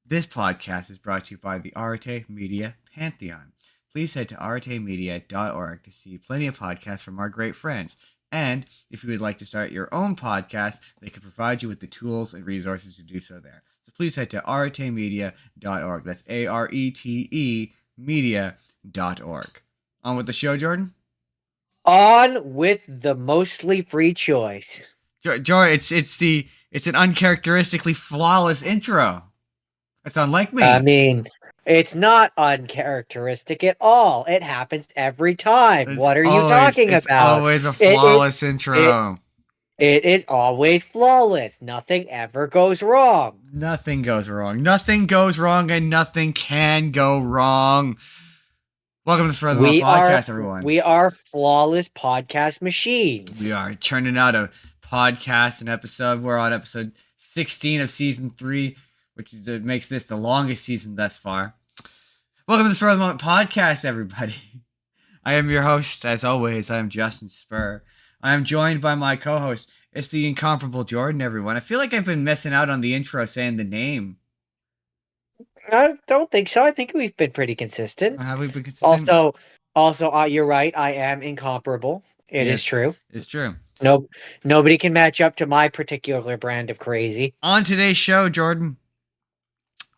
This podcast is brought to you by the Arte Media Pantheon. Please head to artemedia.org to see plenty of podcasts from our great friends. And if you would like to start your own podcast, they can provide you with the tools and resources to do so there. So please head to artemedia.org. That's ARETE media.org. On with the show, Jordan? On with the mostly free choice. Jordan, it's an uncharacteristically flawless intro. It's unlike me. I mean, it's not uncharacteristic at all. It happens every time. What are you talking It's about? always a flawless intro. It is always flawless. Nothing ever goes wrong. Nothing goes wrong. Nothing goes wrong, and nothing can go wrong. Welcome to the Spurr podcast, everyone. We are flawless podcast machines. We are churning out a podcast, an episode. We're on episode 16 of season 3, which makes this the longest season thus far. Welcome to the Spur of the Moment podcast, everybody. I am your host, as always. I am Justin Spurr. I am joined by my co-host. It's the incomparable Jordan, everyone. I feel like I've been missing out on the intro saying the name. I don't think so. I think we've been pretty consistent. Have we been consistent? Also, you're right. I am incomparable. It is true. It's true. Nope. Nobody can match up to my particular brand of crazy. On today's show, Jordan,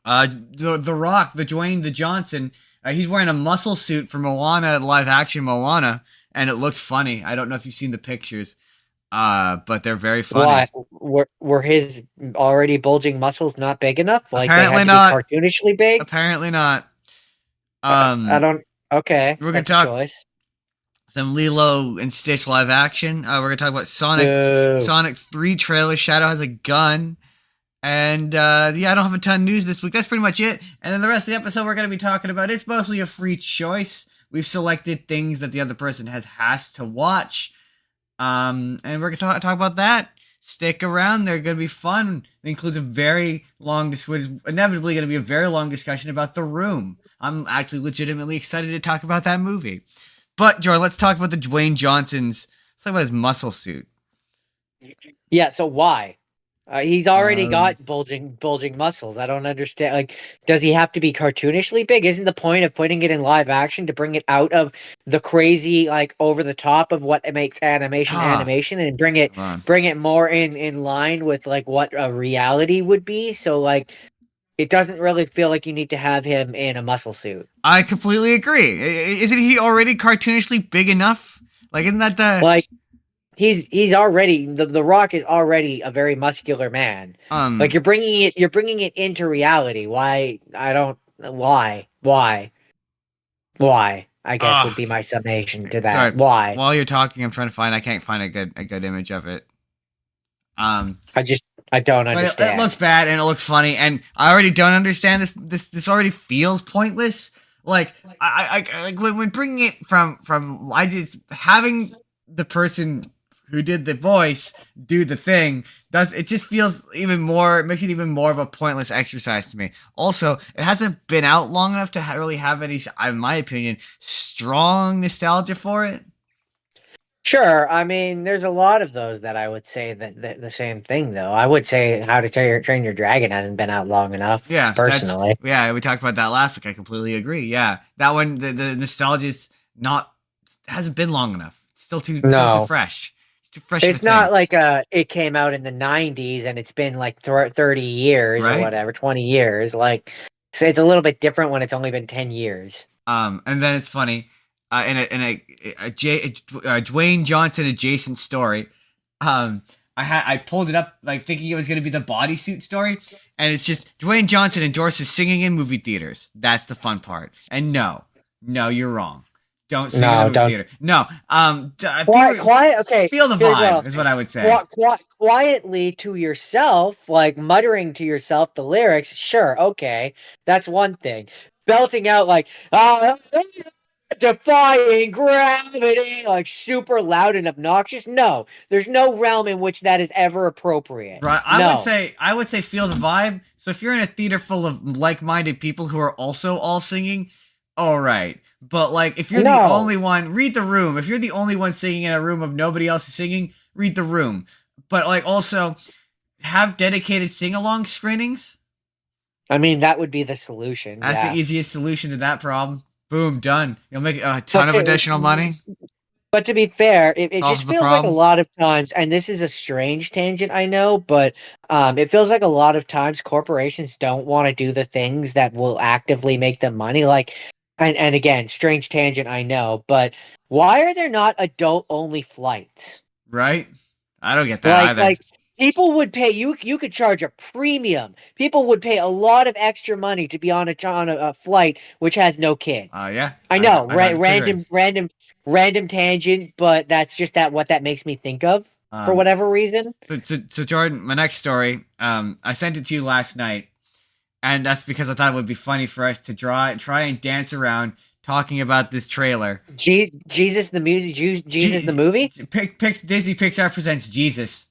the Rock, the Dwayne the Johnson, he's wearing a muscle suit for Moana, live action Moana, and it looks funny. I don't know if you've seen the pictures, but they're very funny. Why? Were his already bulging muscles not big enough? Like Apparently they had to be cartoonishly big? Apparently not. I don't. Okay, we're gonna talk some Lilo and Stitch live action. We're gonna talk about Sonic 3 trailer. Shadow has a gun. And I don't have a ton of news this week. That's pretty much it. And then the rest of the episode we're going to be talking about, it's mostly a free choice. We've selected things that the other person has to watch. And we're going to talk about that. Stick around. They're going to be fun. It includes a very long, inevitably going to be a very long discussion about The Room. I'm actually legitimately excited to talk about that movie. But, Joy, let's talk about the Dwayne Johnson's, let's talk about his muscle suit. Yeah, so why? He's already got bulging muscles. I don't understand. Like, does he have to be cartoonishly big? Isn't the point of putting it in live action to bring it out of the crazy, like, over the top of what makes animation and bring it more in line with like what a reality would be? So like, it doesn't really feel like you need to have him in a muscle suit. I completely agree. Isn't he already cartoonishly big enough? Like, isn't that the like? He's already the Rock is already a very muscular man. Like you're bringing it into reality. Why? Why? I guess would be my summation to that. Sorry. Why? While you're talking, I'm trying to find. I can't find a good image of it. I don't understand. It looks bad and it looks funny, and I already don't understand this. This already feels pointless. Like I when bringing it from having the person who did the voice do the thing it just feels even more, it makes it even more of a pointless exercise to me. Also, it hasn't been out long enough to really have any, in my opinion, strong nostalgia for it. Sure, I mean, there's a lot of those that I would say that the same thing, though. I would say How to Train Your Dragon hasn't been out long enough. Yeah, personally. Yeah, we talked about that last week. I completely agree. Yeah, that one, the nostalgia hasn't been long enough. It's still too fresh. It's not like it came out in the 90s and it's been like 30 years or whatever, 20 years. Like, so it's a little bit different when it's only been 10 years. And then it's funny, in a Dwayne Johnson adjacent story, I pulled it up like thinking it was going to be the bodysuit story, and it's just Dwayne Johnson endorses singing in movie theaters. That's the fun part. And no, you're wrong. Don't sing in the movie theater. No. Okay. Feel the vibe is what I would say. Quietly to yourself, like muttering to yourself the lyrics. Sure. Okay. That's one thing. Belting out like, defying gravity, like super loud and obnoxious. No, there's no realm in which that is ever appropriate. Right. I would say feel the vibe. So if you're in a theater full of like-minded people who are also all singing, all right. But like, if you're the only one, read The Room. If you're the only one singing in a room of nobody else is singing, read The Room. But like, also have dedicated sing-along screenings. I mean, that would be the solution. That's the Yeah. easiest solution to that problem. Boom, done. You'll make a ton But of to, additional money. but to be fair, it Solves just the feels like a problem. lot of times, and this is a strange tangent, I know, but it feels like a lot of times corporations don't want to do the things that will actively make them money. Like, and again, strange tangent, I know, but why are there not adult only flights? Right? I don't get that either. Like people would pay you. You could charge a premium. People would pay a lot of extra money to be on a flight which has no kids. Yeah. I know, I got it figuring. random tangent, but that's just that what that makes me think of for Um, whatever reason. so Jordan, my next story, I sent it to you last night, and that's because I thought it would be funny for us to try and dance around talking about this trailer. Jesus the music, Jesus the movie. Disney Pixar presents Jesus.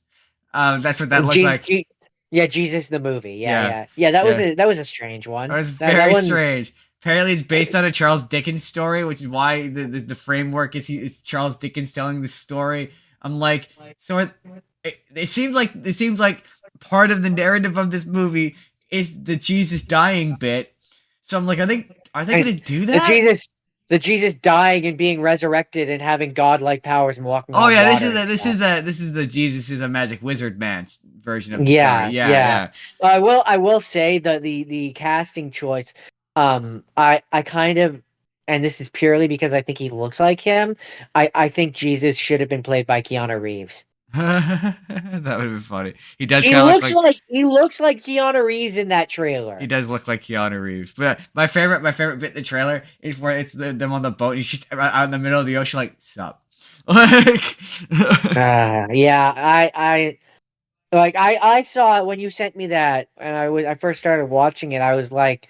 That's what that looks Je- like. Je- yeah, Jesus the movie. Yeah, Yeah, yeah. yeah. That was a strange That one. was That very one. strange. Apparently, it's based on a Charles Dickens story, which is why the framework is it's Charles Dickens telling the story. I'm like, so it seems like part of the narrative of this movie is the Jesus dying bit. So I'm like, are they And gonna do the that? Jesus, the Jesus dying and being resurrected and having godlike powers and walking Oh on yeah, water and stuff. this is the Jesus is a magic wizard man version of the story. Yeah, Yeah, yeah. yeah. I will say that the casting choice, I kind of, and this is purely because I think he looks like him. I think Jesus should have been played by Keanu Reeves. That would have been funny. He does kind of look like He looks like Keanu Reeves in that he trailer. does look like Keanu Reeves. But my favorite bit in the trailer is where it's them on the boat and he's just out in the middle of the ocean like, sup. Like Yeah, I saw it when you sent me that, and I first started watching it. I was like,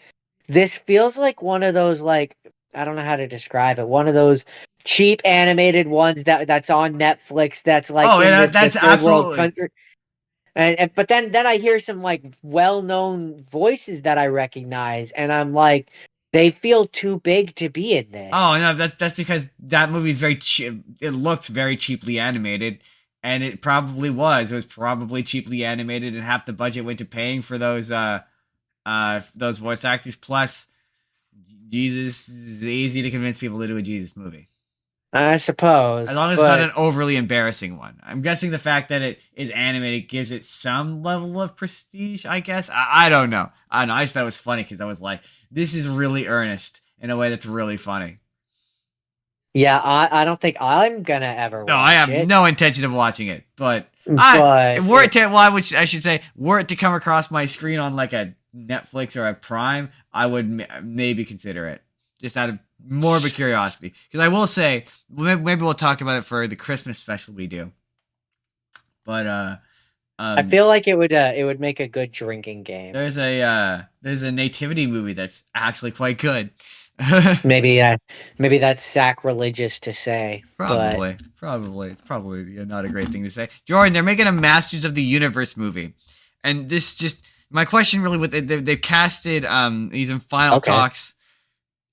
this feels like one of those like I don't know how to describe it. One of those cheap animated ones that's on Netflix. That's like oh in yeah, the that's third world absolutely country. And but then I hear some like well known voices that I recognize, and I'm like, they feel too big to be in oh this. no, that's because that movie is very cheap. It looks very cheaply animated, and it probably was. It was probably cheaply animated, and half the budget went to paying for those voice actors. Plus, Jesus is easy to convince people to do a Jesus movie. I As suppose, long as it's not but an overly embarrassing one. I'm guessing the fact that it is animated gives it some level of prestige, I guess. I don't know. I don't know. I just thought it was funny because I was like, this is really earnest in a way that's really funny. yeah, I don't think I'm gonna ever No, I watch have it. no intention of watching it, but But were it to, well, I should say, were it to come across my screen on like a Netflix or a Prime, I would maybe consider it just out of morbid curiosity. Because I will say, maybe we'll talk about it for the Christmas special we do. But I um, feel like it would make a good drinking game. there's a nativity movie that's actually quite good. Maybe maybe that's sacrilegious to say, but It's probably not a great thing to say. Jordan, they're making a Masters of the Universe movie, and this just my question really with they've casted he's in final okay. talks.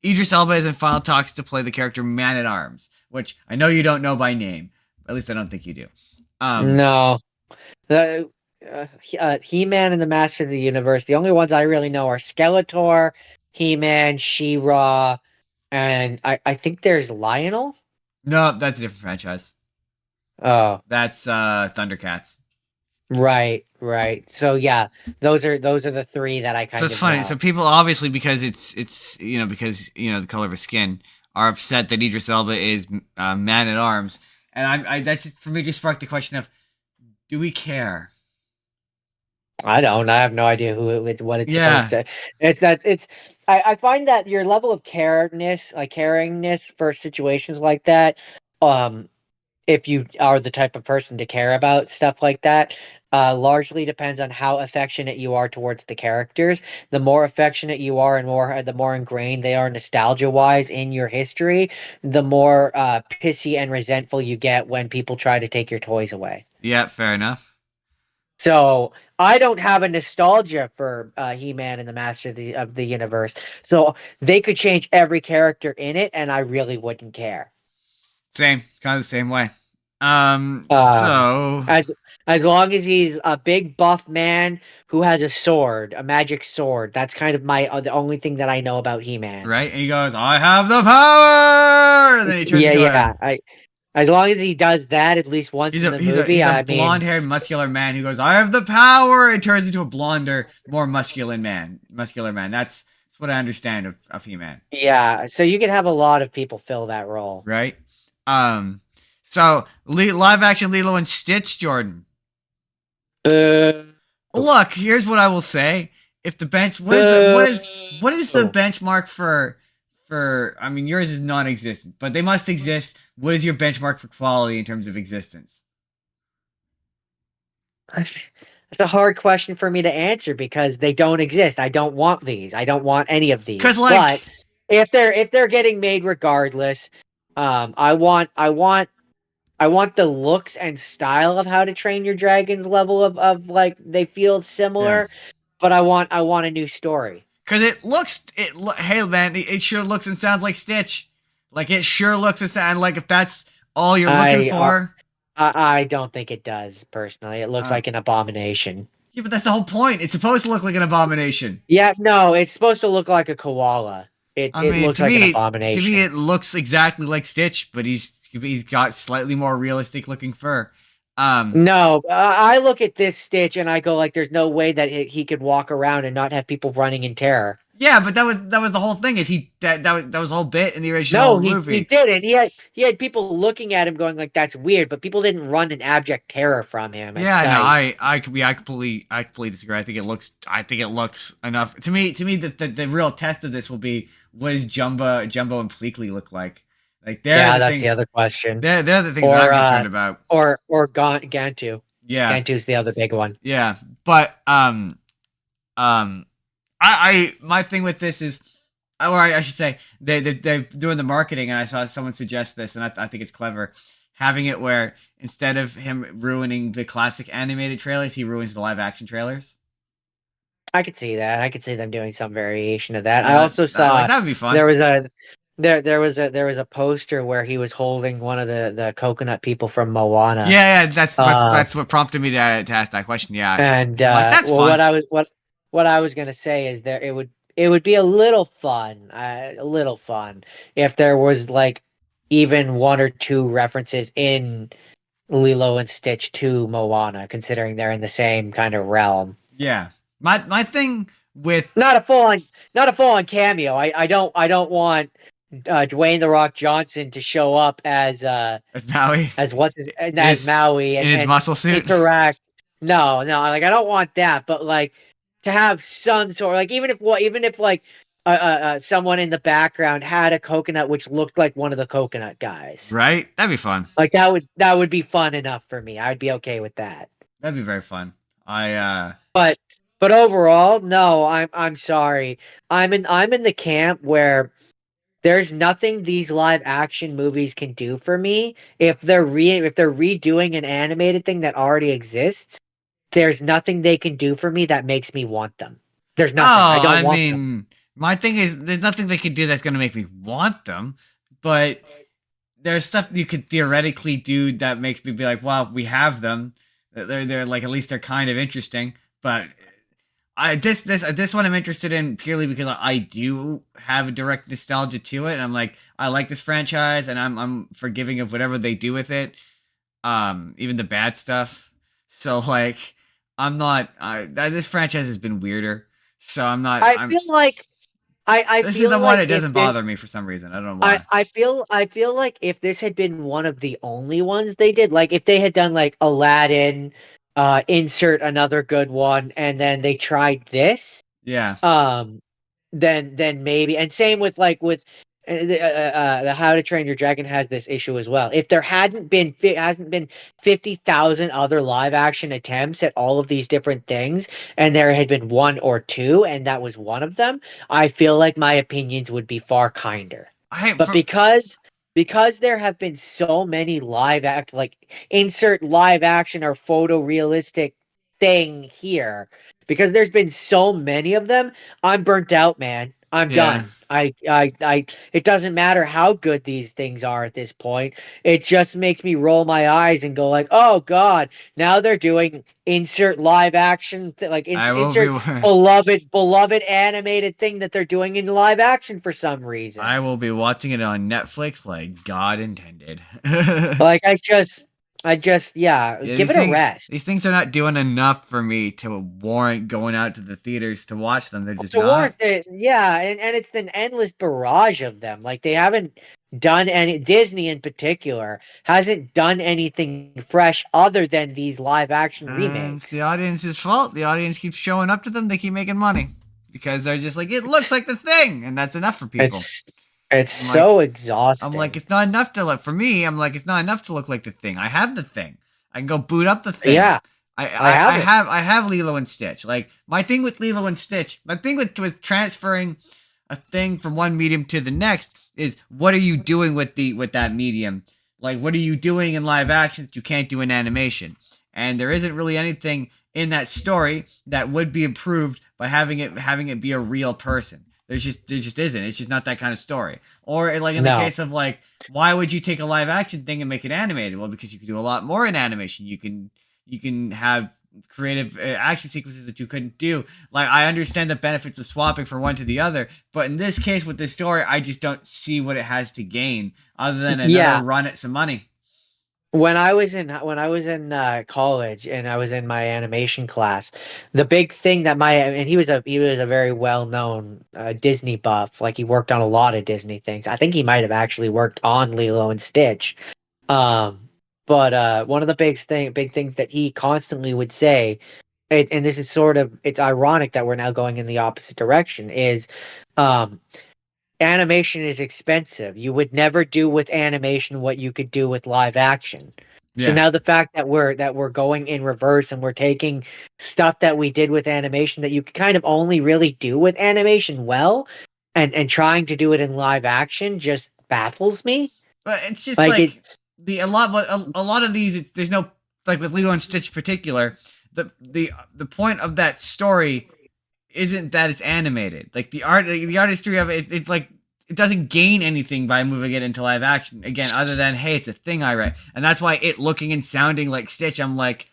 Idris Elba is in final talks to play the character Man at Arms, which I know you don't know by name. At least I don't think you do. Um, No. The He-Man and the Master of the Universe. The only ones I really know are Skeletor, He-Man, She-Ra, and I think there's Lionel. no, that's a different franchise. Oh, That's Thundercats. right. So yeah, those are the three that I So kind it's of funny. So know. people obviously because it's because the color of his skin are upset that Idris Elba is Man at Arms, and I that's for me just sparked the question of do we care? I don't. I have no idea what it's supposed Yeah, to. It's. I find that your level of caringness for situations like that, um, if you are the type of person to care about stuff like that, largely depends on how affectionate you are towards the characters. The more affectionate you are, and the more ingrained they are nostalgia wise in your history, the more pissy and resentful you get when people try to take your toys away. yeah, fair enough. So I don't have a nostalgia for He-Man and the Master of the Universe. So they could change every character in it, and I really wouldn't care. Same, kind of the same way. Um, So as As long as he's a big buff man who has a sword, a magic sword. That's kind of the only thing that I know about He-Man. Right? And he goes, "I have the power!" And then he turns Yeah, into a yeah. As long as he does that at least once he's in a the he's a movie, he's a I mean, blonde-haired, muscular man who goes, "I have the power!" and turns into a blonder, more muscular man. Muscular man. That's what I understand of He-Man. yeah. So you could have a lot of people fill that role. Right? Um. So live action Lilo and Stitch, Jordan. Uh, Look, here's what I will say. If the bench, uh, what is the benchmark for? I mean, yours is non-existent, but they must exist. What is your benchmark for quality in terms of existence? It's a hard question for me to answer because they don't exist. I don't want these. I don't want any of Cause these. like, But if they're getting made regardless, I want the looks and style of How to Train Your Dragon's level of like they feel yeah, similar, but I want a new story. cause hey man, it sure looks and sounds like Stitch. Like it sure looks and sounds like if that's all you're looking I uh, for. I don't think it does personally. It looks Uh, like an abomination. yeah, but that's the whole point. It's supposed to look like an abomination. Yeah, no, it's supposed to look like a koala. It I it mean, looks like an abomination. it looks exactly like Stitch, but he's got slightly more realistic looking fur. Um, No, I look at this Stitch and I go like, there's no way that he could walk around and not have people running in terror. yeah, but that was the whole thing. Is he that was the whole bit in the No, original he movie? didn't. He had people looking at him going like, that's weird, but people didn't run in abject terror from him at Yeah, no, sight. I completely disagree. I think it looks enough to me. To me, the real test of this will be what does Jumbo and Pleakley look like? Like Yeah, that's the other question. they're the things that I'm Or concerned about. Gantu. Yeah, Gantu's the other big one. yeah, but um, I my thing with this is, or I should say, they're doing the marketing, and I saw someone suggest this, and I think it's clever, having it where instead of him ruining the classic animated trailers, he ruins the live action trailers. I could see that. I could see them doing some variation of that. I Yeah, also like saw that would be fun. there was a there was a poster where he was holding one of the coconut people from Moana. Yeah, Uh, that's what prompted me to ask that question. Yeah, and I'm like that's well, fun. what I was gonna say is there it would be a little fun if there was like even one or two references in Lilo and Stitch to Moana, considering they're in the same kind of realm. Yeah, my thing with Not a full on cameo. I don't want Dwayne the Rock Johnson to show up as Maui as what's his, as is Maui in his and muscle suit, interact. No, like I don't want that, but like to have some sort, like even if like someone in the background had a coconut which looked like one of the coconut guys. right? That'd be fun. Like that would be fun enough for me. I'd be okay with that. That'd be very fun. I But but overall, no, I'm sorry. I'm in the camp where there's nothing these live action movies can do for me if they're redoing an animated thing that already exists. There's nothing they can do for me that makes me want them. There's nothing. I Oh, don't I want them. mean, my thing is, there's nothing they could do that's gonna make me want them, but there's stuff you could theoretically do that makes me be like, well, we have them. They're like at least they're kind of interesting. But this one I'm interested in purely because I do have a direct nostalgia to it, and I'm like, I like this franchise, and I'm forgiving of whatever they do with it, even the bad stuff. So like, I'm not. This franchise has been weirder, so I'm not. I feel like I This is feel the one like that if doesn't this bother me for some reason. I don't know I, why. I feel like if this had been one of the only ones they did, like if they had done like Aladdin, insert another good one, and then they tried this, Yeah. um, then maybe. And same with the How to Train Your Dragon has this issue as well. If there hasn't been 50,000 other live action attempts at all of these different things, and there had been one or two, and that was one of them, I feel like my opinions would be far kinder. I But for because there have been so many like insert live action or photorealistic thing here, because there's been so many of them, I'm burnt out, man. I'm Yeah. done. It doesn't matter how good these things are at this point. It just makes me roll my eyes and go like, "Oh God, now they're doing insert live action, like I will be. insert beloved animated thing that they're doing in live action for some reason." I will be watching it on Netflix like God intended. Like yeah, Yeah, give it a rest. these things are not doing enough for me to warrant going out to the theaters to watch them. They're just To not. warrant it, yeah, and it's an endless barrage of them. Like they haven't done any Disney in particular hasn't done anything fresh other than these live action And it's the remakes. audience's fault. The audience keeps showing up to them. They keep making money because they're just like, it looks It's like the thing, and that's enough for people. it's it's I'm like, so I'm like, exhausting. it's not enough to look for me. I'm like, it's not enough to look like the thing. I have the thing. I can go boot up the thing. Yeah, I have it. I have Lilo and Stitch. Like my thing with Lilo and Stitch, my thing with transferring a thing from one medium to the next is what are you doing with that medium? Like what are you doing in live action that you can't do in animation? And there isn't really anything in that story that would be improved by having it be a real person. There just isn't. It's just not that kind of story. Or like in the No. case of like, why would you take a live action thing and make it animated? Well, because you can do a lot more in animation. You can have creative action sequences that you couldn't do. Like I understand the benefits of swapping from one to the other, but in this case with this story, I just don't see what it has to gain other than another Yeah. run at some money. When I was in college and I was in my animation class, the big thing that my and he was a very well known Disney buff. Like he worked on a lot of Disney things. I think he might have actually worked on Lilo and Stitch. Um, but one of the big things that he constantly would say, and this is sort of it's ironic that we're now going in the opposite direction, is um animation is expensive. You would never do with animation what you could do with live action. So Yeah. now the fact that we're going in reverse and we're taking stuff that we did with animation that you could kind of only really do with animation well and trying to do it in live action just baffles me. But it's just Like like it's a lot of these. There's no like with Lilo and Stitch in particular. The point of that story isn't that it's animated. Like the artistry of it, it's like it doesn't gain anything by moving it into live action again, other than hey, it's a thing I read, and that's why it looking and sounding like Stitch. I'm like,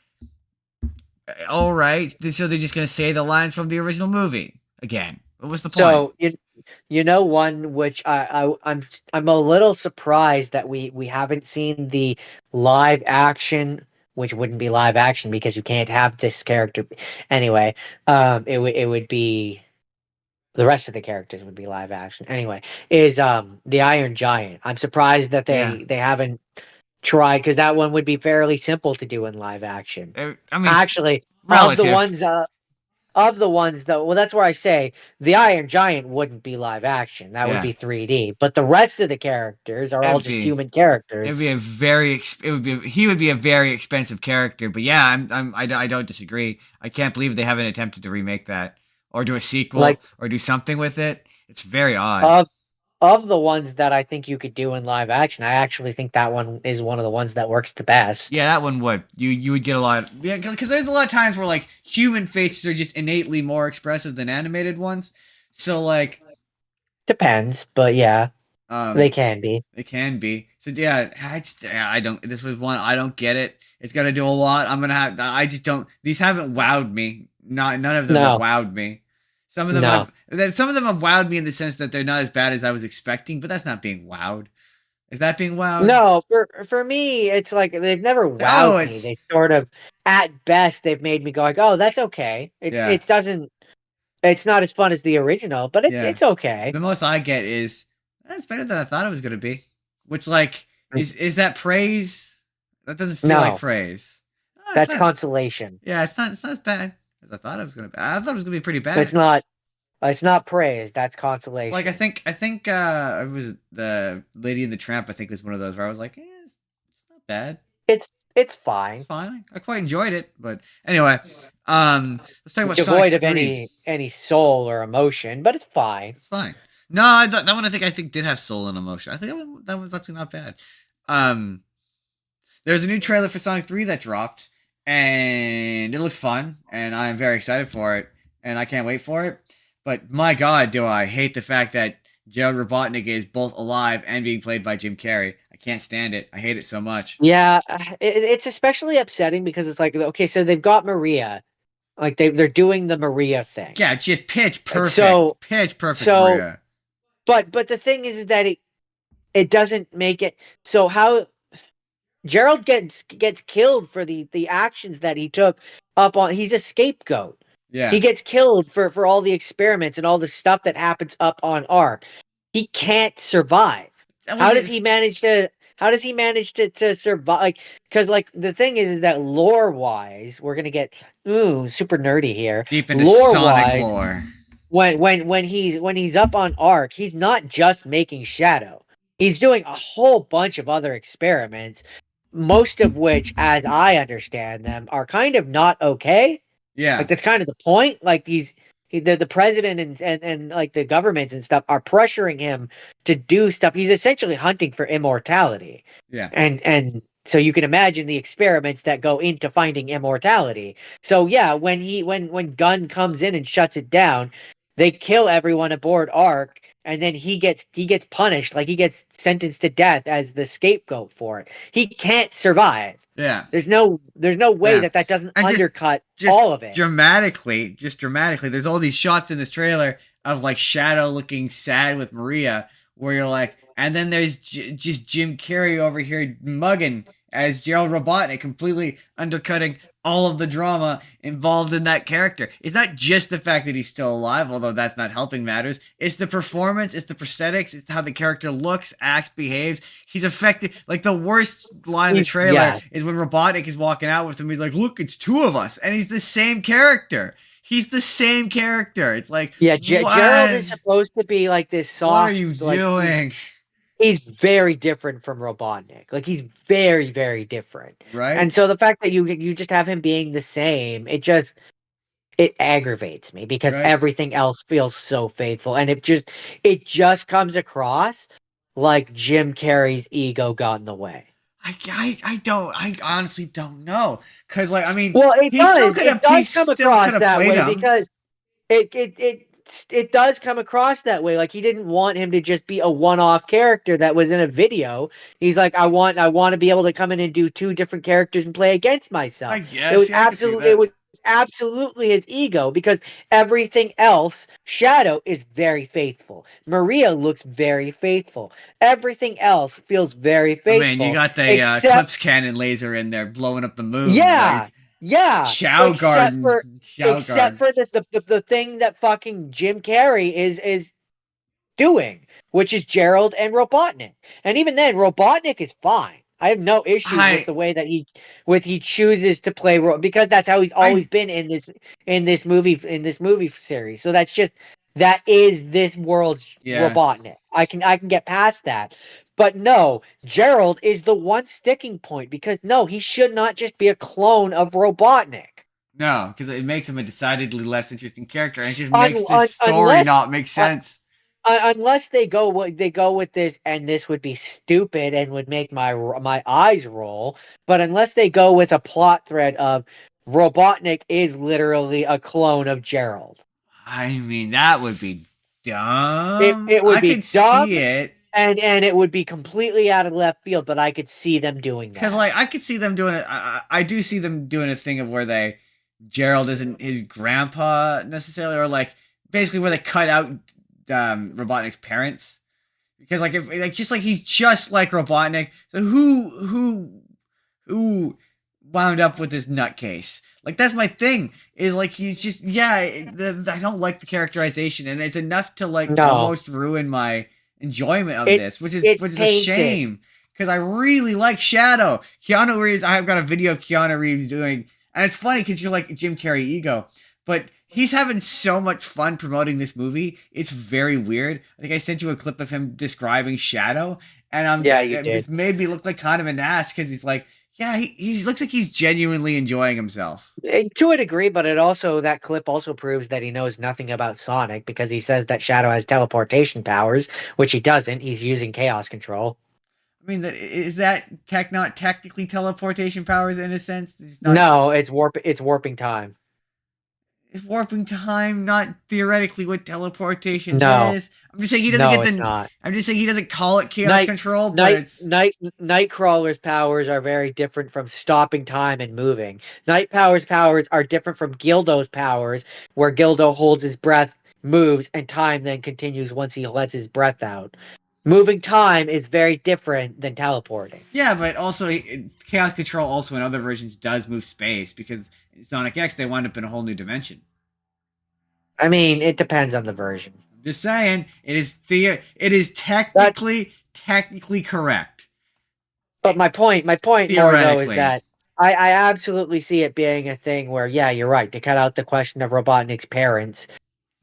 all right, so they're just gonna say the lines from the original movie again. What was the point? so you know one which I'm a little surprised that we haven't seen the live action, which wouldn't be live action because you can't have this character anyway. It would be the rest of the characters would be live action anyway. Is the Iron Giant? I'm surprised that Yeah, they haven't tried because that one would be fairly simple to do in live action. I mean, Actually, of the relative. ones of the ones though, well, that's where I say the Iron Giant wouldn't be live action. That would Yeah, be 3D. But the rest of the characters are all it'd just be human it'd characters. be a it would be he would be a very expensive character. But yeah, I don't disagree. I can't believe they haven't attempted to remake that or do a Like sequel or do something with it. It's very odd. of of the ones that I think you could do in live action, I actually think that one is one of the ones that works the best. Yeah, that one would. You would get a lot. Yeah, because there's a lot of times where like human faces are just innately more expressive than animated ones. So like, Depends, but yeah, they um, can be. it can be. So yeah, I don't. This was one I don't get it. It's gonna do a lot. I'm gonna have. I just don't. These haven't wowed me. Not none of them have No, wowed me. Some of them no, have. Some of them have wowed me in the sense that they're not as bad as I was expecting. But that's not being wowed. Is that being wowed? no. For me, it's like they've never Oh, wowed me. it's They sort of, at best, they've made me go like, "Oh, that's okay." yeah. It doesn't. It's not as fun as the original, but Yeah. it's okay. The most I get is that's better than I thought it was gonna be. Which like is that praise? That doesn't feel like No, praise. It's that's not. consolation. Yeah, it's not as bad as I thought it was gonna be. I thought it was gonna be pretty It's bad. not. It's not praise. That's Like consolation. I think it was the Lady and the Tramp. I think was one of those where I was like, it's not bad. It's It's fine. fine. I quite enjoyed it. But anyway, let's talk about Sonic Devoid of 3. any soul or emotion, but it's fine. It's fine. No, that one I think did have soul and emotion. I think that was actually not bad. Um, there's a new trailer for Sonic 3 that dropped, and it looks fun, and I'm very excited for it, and I can't wait for it. But my God, do I hate the fact that Gerald Robotnik is both alive and being played by Jim Carrey. I can't stand it. I hate it so much. Yeah, it's especially upsetting because it's like, okay, so they've got Maria, like they're doing the Maria thing. Yeah, just So pitch perfect, so, Maria. but the thing is that it doesn't make it so how Gerald gets killed for the actions that he took up on. He's a scapegoat. He Yeah, gets killed for all the experiments and all the stuff that happens up on Ark. He can't survive. that was How does he just manage to? How does he manage to survive? Like, because like the thing is that lore wise, we're gonna get super nerdy here. deep into Lore Sonic wise, lore. when he's up on Ark, he's not just making Shadow. He's doing a whole bunch of other experiments, most of which, as I understand them, are kind of not okay. Like Yeah, that's kind of the point. Like the president and like the governments and stuff are pressuring him to do stuff. He's essentially hunting for immortality, yeah, and so you can imagine the experiments that go into finding immortality. So yeah, when Gunn comes in and shuts it down, they kill everyone aboard Ark, and then he gets punished, like he gets sentenced to death as the scapegoat for it. He can't survive. yeah, There's no way yeah. that doesn't And undercut just all of it. dramatically, there's all these shots in this trailer of like Shadow looking sad with Maria, where you're like, and then there's just Jim Carrey over here mugging as Gerald Robotnik, completely undercutting all of the drama involved in that character. It's not just the fact that he's still alive, although that's not helping matters. It's the performance, it's the prosthetics, it's how the character looks, acts, behaves. He's affected. Like the worst line in the trailer Yeah, is when Robotnik is walking out with him. He's like, "Look, it's two of us," and he's the same character. He's the same character. It's like, yeah. Gerald what? is supposed to be like this What are soft, you like doing? he's very different from Robotnik. Like he's very, very different. Right? And so the fact that you just have him being the same, it aggravates me because Right? everything else feels so faithful, and it just comes across like Jim Carrey's ego got in the way. I honestly don't know. Cause like, I mean, Well, it he still does. could It have, he does come still could across have that played way him. because it does come across that way. Like he didn't want him to just be a one-off character that was in a video. He's like, I want to be able to come in and do two different characters and play against I myself. It guess, was yeah, I could see absolutely it that. was absolutely his ego because everything else, Shadow is very faithful. Maria looks very faithful. Everything else feels very I mean, you faithful, got the except Eclipse Cannon laser in there blowing up the moon. yeah, Like, yeah. Chow Except Garden. for Chow except Garden. for the thing that fucking Jim Carrey is doing, which is Gerald and Robotnik. And even then, Robotnik is fine. I have no issues with I, the way that he chooses to play because that's how he's always I, been in this movie series. So that is this world's yeah. Robotnik. I can get past that. But no, Gerald is the one sticking point because no, he should not just be a clone of Robotnik. No, because it makes him a decidedly less interesting character, and it just Un, makes this un, story unless not make uh, sense. unless they go with this, and this would be stupid and would make my eyes roll. But unless they go with a plot thread of Robotnik is literally a clone of Gerald, I mean, that would be it dumb. it would I be could see dumb it. and it would be completely out of left field. But I could see them doing Because that. like I could see them doing it. I do see them doing a thing of where they Gerald isn't his grandpa necessarily, or like basically where they cut out Robotnik's parents. Because like if like just like he's just like Robotnik. So who wound up with this nutcase? Like that's my thing. Is like he's just I don't like the characterization, and it's enough to like No, almost ruin my enjoyment of it this, it which is a taints it. shame because I really like Shadow. Keanu Reeves. I have got a video of Keanu Reeves doing, and it's funny because you're like Jim Carrey ego, but he's having so much fun promoting this movie. It's very weird. I think I sent you a clip of him describing Shadow, and Yeah, you did. it's made me look like kind of an ass because he's like, yeah, he looks like he's genuinely enjoying himself. To a degree, but that clip also proves that he knows nothing about Sonic because he says that Shadow has teleportation powers, which he doesn't. He's using chaos control. I mean, is that not technically teleportation powers in a sense? It's not. No, it's warping time. Is warping time not theoretically what teleportation No, is? I'm just saying he doesn't no, get it's the. not. I'm just saying he doesn't call it chaos Night, control, but it's. Nightcrawler's powers are very different from stopping time and moving. Powers are different from Gildo's powers, where Gildo holds his breath, moves, and time then continues once he lets his breath out. Moving time is very different than teleporting. Yeah, but also chaos control also in other versions does move space because in Sonic X they wind up in a whole new dimension. I mean, it depends on the version. I'm just saying it is That, technically correct. but my point more though is Theoretically. that I absolutely see it being a thing where, yeah, you're right. To cut out the question of Robotnik's parents,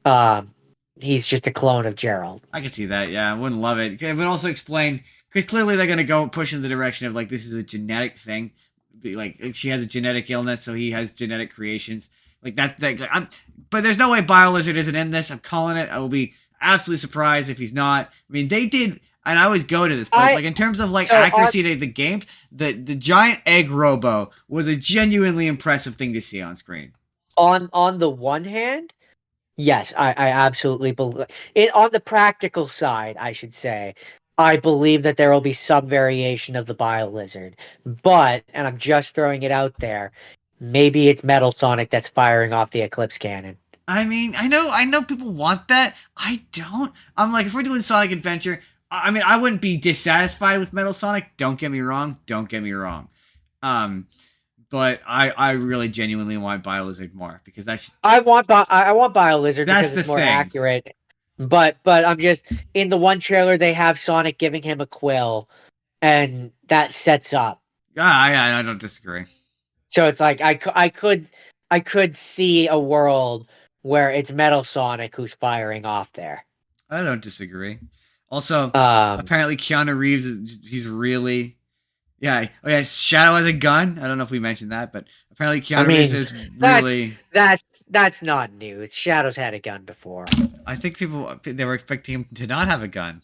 um, he's just a clone of Gerald. I could see that. Yeah, I wouldn't love it. It would also explain because clearly they're gonna go push in the direction of like this is a genetic thing. Like she has a genetic illness, so he has genetic creations. Like that's that. Like, but there's no way BioLizard isn't in this. I'm calling it. I will be absolutely surprised if he's not. I mean, they did, and I always go to this, but like in terms of like So accuracy to the games, the giant egg robo was a genuinely impressive thing to see on screen. on the one hand, yes, I absolutely believe it. On the practical side, I should say, I believe that there will be some variation of the BioLizard. But, and I'm just throwing it out there, maybe it's Metal Sonic that's firing off the Eclipse cannon. I mean, I know people want that. I don't. I'm like, if we're doing Sonic Adventure, I mean, I wouldn't be dissatisfied with Metal Sonic. Don't get me wrong. Don't get me wrong. Um, but I really genuinely want BioLizard more because I want BioLizard that's because the it's more thing. accurate. But I'm just in the one trailer they have Sonic giving him a quill, and that sets up. I don't disagree. So it's like I could see a world where it's Metal Sonic who's firing off there. I don't disagree. Also, Um, apparently Keanu Reeves he's really yeah. Oh yeah, Shadow has a gun. I don't know if we mentioned that, but apparently I Keanu Reeves mean is that's really. that's not news. Shadow's had a gun before. I think people they were expecting him to not have a gun.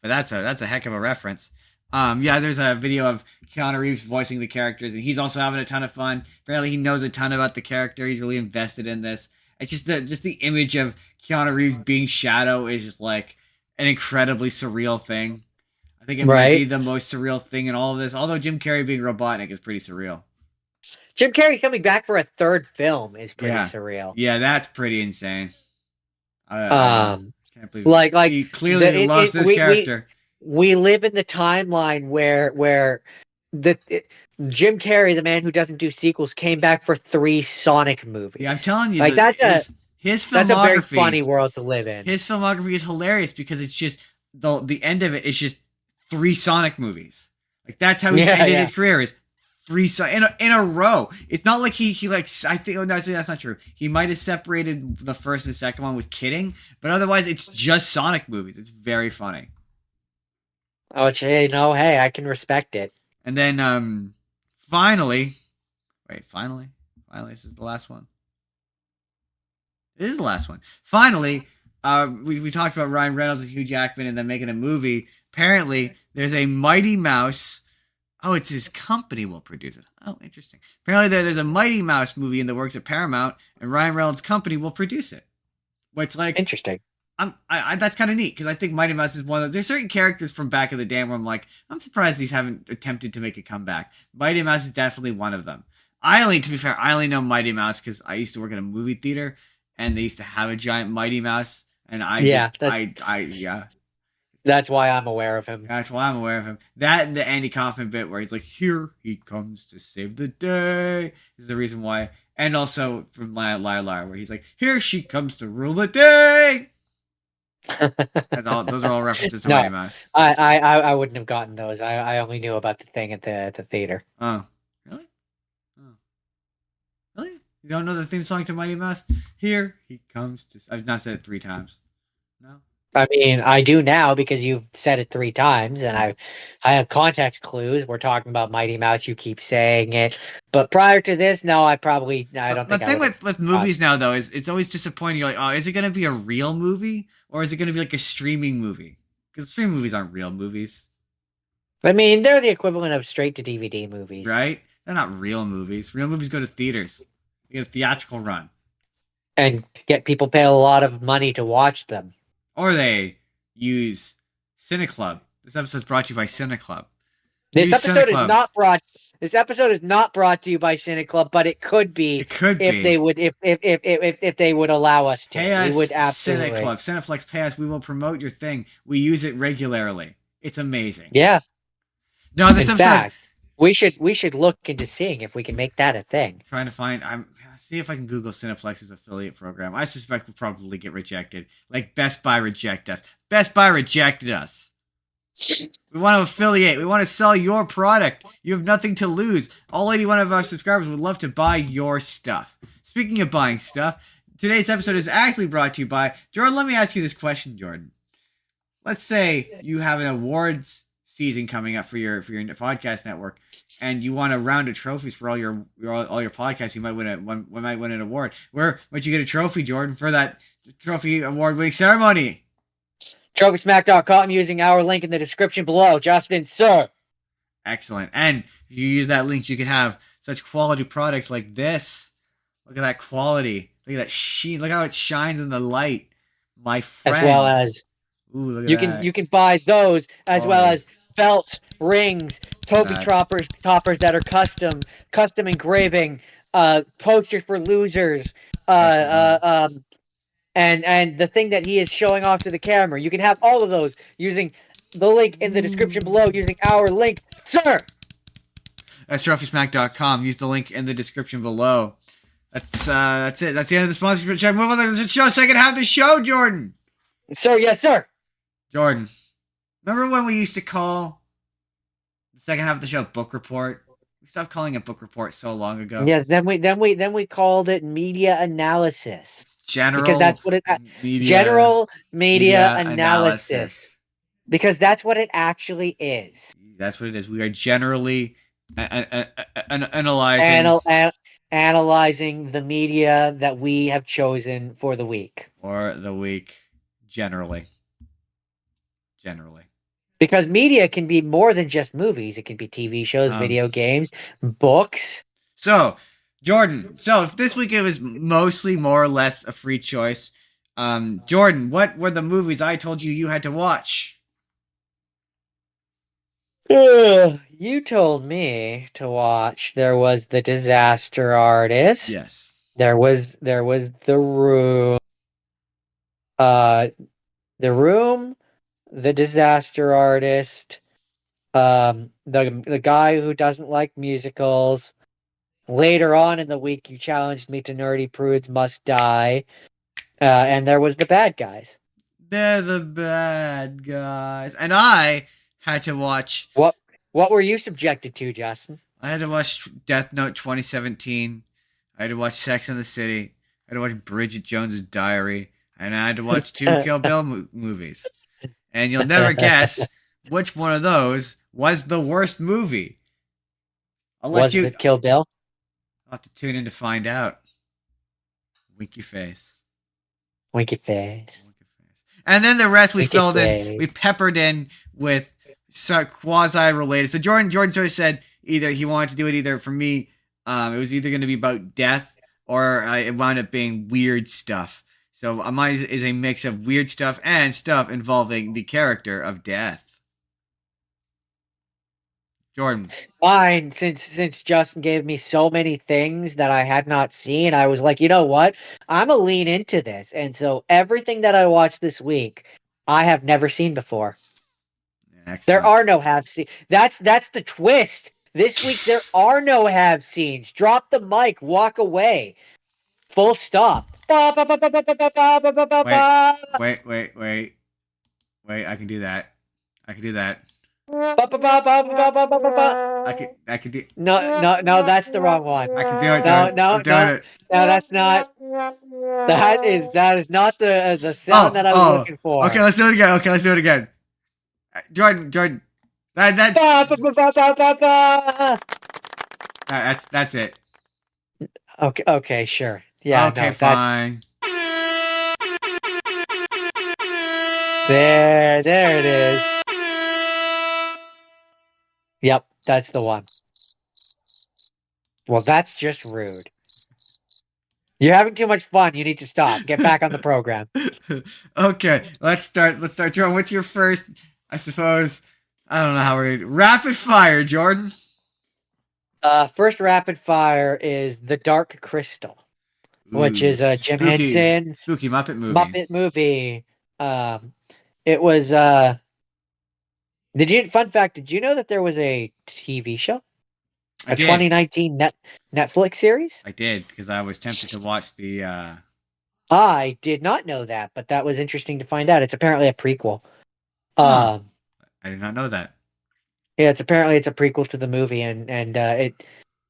But that's a heck of a reference. Yeah, there's a video of Keanu Reeves voicing the characters, and he's also having a ton of fun. Apparently, he knows a ton about the character. He's really invested in this. It's just the image of Keanu Reeves being Shadow is just like an incredibly surreal thing. I think it might be Right? the most surreal thing in all of this. Although Jim Carrey being Robotnik is pretty surreal. Jim Carrey coming back for a third film is pretty Yeah, surreal. yeah, that's pretty insane. I Um, can't believe like he clearly loves this character. we live in the timeline where the Jim Carrey, the man who doesn't do sequels, came back for 3 Sonic Yeah, I'm movies. telling you, Like his that's a very filmography. funny world to live in. His filmography is hilarious because it's just the end of it is just 3 Sonic movies. Like that's how he's Yeah, ended yeah. his career is 3 in a row. It's not like he like I think oh no that's not true. He might have separated the first and second one with Kidding, but otherwise it's just Sonic movies. It's very funny. Oh, hey, I can respect it. And then finally, finally this is the last one. This is the last one. Finally, we talked about Ryan Reynolds and Hugh Jackman and them making a movie. Apparently, there's a Mighty Mouse. Oh, it's his company will produce it. Oh, interesting. Apparently, there's a Mighty Mouse movie in the works at Paramount, and Ryan Reynolds' company will produce it. Which, like, Interesting. that's kind of neat because I think Mighty Mouse is one of those. There's certain characters from back in the day where I'm like, I'm surprised these haven't attempted to make a comeback. Mighty Mouse is definitely one of them. To be fair, I only know Mighty Mouse because I used to work in a movie theater and they used to have a giant Mighty Mouse, and yeah, that's why I'm aware of him. that's why I'm aware of him. That and the Andy Kaufman bit where he's like, "Here he comes to save the day," is the reason why. And also from Liar Liar, where he's like, "Here she comes to rule the day." Those are all references to Mighty No, Mouse. I wouldn't have gotten those. I only knew about the thing at the theater. Oh, really? Oh, really? You don't know the theme song to Mighty Mouse? Here he comes to. I've not said it 3 times. No. I mean, I do now because you've said it 3 times, and I have context clues. We're talking about Mighty Mouse. You keep saying it, but prior to this, no, I don't The think I thing would have. with movies now though is it's always disappointing. You're like, oh, is it gonna be a real movie or is it gonna be like a streaming movie? Because streaming movies aren't real movies, I mean, they're the equivalent of straight to DVD movies. right? They're not real movies. Real movies go to theaters. They get a theatrical run. and get people pay a lot of money to watch them. Or they use CineClub. This episode is brought to you by CineClub. This Use episode is CineClub. not brought. This episode is not brought to you by CineClub, but it could be. It could if be. they would if they would allow us to. Pay us, we would absolutely. CineClub, Cineplex, pay us. We will promote your thing. We use it regularly. It's amazing. Yeah. No, this In episode. fact, we should look into seeing if we can make that a thing. Trying to find. See if I can Google Cineplex's affiliate program. I suspect we'll probably get rejected. Like Best Buy reject us. Best Buy rejected us. We want to affiliate. We want to sell your product. You have nothing to lose. All 81 of our subscribers would love to buy your stuff. Speaking of buying stuff, today's episode is actually brought to you by Jordan. Let me ask you this question, Jordan. Let's say you have an awards season coming up for your podcast network, and you want a round of trophies for all your podcasts. You might win an award. Where might you get a trophy, Jordan, for that trophy award winning ceremony? TrophySmack.com using our link in the description below. Justin, sir. Excellent. And if you use that link, you can have such quality products like this. Look at that quality. Look at that sheen. Look how it shines in the light. My friends. As well as ooh, look at you that. can buy those as well as belts, rings, token toppers that are custom engraving, posters for losers, and the thing that he is showing off to the camera. You can have all of those using the link in the description below, using our link, sir. That's TrophySmack.com. Use the link in the description below. That's it. That's the end of the sponsorship check. Move on to the show. Second half of the show, Jordan. Sir, yes, sir. Jordan, remember when we used to call the second half of the show Book Report? We stopped calling it Book Report so long ago. Yeah, then we called it media analysis. General media analysis. Because that's what it actually is. That's what it is. We are generally analyzing analyzing the media that we have chosen for the week. Or the week, generally. Because media can be more than just movies. It can be TV shows, video games, books. So, Jordan, if this week it was mostly more or less a free choice, Jordan, what were the movies I told you had to watch? You told me to watch. There was The Disaster Artist. Yes. There was The Room. The Room, The Disaster Artist, the guy who doesn't like musicals. Later on in the week, you challenged me to Nerdy Prudes Must Die, and there was The Bad Guys. They're the bad guys, and I had to watch. What were you subjected to, Justin? I had to watch Death Note 2017. I had to watch Sex and the City. I had to watch Bridget Jones's Diary. And I had to watch 2 Kill Bill movies. And you'll never guess which one of those was the worst movie. Was it Kill Bill? I'll have to tune in to find out. Winky face. Winky face. And then the rest we filled in. We peppered in with quasi-related. So Jordan sort of said either he wanted to do it either for me. It was either going to be about death or it wound up being weird stuff. So mine is a mix of weird stuff and stuff involving the character of death. Jordan. Fine, since Justin gave me so many things that I had not seen, I was like, you know what? I'm gonna lean into this. And so everything that I watched this week, I have never seen before. Excellent. There are no have seen. That's the twist. This week there are no have scenes. Drop the mic, walk away. Full stop. Wait, I can do that. I can do. No, that's the wrong one. I can do it. No, that's not. That is not the sound that I was looking for. Okay, let's do it again. Jordan. That's it. Okay, sure. Yeah. Okay, fine. There it is. Yep, that's the one. Well, that's just rude. You're having too much fun. You need to stop. Get back on the program. Okay, let's start. Jordan, what's your first? I suppose I don't know how we're rapid fire, Jordan. First rapid fire is The Dark Crystal, which Ooh, is a Jim spooky, Henson spooky Muppet movie. Muppet movie. Um, it was fun fact, did you know that there was a TV show? I A did. 2019 Netflix series? I did because I was tempted to watch the. I did not know that, but that was interesting to find out. It's apparently a prequel. Huh. Um, I did not know that. yeah, it's a prequel to the movie, and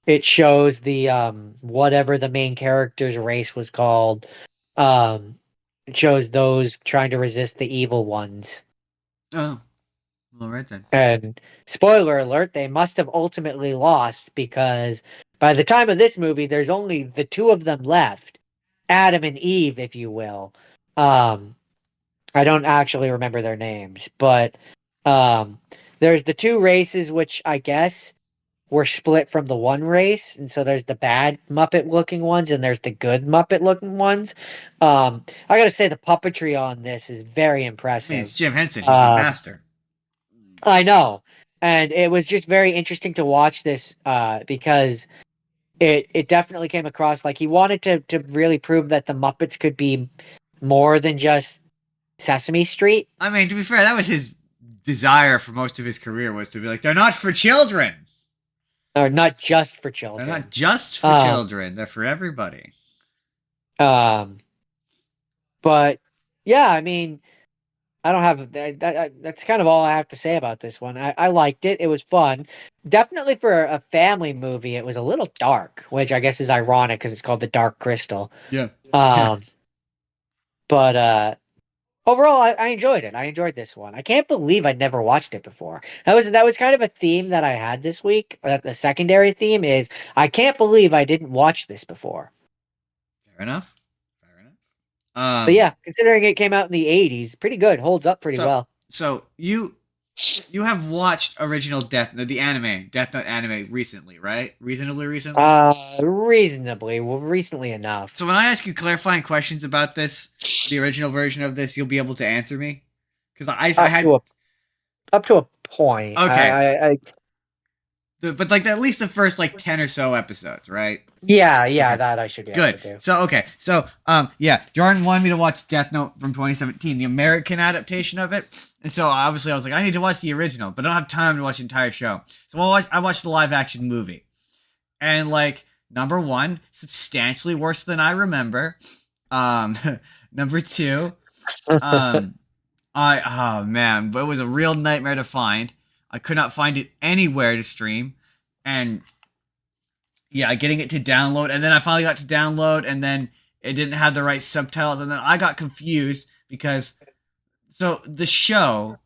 it shows the whatever the main character's race was called. Um, it shows those trying to resist the evil ones. Oh, well, right then. And spoiler alert, they must have ultimately lost because by the time of this movie, there's only the two of them left, Adam and Eve, if you will. Um, I don't actually remember their names, but um, there's the two races, which I guess were split from the one race, and so there's the bad Muppet looking ones and there's the good Muppet looking ones. I gotta say the puppetry on this is very I mean, it's impressive. Jim Henson. He's the Um, master. I know, and it was just very interesting to watch this because it definitely came across like he wanted to really prove that the Muppets could be more than just Sesame Street. I mean, to be fair, that was his desire for most of his career was to be like, they're not for children. Or not just for They're not children. just for Um, children. They're for everybody. um, but yeah, I mean, I don't have that's kind of all I have to say about this one. I liked it. It was fun. Definitely for a family movie, it was a little dark, which I guess is ironic because it's called The Dark Crystal. Yeah. Yeah. Um, but overall, I enjoyed it. I enjoyed this one. I can't believe I'd never watched it before. That was kind of a theme that I had this week. The secondary theme is I can't believe I didn't watch this before. Fair enough. Fair enough. But yeah, considering it came out in the '80s, pretty good. Holds up pretty So well. so you have watched original Death Note, the anime, Death Note anime recently, right? Reasonably recently. Reasonably, well, recently enough. So when I ask you clarifying questions about this, the original version of this, you'll be able to answer me because I Up had to a up to a point. okay, I but like at least the first like 10 or so episodes, right? yeah, Okay. that I should be able Good. to do. So yeah, Jordan wanted me to watch Death Note from 2017, the American adaptation of it. And so obviously I was like, I need to watch the original, but I don't have time to watch the entire show. So I watched the live action movie. And like number one, substantially worse than I remember. Um number two, um I oh man, but it was a real nightmare to find. I could not find it anywhere to stream. And yeah, getting it to download, and then I finally got to download, and then it didn't have the right subtitles, and then I got confused because so the show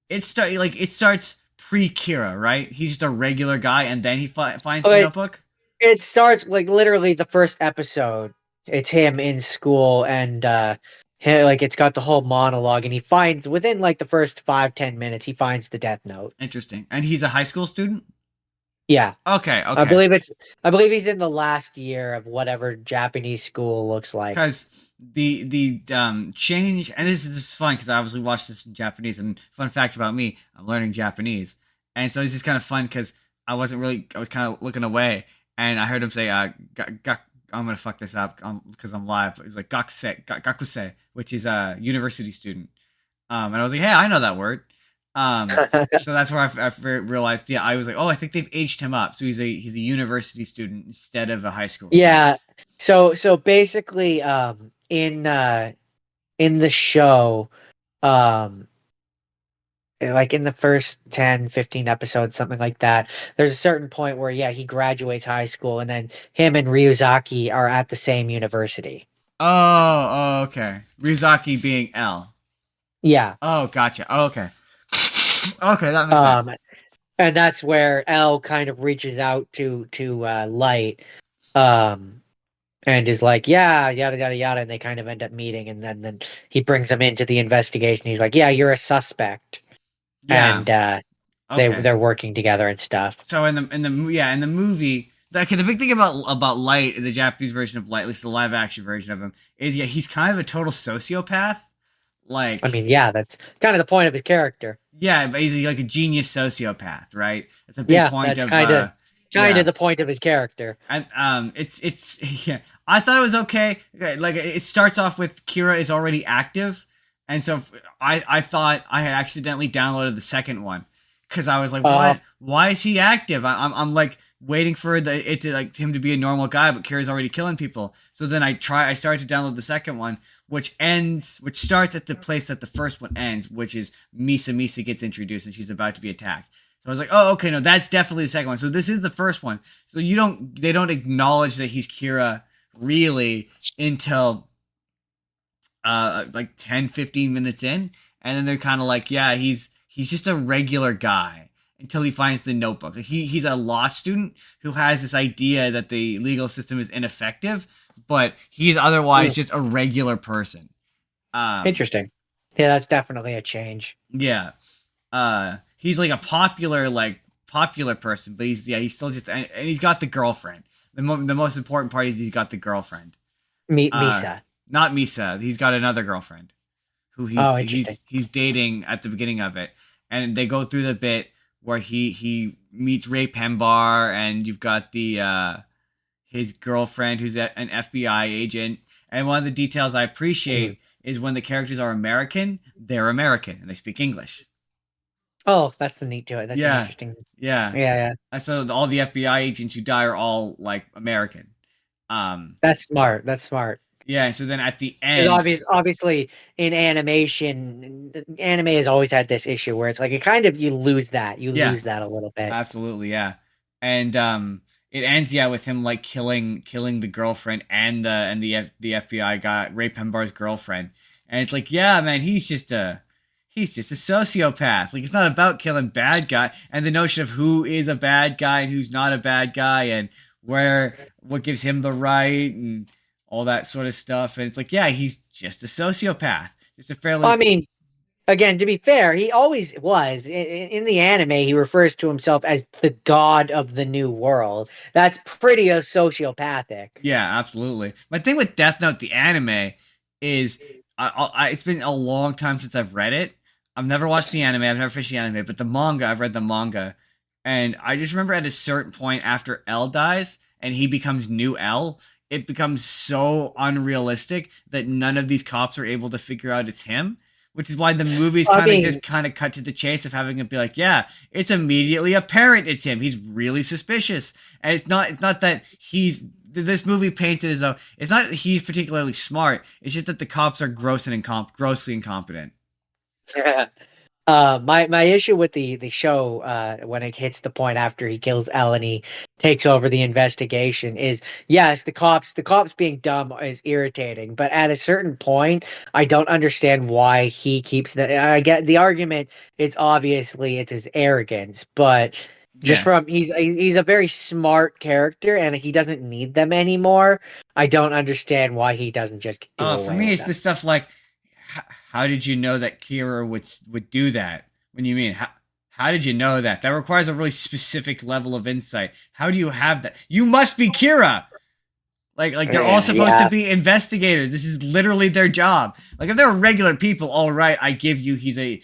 it starts pre Kira, right? He's just a regular guy, and then he finds the Okay, notebook. it starts like literally the first episode. It's him in school, and like it's got the whole monologue, and he finds within like the first 5-10 minutes, he finds the Death Note. Interesting, and he's a high school student. Yeah, Okay, I okay, believe he's in the last year of whatever Japanese school looks like. because the change, and this is just fun because I obviously watched this in Japanese. And fun fact about me, I'm learning Japanese, and so it's just kind of fun because I was kind of looking away, and I heard him say I'm gonna fuck this up because I'm live. But he's like gakusei, which is a university student. And I was like, hey, I know that word. So that's where I realized. Yeah, I was like, oh, I think they've aged him up. So he's a university student instead of a high school student. Yeah. So basically, in the show, um, like in the first 10-15 episodes, something like that, there's a certain point where yeah, he graduates high school, and then him and Ryuzaki are at the same university. Oh, okay. Ryuzaki being L. Yeah. Oh, gotcha. Oh, okay. Okay, that makes sense. And that's where L kind of reaches out to Light, um, and is like, yeah, yada yada yada, and they kind of end up meeting, and then he brings him into the investigation. He's like, yeah, you're a suspect, Yeah. and Okay. they're working together and stuff. So in the movie, Okay, the big thing about Light, the Japanese version of Light, at least the live action version of him, is yeah, he's kind of a total sociopath. I mean, Like, yeah, that's kind of the point of his character. yeah, but he's like a genius sociopath, right? It's a big Yeah, point that's of kind of yeah. the point of his character. And it's yeah. I thought it was okay. Like it starts off with Kira is already active, and so I thought I had accidentally downloaded the second one because I was like, Uh, why is he active? I'm like waiting for it to like him to be a normal guy, but Kira's already killing people. So then I started to download the second one, which starts at the place that the first one ends, which is Misa gets introduced and she's about to be attacked. So I was like, oh, okay, no, that's definitely the second one. So this is the first one. So they don't acknowledge that he's Kira really until like 10, 15 minutes in. And then they're kind of like, yeah, he's just a regular guy until he finds the notebook. He's a law student who has this idea that the legal system is ineffective, but he's otherwise just a regular person. Interesting. Yeah, that's definitely a change. Yeah. He's like a popular person, but he's still just and he's got the girlfriend. The most important part is he's got the girlfriend. Misa. Not Misa. He's got another girlfriend who Oh, interesting. he's dating at the beginning of it, and they go through the bit where he meets Ray Pembar, and you've got the his girlfriend who's an FBI agent. And one of the details I appreciate is when the characters are American, they're American and they speak English. Oh, that's the neat to it. That's an interesting. Yeah. Yeah. And so all the FBI agents who die are all like American. That's smart. That's smart. Yeah. So then at the end, Obviously, in animation, anime has always had this issue where it's like you lose that. You lose that a little bit. Absolutely, yeah. And it ends with him like killing the girlfriend and the FBI guy, Ray Pembar's girlfriend. And it's like, yeah, man, he's just a sociopath. Like it's not about killing bad guy, and the notion of who is a bad guy and who's not a bad guy, and what gives him the right and all that sort of stuff. And it's like, yeah, he's just a sociopath. Just a fairly. I mean, again, to be fair, he always was. In the anime, he refers to himself as the god of the new world. That's pretty sociopathic. Yeah, absolutely. My thing with Death Note, the anime, is it's been a long time since I've read it. I've never watched the anime. I've never finished the anime, but the manga, I've read the manga. And I just remember at a certain point after L dies and he becomes new L, it becomes so unrealistic that none of these cops are able to figure out it's him. Which is why the movies just kind of cut to the chase of having it be like, yeah, it's immediately apparent it's him. He's really suspicious. And it's not that this movie paints it as though it's not that he's particularly smart. It's just that the cops are grossly incompetent. My issue with the show when it hits the point after he kills Elle and he takes over the investigation is, yes, the cops being dumb is irritating, but at a certain point I don't understand why he keeps that. I get the argument, it's obviously it's his arrogance, but just from he's a very smart character and he doesn't need them anymore. I don't understand why he doesn't just do away for me with it's them. the stuff like, how did you know that Kira would do that? When you mean how did you know that? That requires a really specific level of insight. How do you have that? You must be Kira. Like they're all supposed to be investigators. This is literally their job. Like if they were regular people, all right, I give you he's a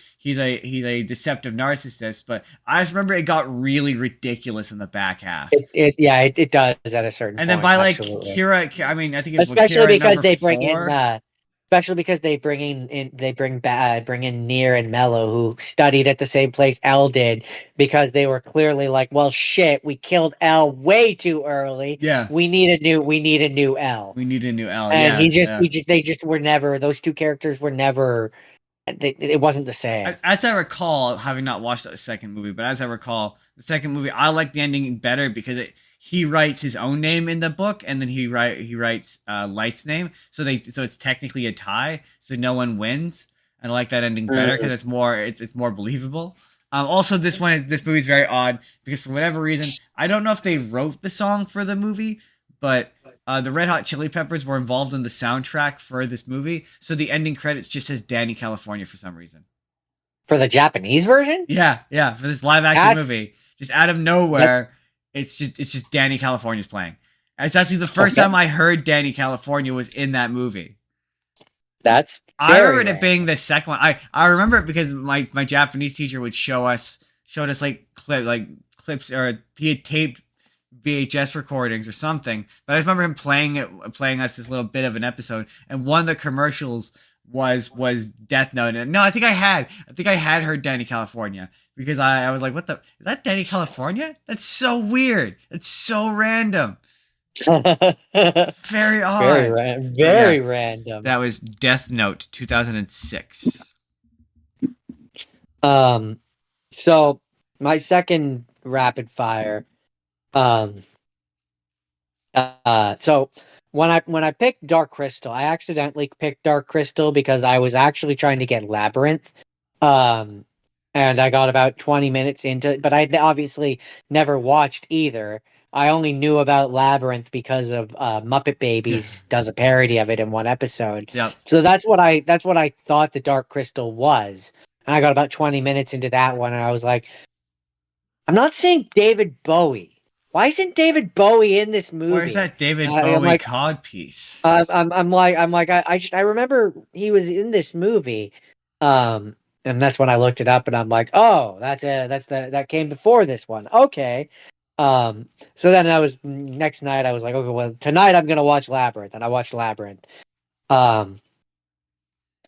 deceptive narcissist. But I just remember it got really ridiculous in the back half. It does at a certain point. And then by like Kira, I mean I think it's especially because they bring 4. in especially because they bring in Nier and Mello, who studied at the same place L did, because they were clearly like, well, shit, we killed L way too early. Yeah, we need a new L. We need a new L. And they just were never. Those two characters were never. It wasn't the same. As I recall, having not watched the second movie, but as I recall, the second movie, I like the ending better because he writes his own name in the book, and then he writes Light's name, so it's technically a tie, so no one wins. And I like that ending better because it's more believable. Also, this movie is very odd because for whatever reason, I don't know if they wrote the song for the movie, but the Red Hot Chili Peppers were involved in the soundtrack for this movie, so the ending credits just says Danny California for some reason. For the Japanese version? Yeah, for this live action movie, just out of nowhere. It's just Danny California's playing. And it's actually the first Okay, time I heard Danny California was in that movie. that's I very remember it being random. the second one. I remember it because my Japanese teacher would showed us like clips, or he had taped VHS recordings or something. But I just remember him playing us this little bit of an episode, and one of the commercials was Death Note. And no, I think I had heard Danny California because I was like, what the is that Danny California? That's so weird. It's so random. Very odd. But yeah, Very random. that was Death Note 2006. Um, so my second rapid fire. Um, so when I picked Dark Crystal, I accidentally picked Dark Crystal because I was actually trying to get Labyrinth. Um, and I got about 20 minutes into it, but I obviously never watched either. I only knew about Labyrinth because of Muppet Babies does a parody of it in one episode. Yep. So that's what I thought the Dark Crystal was. And I got about 20 minutes into that one, and I was like, I'm not seeing David Bowie. Why isn't David Bowie in this Where's movie? that David I'm Bowie like, codpiece? I remember he was in this movie, um, and that's when I looked it up, and I'm like, oh, that came before this one. Okay, so then next night I was like, okay, well tonight I'm gonna watch Labyrinth, and I watched Labyrinth, um,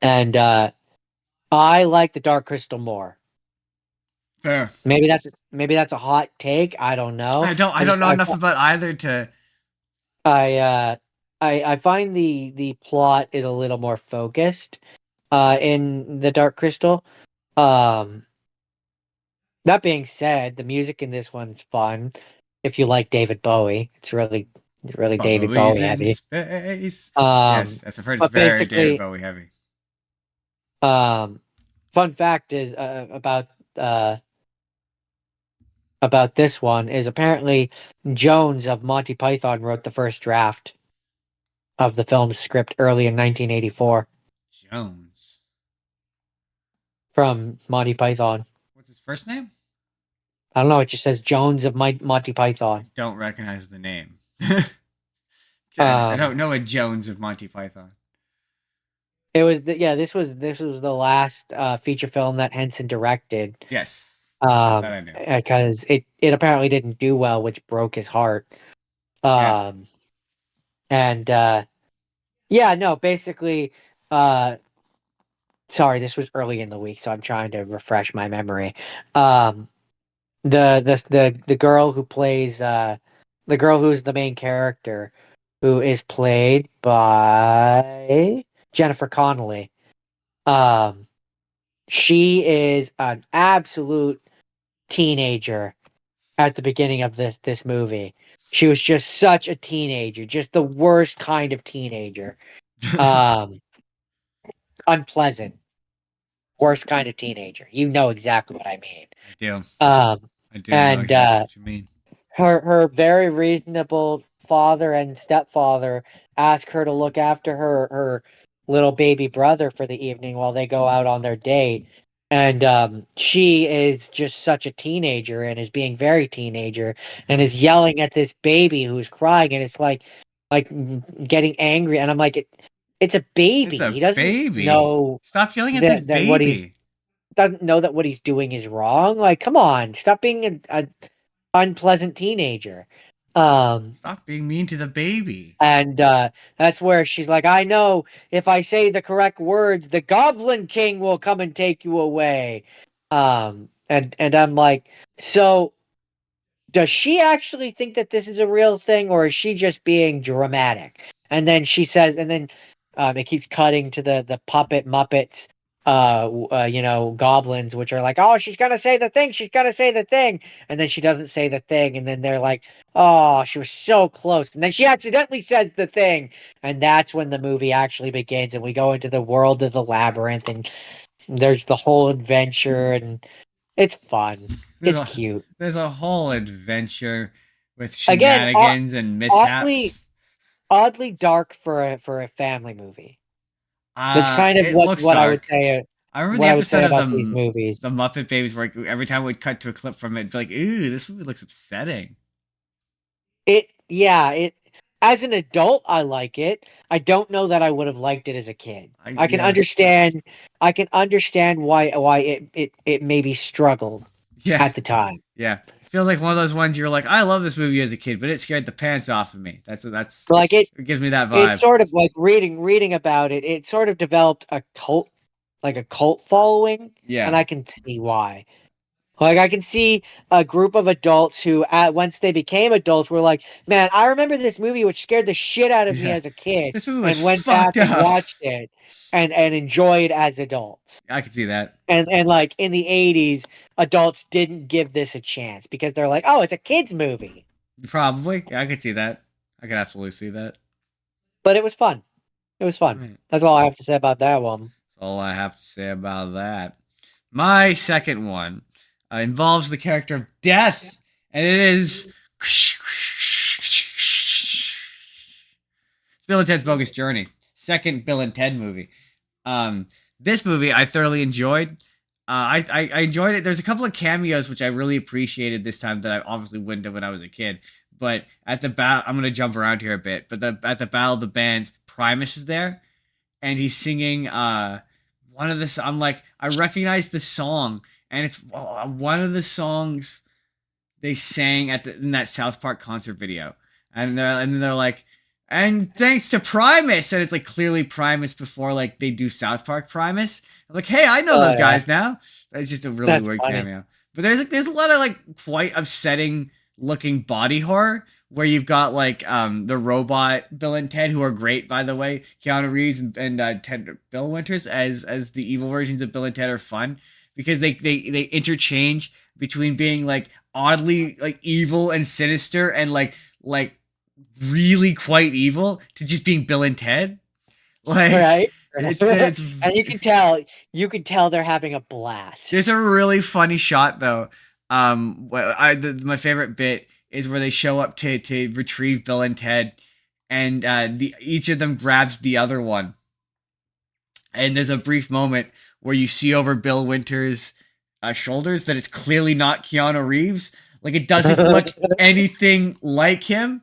and I like the Dark Crystal more. Fair. Maybe that's a hot take. I don't know. I don't know enough about either to. I uh I find the plot is a little more focused in the Dark Crystal. Um that being said, the music in this one's fun. If you like David Bowie, it's really David Bowie's Bowie in heavy. space. Yes, Um that's I've heard it's but very David basically, Bowie heavy. um fun fact is uh about this one is apparently Jones of Monty Python wrote the first draft of the film's script early in 1984 Jones. from Monty Python. What's his first name? I don't know. It just says Jones of Monty I Python. don't recognize the name. I Um, don't know a Jones of Monty Python. it was this was the last feature film that Henson directed. Yes, that I knew. Because it apparently didn't do well, which broke his heart. Yeah. Um, and yeah, no, basically, uh, sorry, this was early in the week, so I'm trying to refresh my memory. Um, the girl who plays the girl who's the main character, who is played by Jennifer Connelly. Um, she is an absolute teenager at the beginning of this movie. She was just such a teenager, just the worst kind of teenager. I Um, Unpleasant, worst kind of teenager. You know exactly what I mean. do. Um, I do know and exactly what you mean. her very reasonable father and stepfather ask her to look after her little baby brother for the evening while they go out on their date. And she is just such a teenager and is being very teenager and is yelling at this baby who's crying, and it's like getting angry, and I'm like, it's a It's baby. a He doesn't baby. know Stop yelling at this that what he's baby. doesn't know that what he's doing is wrong. Like, come on, stop being a unpleasant teenager. Um, Stop being mean to the baby. and that's where she's like, I know if I say the correct words, the Goblin King will come and take you away. And I'm like, so does she actually think that this is a real thing, or is she just being dramatic? And then she says, and then it keeps cutting to the puppet Muppets, goblins, which are like, oh, she's gonna say the thing, she's gonna say the thing, and then she doesn't say the thing, and then they're like, oh, she was so close, and then she accidentally says the thing, and that's when the movie actually begins, and we go into the world of the labyrinth, and there's the whole adventure, and it's fun, There's it's a cute. there's a whole adventure with Again, shenanigans and oddly mishaps. oddly dark for a family movie. That's kind of It what looks what I would dark. say I remember what the I would say episode of about these movies. the Muppet Babies where every time we'd cut to a clip from it, it'd be like, "Ooh, this movie looks upsetting." it as an adult I like it. I don't know that I would have liked it as a kid. Yeah, I can understand why it maybe struggled yeah, at the time. yeah. It feels like one of those ones you're like, I love this movie as a kid, but it scared the pants off of me. Like it gives me that it's vibe. sort of like reading about it, it sort of developed a cult, like a cult following, and Yeah, I can see why. Like I can see a group of adults who, once they became adults, were like, "Man, I remember this movie which scared the shit out of me yeah. as a kid," This movie was and went back fucked and up. watched it and enjoyed as adults. I can see that. And like in the '80s, adults didn't give this a chance because they're like, "Oh, it's a kids movie," Probably. Yeah, I could see that. I could absolutely see that. but it was fun. It was fun. Right. That's all I have to say about that one. That's all I have to say about that. My second one involves the character of Death, and it is Bill and Ted's Bogus Journey. Second Bill and Ted movie. Um, this movie I thoroughly enjoyed. I enjoyed it. There's a couple of cameos which I really appreciated this time that I obviously wouldn't have when I was a kid. But at the battle, I'm gonna jump around here a bit. But at the Battle of the Bands, Primus is there, and he's singing one of the. I'm like, I recognize the song, and it's one of the songs they sang in that South Park concert video, and they're like, and thanks to Primus, and it's like clearly Primus before like they do South Park Primus. I'm like, hey, I know Oh those yeah, guys now. It's just a really that's weird funny. cameo. But there's a lot of like quite upsetting looking body horror where you've got like the robot Bill and Ted, who are great by the way. Keanu Reeves and Ted Bill Winters as the evil versions of Bill and Ted are fun because they interchange between being like oddly like evil and sinister and like really quite evil to just being Bill and Ted. Like Right? it's And you can tell they're having a blast. there's a really funny shot though. My favorite bit is where they show up to retrieve Bill and Ted, and the each of them grabs the other one, and there's a brief moment where you see over Bill Winters' shoulders that it's clearly not Keanu Reeves. Like it doesn't look anything like him.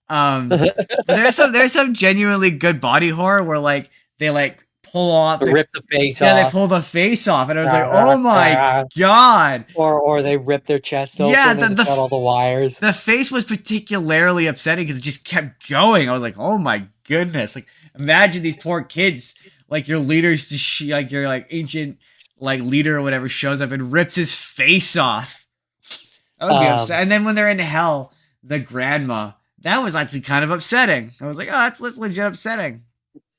But there's some genuinely good body horror where like they like pull off the Rip the face yeah they off. pull the face off and I was like oh my god Or they rip their chest yeah open and it's got all the wires. the face was particularly upsetting because it just kept going. I was like oh my goodness, like imagine these poor kids, like your leader's just like your like ancient like leader or whatever shows up and rips his face off. That would be upset. And then when they're in hell, the grandma, that was actually kind of upsetting. I was like, oh, that's legit upsetting.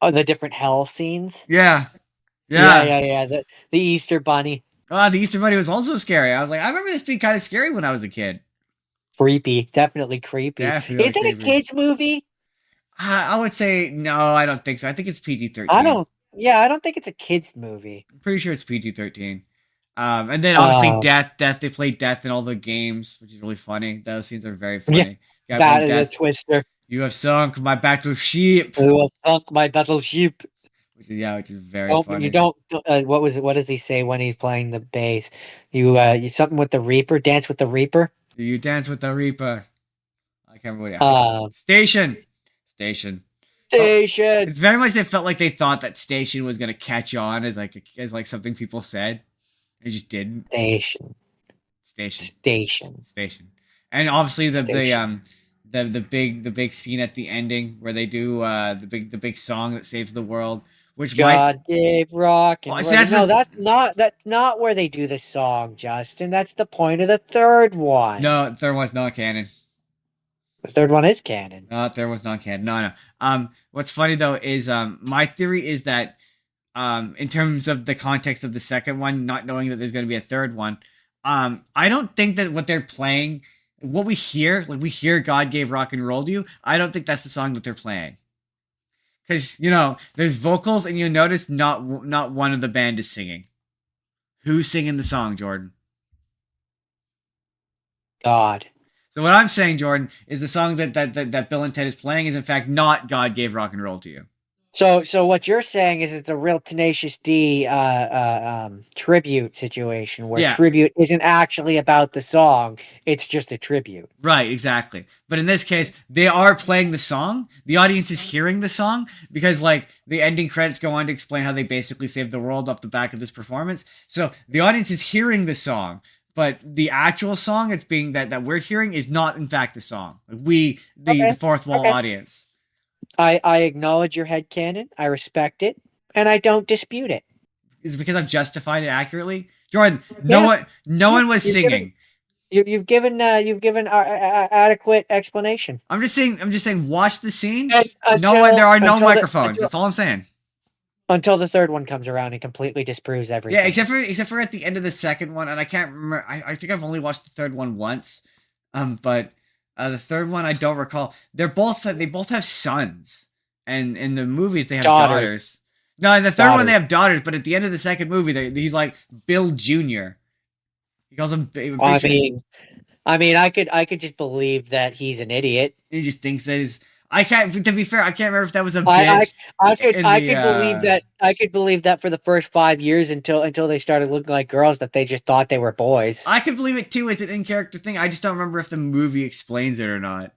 Oh, the different hell scenes. Yeah. Yeah, Yeah. yeah, yeah. The Easter Bunny. Oh, the Easter Bunny was also scary. I was like, I remember this being kind of scary when I was a kid. Creepy. Definitely creepy. Definitely Is it a creepy. kids movie? I would say no, I don't think so. I think it's PG I 13. don't Yeah, I don't think it's a kids movie. I'm pretty sure it's PG 13. And then obviously Uh Death. They play Death in all the games, which is really funny. Those scenes are very yeah, funny. Yeah, that playing is a Death. twister. You have sunk my battleship, Who have sunk my battleship? which is very Don't you funny. don't what was it, what does he say when he's playing the bass? You something with the Reaper, dance with the Reaper? Do you dance with the Reaper? I can't remember. Uh Station. Station. Oh, Station. it's very much they felt like they thought that Station was gonna catch on as like something people said. It just didn't. Station. Station. Station. Station. And obviously Station. the big scene at the ending where they do the big song that saves the world, which might God gave rock and well, see, roll. No, that's not where they do the song, Justin. That's the point of the third one. no, there was not canon. The third one is canon. No, there was not canon. No, no. What's funny though is my theory is that in terms of the context of the second one, not knowing that there's going to be a third one, I don't think that what they're playing, what we hear, like we hear God gave rock and roll to you. I don't think that's the song that they're playing. Because there's vocals, and you notice not one of the band is singing. Who's singing the song, Jordan? God. So what I'm saying, Jordan, is the song that Bill and Ted is playing is in fact not God gave rock and roll to you. So what you're saying is it's a real Tenacious D tribute situation where Yeah, tribute isn't actually about the song; it's just a tribute. right, exactly. But in this case, they are playing the song. The audience is hearing the song because, like, the ending credits go on to explain how they basically saved the world off the back of this performance. So the audience is hearing the song, but the actual song it's being that we're hearing is not in fact the song. Like, the Okay, fourth wall okay. audience. I acknowledge your headcanon. I respect it, and I don't dispute it. Is it because I've justified it accurately? Jordan, Yeah, no yeah. one was singing. You've given adequate explanation. I'm just saying, watch the scene. And No one, there are no until microphones. That's all I'm saying. the third one comes around and completely disproves Yeah, everything. except for at the end of the second one, and I can't remember. I think I've only watched the third one once. But the third one I don't recall. They both have sons, and in the movies they have Daughters, daughters. No, in the third one they daughters. have daughters, but at the end of the second movie, he's like Bill Junior. He calls him. I'm pretty I sure mean, I could just believe that he's an idiot. he just thinks that is. I can't. To be fair, I can't remember if that was a I, bit in I the. could believe that. I could believe that for the first 5 years until they started looking like girls that they just thought they were boys. I can believe it too. It's an in character thing. I just don't remember if the movie explains it or not.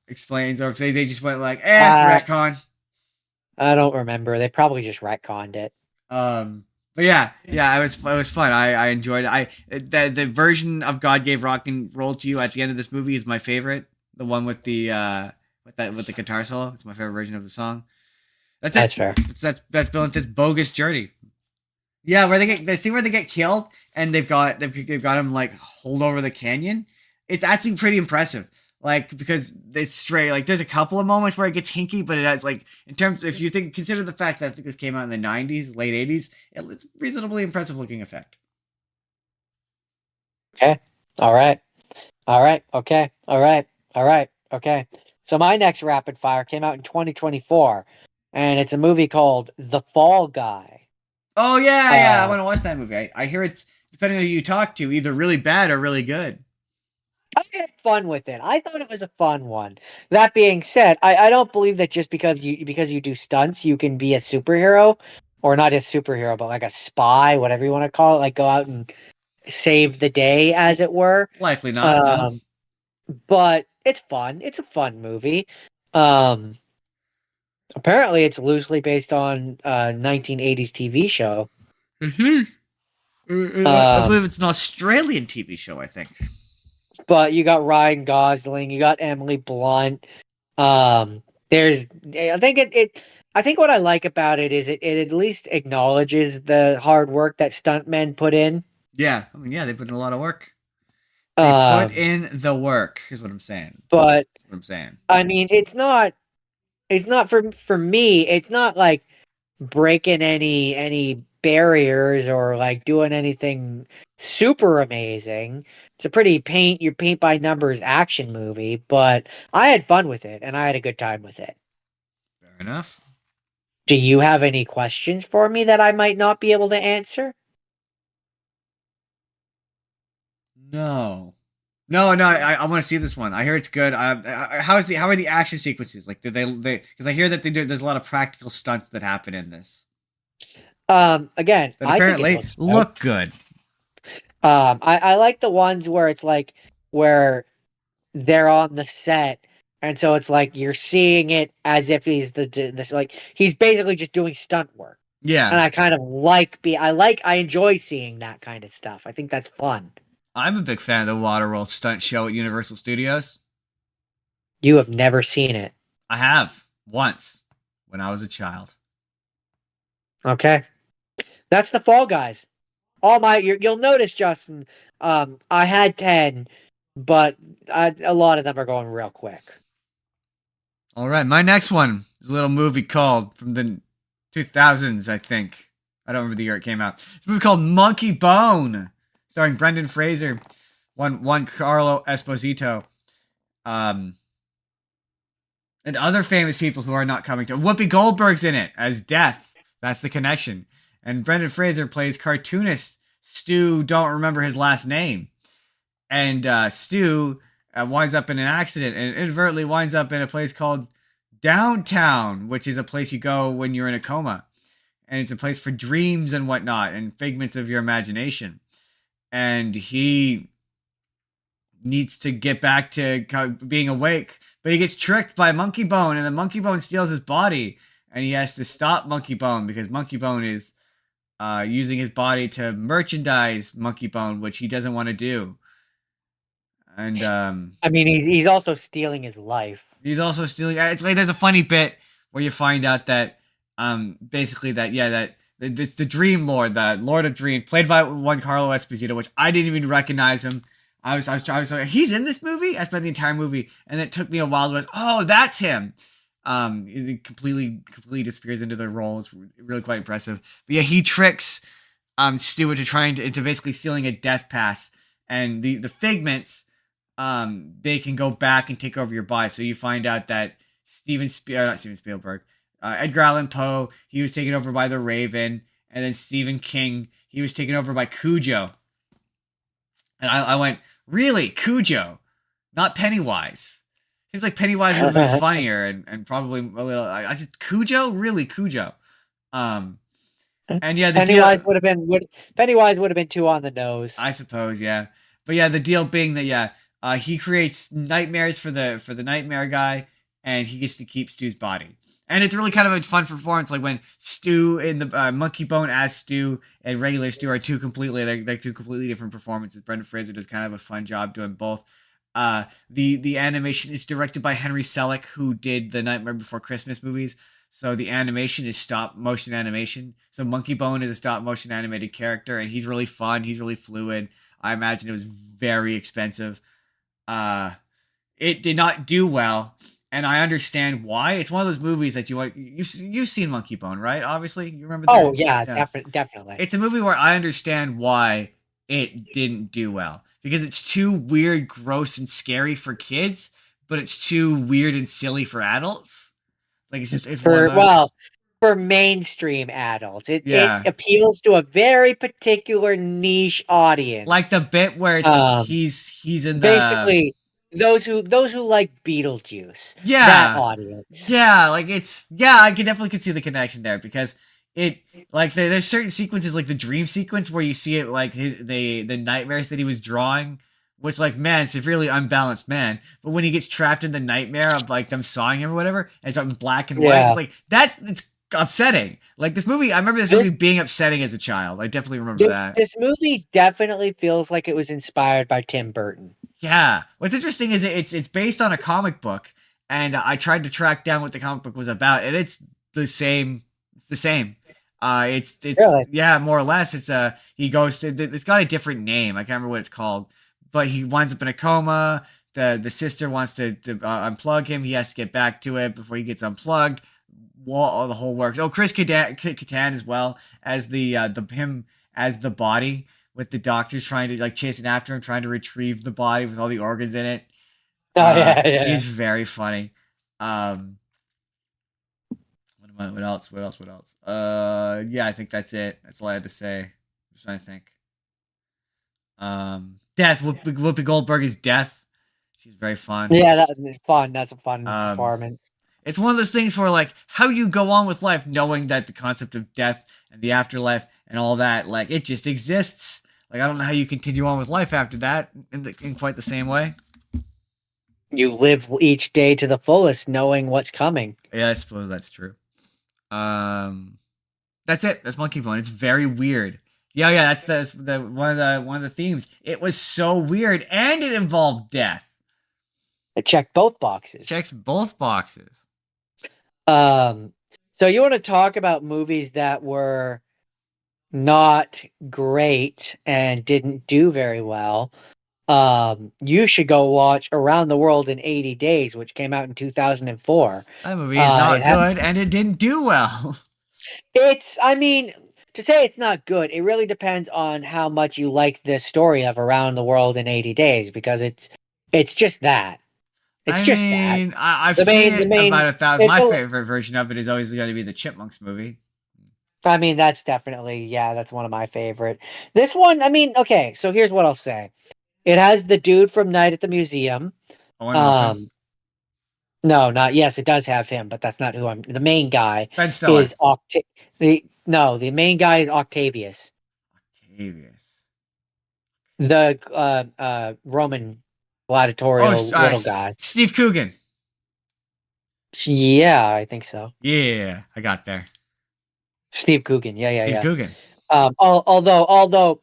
Explains or if they just went like, Uh, retcon. I don't remember. They probably just retconned it. But yeah, it was fun. I enjoyed it. The version of God Gave Rock and Roll to You at the end of this movie is my favorite. The one with the with the guitar solo. It's my favorite version of the song. That's That's it. fair. That's Bill and Ted's Bogus Journey. Yeah, where they see where they get killed and they've got him like hold over the canyon. It's actually pretty impressive. Like because it's straight. Like there's a couple of moments where it gets hinky, but it has like in terms if you think consider the fact that I think this came out in the '90s, late '80s, it's reasonably impressive looking effect. Okay. All right. All right. Okay. All right. All right. Okay. So my next rapid fire came out in 2024, and it's a movie called The Fall Guy. Oh yeah, I Uh, want to watch that movie. I hear it's depending on who you talk to, either really bad or really good. I had fun with it. I thought it was a fun one. That being said, I don't believe that just because you do stunts, you can be a superhero, or not a superhero, but like a spy, whatever you want to call it, like go out and save the day, as it were. Likely not. No. Um, but it's fun. It's a fun movie. Um, Apparently, it's loosely based on a 1980s TV show. Mm-hmm. I Um, believe it's an Australian TV show. I think. but you got Ryan Gosling, you got Emily Blunt. There's, I think I think what I like about it is it at least acknowledges the hard work that stuntmen put in. Yeah, I mean, yeah, they put in a lot of work. They put Um, in the work. Is what I'm saying. but That's what I'm saying. I mean, it's not for me. It's not like breaking any barriers or like doing anything super amazing. It's a pretty paint by numbers action movie, but I had fun with it and I had a good time with it. Fair enough. Do you have any questions for me that I might not be able to answer? No. No. I want to see this one. I hear it's good. How are the action sequences? Like, did they? Because I hear that there's a lot of practical stunts that happen in this Again, that I think it apparently looks dope. look good. I like the ones where it's like where they're on the set, and so it's like you're seeing it as if he's this like he's basically just doing stunt work. And Yeah, I kind of I enjoy seeing that kind of stuff. I think that's fun. I'm a big fan of the Waterworld stunt show at Universal Studios. You have never seen it. I have once when I was a child. Okay. That's the Fall Guys. You'll notice, Justin, I had 10, but a lot of them are going real quick. All right, my next one is a little movie called from the 2000s, I think. I don't remember the year it came out. It's a movie called Monkey Bone, starring Brendan Fraser, one Carlo Esposito, um, and other famous people who are not coming to. Whoopi Goldberg's in it as Death. That's the connection. And Brendan Fraser plays cartoonist Stu. Don't remember his last name. And Stu winds up in an accident and inadvertently winds up in a place called downtown, which is a place you go when you're in a coma, and it's a place for dreams and whatnot and figments of your imagination. And he needs to get back to being awake, but he gets tricked by Monkey Bone, and the Monkey Bone steals his body, and he has to stop Monkey Bone because Monkey Bone is using his body to merchandise Monkey Bone, which he doesn't want to do. And I mean, he's also stealing his life. he's also stealing. It's like there's a funny bit where you find out that basically that the Dream Lord, the Lord of Dreams, played by one Carlo Esposito, which I didn't even recognize him. I was like, he's in this movie. I spent the entire movie, and it took me a while to realize, oh, that's him. It completely disappears into the role. It's really quite impressive. But yeah, he tricks Stewart into basically stealing a death pass, and the figments they can go back and take over your body. So you find out that not Steven Spielberg, Edgar Allan Poe, he was taken over by the Raven, and then Stephen King, he was taken over by Cujo. And I went, really, Cujo, not Pennywise. Seems like Pennywise would have been funnier and probably a little. I just Cujo, really Cujo. And yeah, Pennywise would have been too on the nose, I suppose. Yeah, but yeah, the deal being that he creates nightmares for the nightmare guy, and he gets to keep Stu's body. And it's really kind of a fun performance, like when Stu in the Monkey Bone as Stu and regular Stu are two completely different performances. Brendan Fraser does kind of a fun job doing both. The animation is directed by Henry Selick, who did the Nightmare Before Christmas movies. So the animation is stop motion animation. So Monkey Bone is a stop motion animated character, and he's really fun. He's really fluid. I imagine it was very expensive. It did not do well, and I understand why. It's one of those movies that you've seen Monkey Bone, right? Obviously, you remember. Oh yeah, definitely. It's a movie where I understand why it didn't do well, because it's too weird, gross, and scary for kids, but it's too weird and silly for adults. Like it's for mainstream adults. It appeals to a very particular niche audience. Like the bit where it's like he's in basically those who like Beetlejuice. Yeah, that audience. Yeah, like I could see the connection there, because it like there's certain sequences, like the dream sequence, where you see it like the nightmares that he was drawing, which, like, man, severely unbalanced man. But when he gets trapped in the nightmare of like them sawing him or whatever, and it's in black and white, it's like it's upsetting. Like this movie, I remember this movie being upsetting as a child. I definitely remember that. This movie definitely feels like it was inspired by Tim Burton. Yeah. What's interesting is it's based on a comic book, and I tried to track down what the comic book was about, and it's the same. It's the same. It's really? Yeah, more or less. It's he goes to, it's got a different name. I can't remember what it's called, but he winds up in a coma. The sister wants to unplug him. He has to get back to it before he gets unplugged. The whole works. Oh, Chris Kattan as well as him as the body, with the doctors trying to like chasing after him, trying to retrieve the body with all the organs in it. Yeah. He's very funny. What else? Yeah, I think that's it. That's all I had to say. I'm just trying to think. Death. Whoopi Goldberg's death. She's very fun. Yeah, that's fun. That's a fun performance. It's one of those things where, like, how you go on with life knowing that the concept of death and the afterlife and all that, like, it just exists. Like, I don't know how you continue on with life after that in quite the same way. You live each day to the fullest, knowing what's coming. Yeah, I suppose that's true. That's it. That's Monkey Bone. It's very weird. Yeah. That's the one of the themes. It was so weird, and it involved death. It checked both boxes. Checks both boxes. So you want to talk about movies that were not great and didn't do very well? You should go watch Around the World in 80 Days, which came out in 2004. That movie is not good, and it didn't do well. I mean, to say it's not good, it really depends on how much you like the story of Around the World in 80 Days, because it's just that. I've seen it about 1,000. My favorite version of it is always going to be the Chipmunks movie. I mean, that's definitely, that's one of my favorite. This one, I mean, okay, so here's what I'll say. It has the dude from Night at the Museum. No, not yes, it does have him, but that's not who I'm. The main guy Ben Stiller. is the main guy is Octavius, Octavius. the Roman Oh, gladiatorial little guy. Steve Coogan. Yeah, I think so. Yeah, I got there. Steve Coogan. Yeah, yeah, Steve yeah. Coogan. Although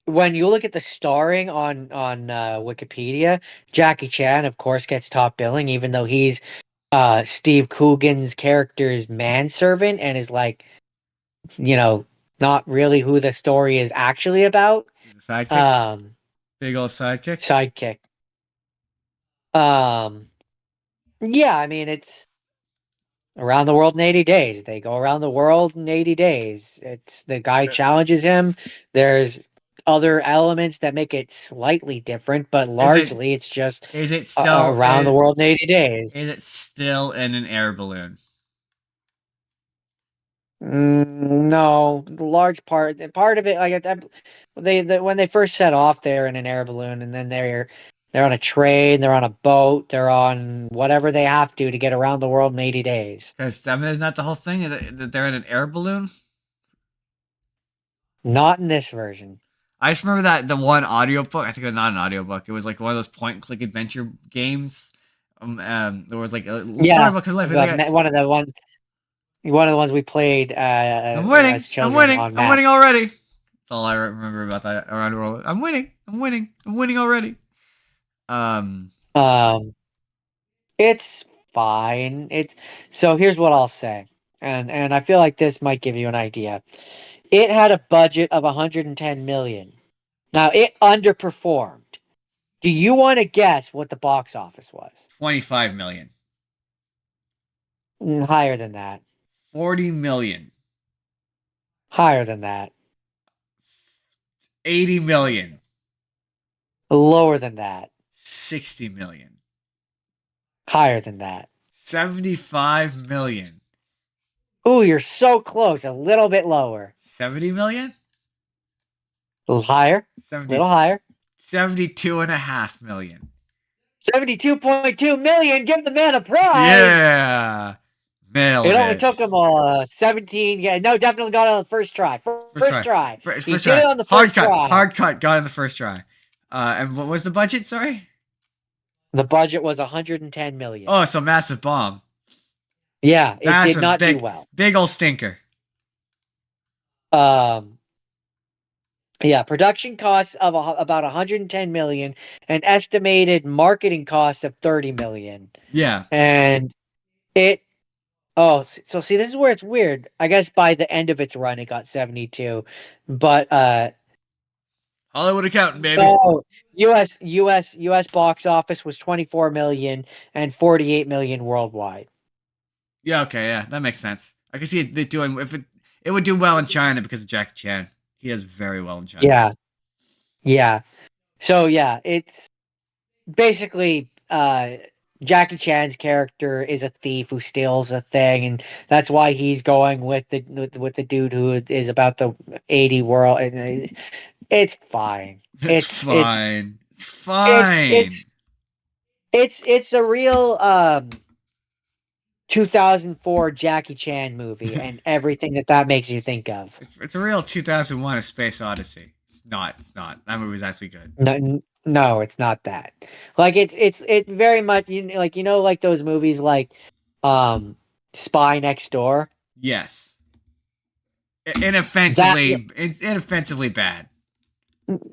when you look at the starring on Wikipedia, Jackie Chan, of course, gets top billing, even though he's Steve Coogan's character's manservant and is like, you know, not really who the story is actually about. He's a sidekick. Um, Big old sidekick. Sidekick. Um, yeah, I mean it's around the world in 80 days. They go around the world in 80 days. It's the guy challenges him. There's other elements that make it slightly different, but Is it largely it's just is it still around the world in 80 days. is it still in an air balloon? No, the large part of it, like when they first set off, they're in an air balloon, and then they're on a train, they're on a boat, they're on whatever they have to get around the world in 80 days. Because I mean, isn't that the whole thing? That they're in an air balloon? Not in this version. I just remember that the one audiobook. I think it's not an audiobook. It was like one of those point and click adventure games. There was like a Yeah, storybook of life. It was like one of the ones we played I'm winning. as I'm children winning. on I'm Mac. winning already. That's all I remember about that around the world. I'm winning. I'm winning. I'm winning already. Um, Um, it's fine. It's so here's what I'll say, and I feel like this might give you an idea. It had a budget of 110 million. Now it underperformed. Do you want to guess what the box office was? 25 million. Higher than that. 40 million. Higher than that. 80 million. Lower than that. 60 million. Higher than that. 75 million. Ooh, you're so close. A little bit lower. 70 million? A little higher. 70, Little higher. 72.5 million. 72.2 million. Give the man a prize. Yeah. Nailed It only it. took him 17. Yeah, no, definitely got it on the first try. First try. First He try. did it on the first try. Hard cut. Got it in the first try. And what was the budget? Sorry. The budget was 110 million. Oh, so massive bomb. Yeah, it Massive, did not big, do well. Big old stinker. Yeah, production costs of about 110 million, and estimated marketing costs of 30 million. Yeah. And it so see, this is where it's weird. I guess by the end of its run it got 72. But Hollywood accountant, baby. so US box office was 24 million and 48 million worldwide. Yeah, okay, yeah, that makes sense. I can see it doing it would do well in China because of Jackie Chan. He does very well in China. Yeah. Yeah. So yeah, it's basically Jackie Chan's character is a thief who steals a thing, and that's why he's going with the dude who is about the 80 world. And it's fine. It's fine. It's fine. It's a real 2004 Jackie Chan movie, and everything that makes you think of. It's a real 2001: A Space Odyssey. It's not. It's not. That movie was actually good. No, it's not that. Like it very much like those movies like Spy Next Door. Yes. Inoffensively bad.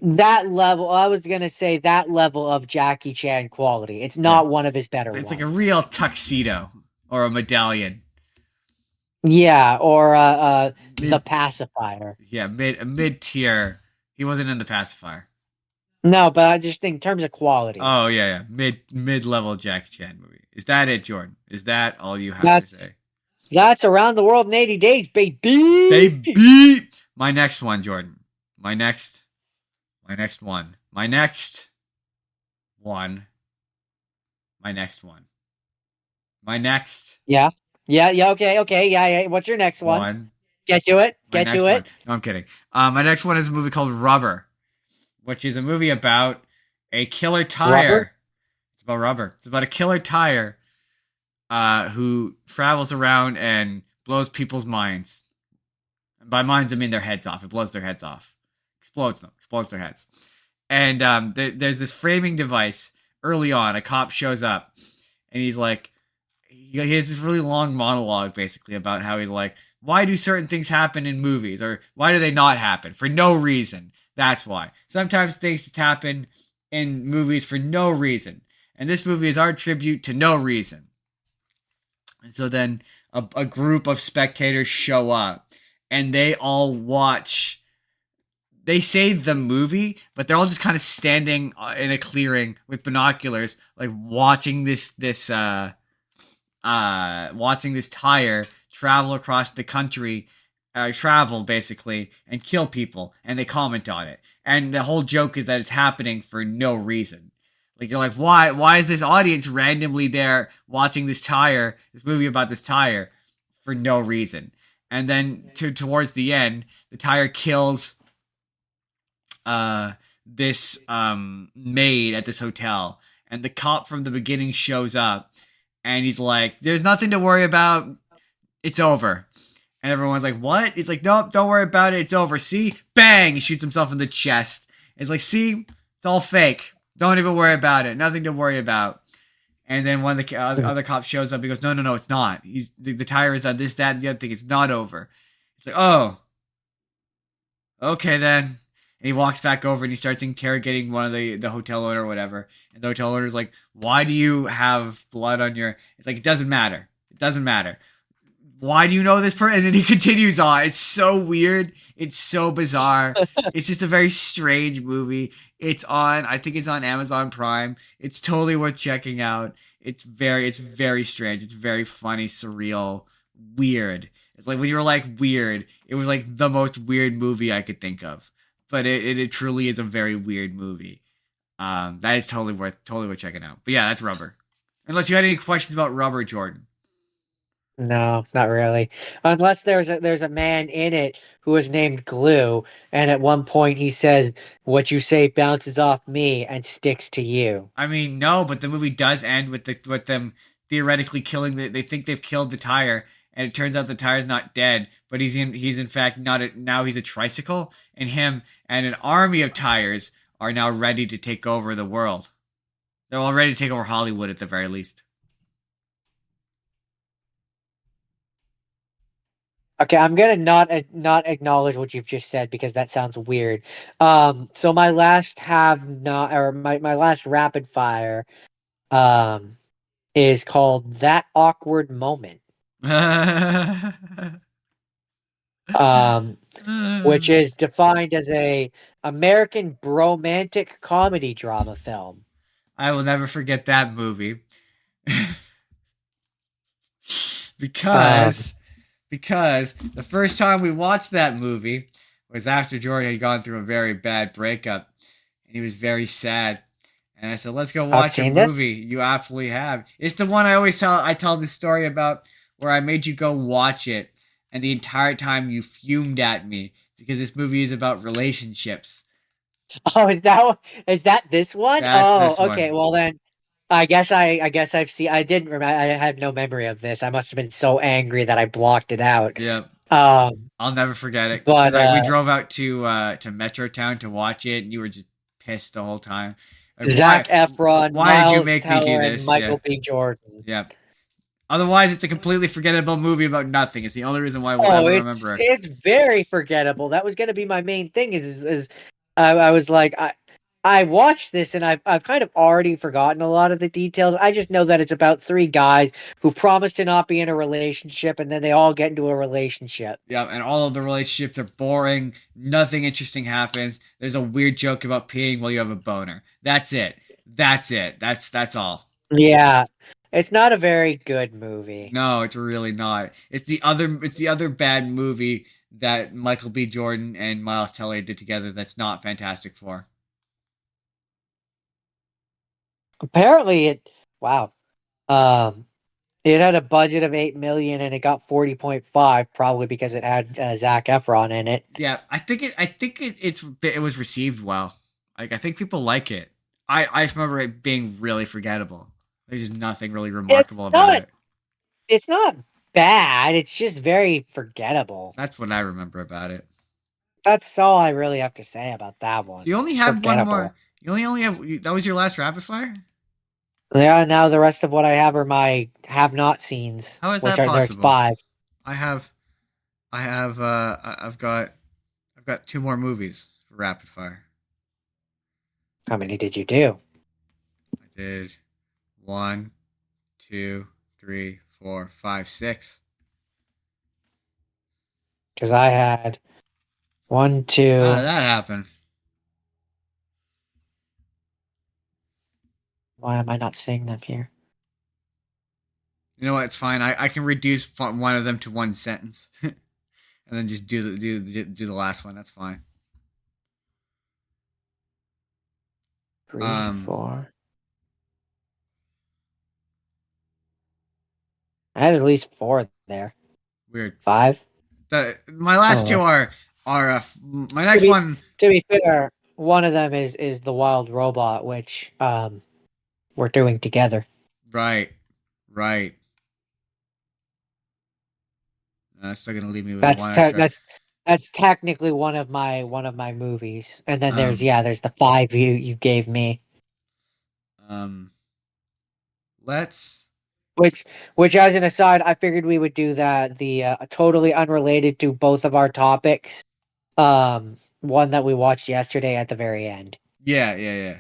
That level, I was gonna say that level of Jackie Chan quality. It's not one of his better ones. It's like a real tuxedo or a medallion. Yeah, or the pacifier. Yeah, mid tier. He wasn't in the pacifier. No, but I just think in terms of quality. Oh yeah. Mid level Jackie Chan movie. Is that it, Jordan? Is that all you have to say? That's Around the World in 80 Days, baby. Baby. My next one, Jordan. My next one. My next one. Yeah. Okay. Yeah. What's your next one? Get to it. No, I'm kidding. My next one is a movie called Rubber, which is a movie about a killer tire. Rubber? It's about rubber. It's about a killer tire who travels around and blows people's minds. And by minds, I mean their heads off. It blows their heads off, explodes them, explodes their heads. And there's this framing device early on. A cop shows up, and he's like, he has this really long monologue basically about how he's like, why do certain things happen in movies, or why do they not happen for no reason? That's why. Sometimes things just happen in movies for no reason, and this movie is our tribute to no reason. And so then a group of spectators show up, and they all watch. They say the movie, but they're all just kind of standing in a clearing with binoculars, like watching this tire travel across the country, travel basically, and kill people, and they comment on it. And the whole joke is that it's happening for no reason. Like, you're like, why is this audience randomly there watching this movie about this tire, for no reason? And then towards the end, the tire kills this maid at this hotel, and the cop from the beginning shows up, and he's like, there's nothing to worry about, it's over. And everyone's like, what? He's like, nope, don't worry about it, it's over. See? Bang! He shoots himself in the chest. It's like, see? It's all fake. Don't even worry about it. Nothing to worry about. And then when the other cop shows up, he goes, no, it's not. The tire is on this, that, and the other thing. It's not over. It's like, oh, okay then. And he walks back over and he starts interrogating one of the hotel owner or whatever. And the hotel owner's like, why do you have blood on your... It's like, it doesn't matter. It doesn't matter. Why do you know this person? And then he continues on. It's so weird. It's so bizarre. It's just a very strange movie. I think it's on Amazon Prime. It's totally worth checking out. It's very strange. It's very funny, surreal, weird. It's like when you were like weird, it was like the most weird movie I could think of. But it truly is a very weird movie. That is totally worth checking out. But yeah, that's Rubber. Unless you had any questions about Rubber, Jordan. No, not really. Unless there's a man in it who is named Glue, and at one point he says, "What you say bounces off me and sticks to you." I mean, no, but the movie does end with them theoretically killing they think they've killed the tire, and it turns out the tire's not dead, but he's in fact not now he's a tricycle, and him and an army of tires are now ready to take over the world. They're all ready to take over Hollywood at the very least. Okay, I'm gonna not acknowledge what you've just said because that sounds weird. So my last my last rapid fire um is called That Awkward Moment. Um, which is defined as a American bromantic comedy drama film. I will never forget that movie. because the first time we watched that movie was after Jordan had gone through a very bad breakup, and he was very sad. And I said, "Let's go watch a movie." This? You absolutely have. It's the one I tell this story about where I made you go watch it, and the entire time you fumed at me because this movie is about relationships. Oh, is that this one? That's oh, okay. Well then, I guess I've seen. I didn't remember. I had no memory of this. I must have been so angry that I blocked it out. Yeah. I'll never forget it. But we drove out to Metrotown to watch it, and you were just pissed the whole time. Like, Zac Efron. Why did you make me do this? Michael B. Jordan. Yeah. Otherwise, it's a completely forgettable movie about nothing. It's the only reason why I remember it. It's very forgettable. That was going to be my main thing. I was like, I watched this and I've kind of already forgotten a lot of the details. I just know that it's about three guys who promise to not be in a relationship, and then they all get into a relationship. Yeah, and all of the relationships are boring. Nothing interesting happens. There's a weird joke about peeing while you have a boner. That's it. That's all. Yeah. It's not a very good movie. No, it's really not. It's the other bad movie that Michael B. Jordan and Miles Teller did together that's not Fantastic Four. Apparently it had a budget of $8 million and it got 40.5, probably because it had Zac Efron in it. Yeah, I think it was received well. Like, I think people like it. I just remember it being really forgettable. There's just nothing really remarkable about it. It's not bad. It's just very forgettable. That's what I remember about it. That's all I really have to say about that So one. you only It's have one more. forgettable. You only have that was your last rapid fire. Yeah, now the rest of what I have are my have not scenes, How is which that are there's possible? 5. I have, I've got 2 more movies for rapid fire. How many did you do? I did 1, 2, 3, 4, 5, 6. Because I had one, How did two. that happen? Why am I not seeing them here? You know what? It's fine. I can reduce one of them to one sentence, and then just do the last one. That's fine. 3, Um, 4. I had at least 4 there. weird. 5. My I last don't two know. are my To next be one. to be fair, one of them is the wild robot, which we're doing together. Right, right. That's still gonna leave me with That's one te- extra. that's that's technically one of my movies. And then there's Um, there's the 5 you gave me. um. Let's. Which as an aside, I figured we would do that the totally unrelated to both of our topics. One that we watched yesterday at the very end. Yeah.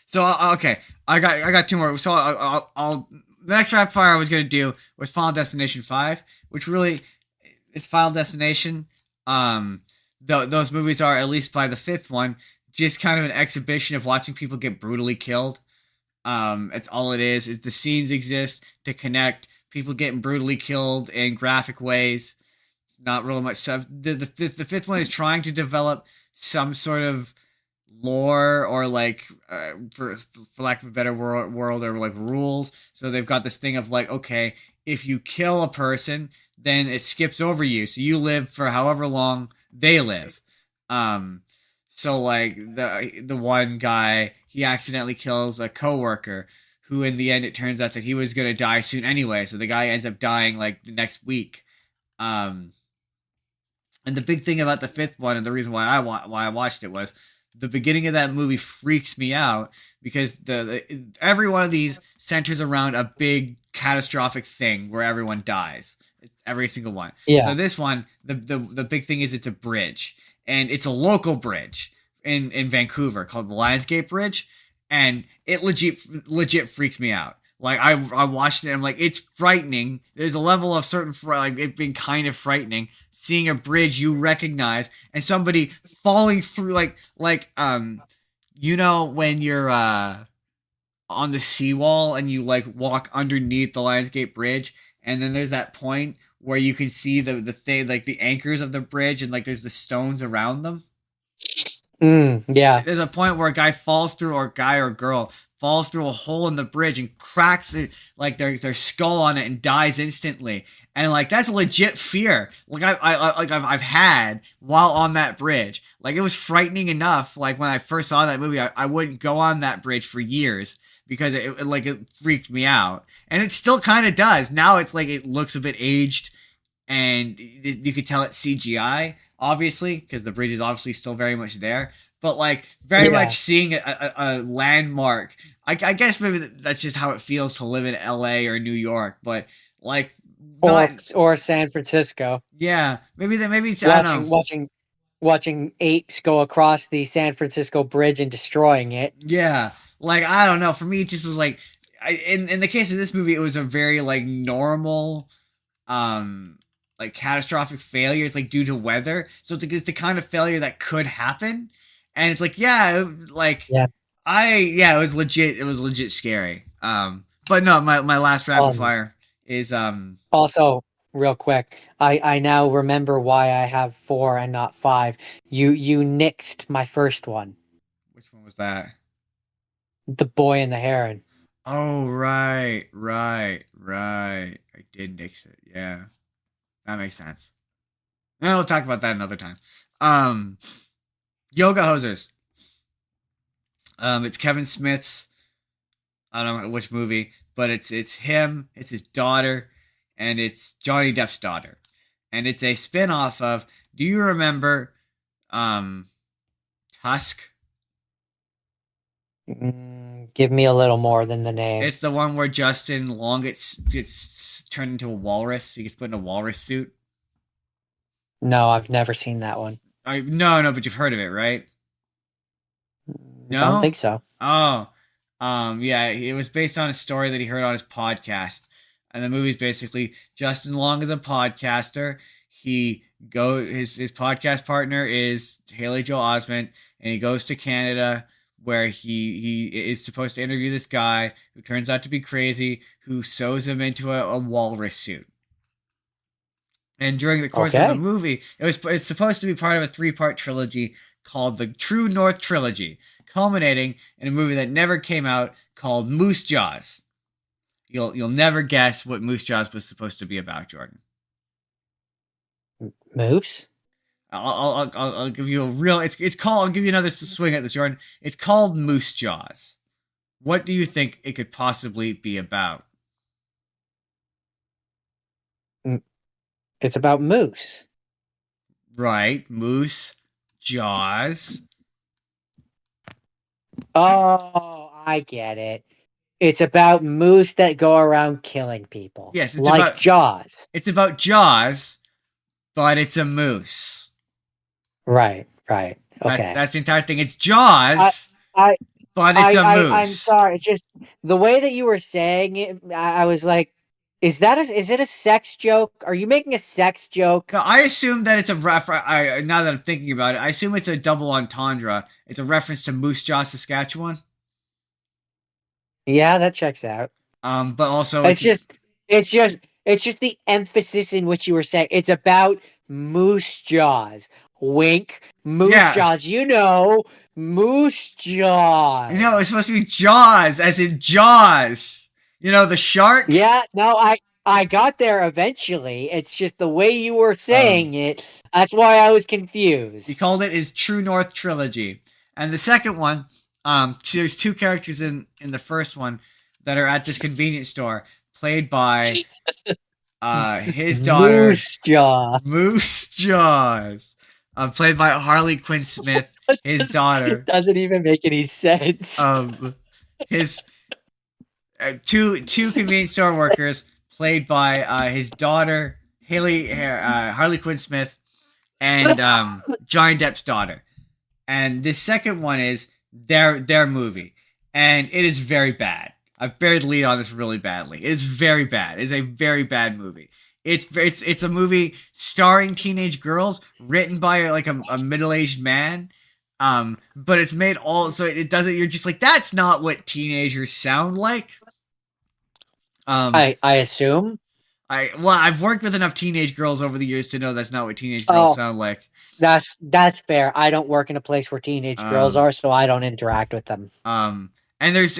So okay, I got 2 more. So I'll the next rapid fire I was gonna do was Final Destination 5, which really is Final Destination. Um, those movies are, at least by the fifth one, just kind of an exhibition of watching people get brutally killed. It's all it is. The scenes exist to connect people getting brutally killed in graphic ways. It's not really much stuff. The fifth one is trying to develop some sort of lore, or like for lack of a better world, or like rules. So they've got this thing of like, okay, if you kill a person, then it skips over you, so you live for however long they live. um so like the one guy, he accidentally kills a coworker, who in the end it turns out that he was going to die soon anyway, so the guy ends up dying like the next week. um and the big thing about the fifth one, and the reason why I watched it, was the beginning of that movie freaks me out, because every one of these centers around a big catastrophic thing where everyone dies. It's every single one. So Yeah. this one, the big thing is it's a bridge, and it's a local bridge in Vancouver called the Lionsgate Bridge, and it legit freaks me out. Like I watched it and I'm like, it's frightening. There's a level of certain like it being kind of frightening, seeing a bridge you recognize and somebody falling through, when you're on the seawall and you like walk underneath the Lionsgate Bridge, and then there's that point where you can see the thing, like the anchors of the bridge, and like there's the stones around them. Yeah. There's a point where a guy falls through, or a guy or girl falls through a hole in the bridge and cracks it, like their skull on it, and dies instantly. And like that's a legit fear. Like I've had while on that bridge. Like it was frightening enough. Like when I first saw that movie, I wouldn't go on that bridge for years, because it freaked me out, and it still kind of does. Now it's like it looks a bit aged, and you could tell it's CGI, obviously, because the bridge is obviously still very much there. But like very Yeah. much seeing a landmark. I guess maybe that's just how it feels to live in LA or New York. But like not, Or San Francisco. yeah, maybe it's, I don't know. Watching apes go across the San Francisco Bridge and destroying it. Yeah, like I don't know. For me, it just was like, in the case of this movie, it was a very like normal, um like catastrophic failure. It's like due to weather, so it's the kind of failure that could happen. And it's like, yeah, like Yeah. it was legit scary. But no, my last rapid Um. fire is Also, real quick, I now remember why I have 4 and not 5. You nixed my first one, which one was that? The Boy and the Heron. Oh, right, I did nix it. Yeah, that makes sense. And we'll talk about that another time. um Yoga hosers. It's Kevin Smith's, I don't know which movie, but it's him, it's his daughter, and it's Johnny Depp's daughter, and it's a spin-off of. Do you remember um, Tusk? Give me a little more than the name. It's the one where Justin Long gets turned into a walrus. He gets put in a walrus suit. No, I've never seen that one. No, but you've heard of it, right? Don't No? think so. Oh. Yeah, it was based on a story that he heard on his podcast. And the movie's basically Justin Long is a podcaster. His podcast partner is Haley Joel Osment, and he goes to Canada where he is supposed to interview this guy who turns out to be crazy, who sews him into a walrus suit. And during the course of the Okay. movie, it's supposed to be part of a 3-part trilogy called the True North Trilogy, culminating in a movie that never came out called Moose Jaws. You'll never guess what Moose Jaws was supposed to be about, Jordan. Moose? I'll give you a real. It's called. I'll give you another swing at this, Jordan. It's called Moose Jaws. What do you think it could possibly be about? It's about moose. Right, Moose Jaws. Oh, I get it. It's about moose that go around killing people. Yes, it's like about Jaws. It's about Jaws, but it's a moose. Right. Okay. That's the entire thing. It's Jaws, I, but it's a moose. I'm sorry. It's just the way that you were saying it. I was like, is it a sex joke? Are you making a sex joke? No, I assume that it's a now that I'm thinking about it, I assume it's a double entendre. It's a reference to Moose Jaw, Saskatchewan. Yeah, that checks out. But also it's just the emphasis in which you were saying. It's about moose jaws. Wink. Moose jaws. Moose jaws. It's supposed to be Jaws, as in Jaws. The shark. Yeah, no, I got there eventually. It's just the way you were saying it. That's why I was confused. He called it his True North Trilogy. And the second one, there's 2 characters in the first one that are at this convenience store, played by his daughter, Moose Jaws. Played by Harley Quinn Smith, his daughter. It doesn't even make any sense. His two convenience store workers, played by his daughter, Harley Quinn Smith, and Johnny Depp's daughter. And this second one is their movie, and it is very bad. I've buried the lead on this really badly. It is very bad. It is a very bad movie. It's a movie starring teenage girls, written by like a middle-aged man. But it's made so it doesn't. You're just like, that's not what teenagers sound like. I assume. I've worked with enough teenage girls over the years to know that's not what teenage girls sound like. That's fair. I don't work in a place where teenage girls are, so I don't interact with them. And there's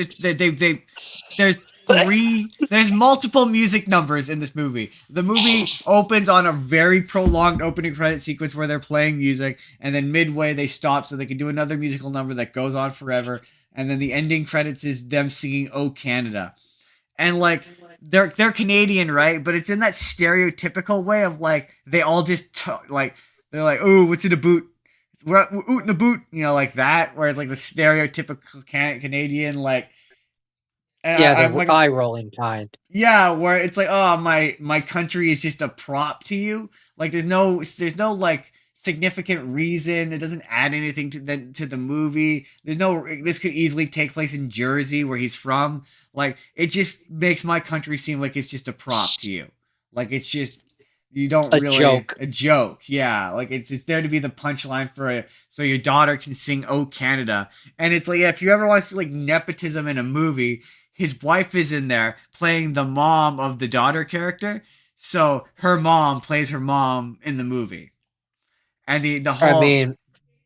multiple music numbers in this movie. The movie opens on a very prolonged opening credit sequence where they're playing music, and then midway they stop so they can do another musical number that goes on forever, and then the ending credits is them singing "Oh Canada." And like they're Canadian, right? But it's in that stereotypical way of like they all just they're like, "Oh, what's in a boot? We're oot in a boot," like that. Where it's like the stereotypical Canadian like. The eye rolling kind. Yeah, where it's like, oh, my country is just a prop to you. Like there's no like significant reason. It doesn't add anything to the movie. This could easily take place in Jersey where he's from. Like it just makes my country seem like it's just a prop to you. Like it's just you don't a joke. Yeah, like it's there to be the punchline so your daughter can sing "Oh Canada." And it's like, yeah, if you ever want to see like nepotism in a movie, his wife is in there playing the mom of the daughter character. So her mom plays her mom in the movie. And the whole. I mean,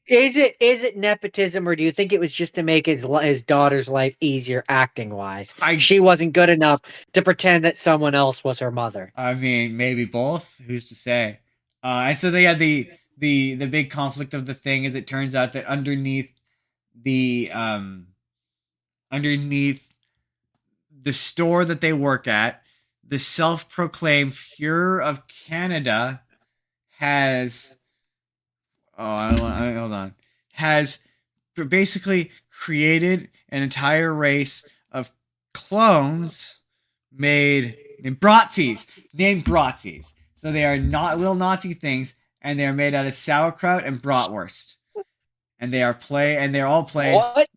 is it nepotism, or do you think it was just to make his daughter's life easier acting wise? She wasn't good enough to pretend that someone else was her mother. I mean, maybe both. Who's to say? And so they had the big conflict of the thing is it turns out that underneath the store that they work at, the self-proclaimed Fuhrer of Canada has hold on has basically created an entire race of clones named Bratzies. So they are not little Nazi things, and they are made out of sauerkraut and bratwurst. And they're all played. What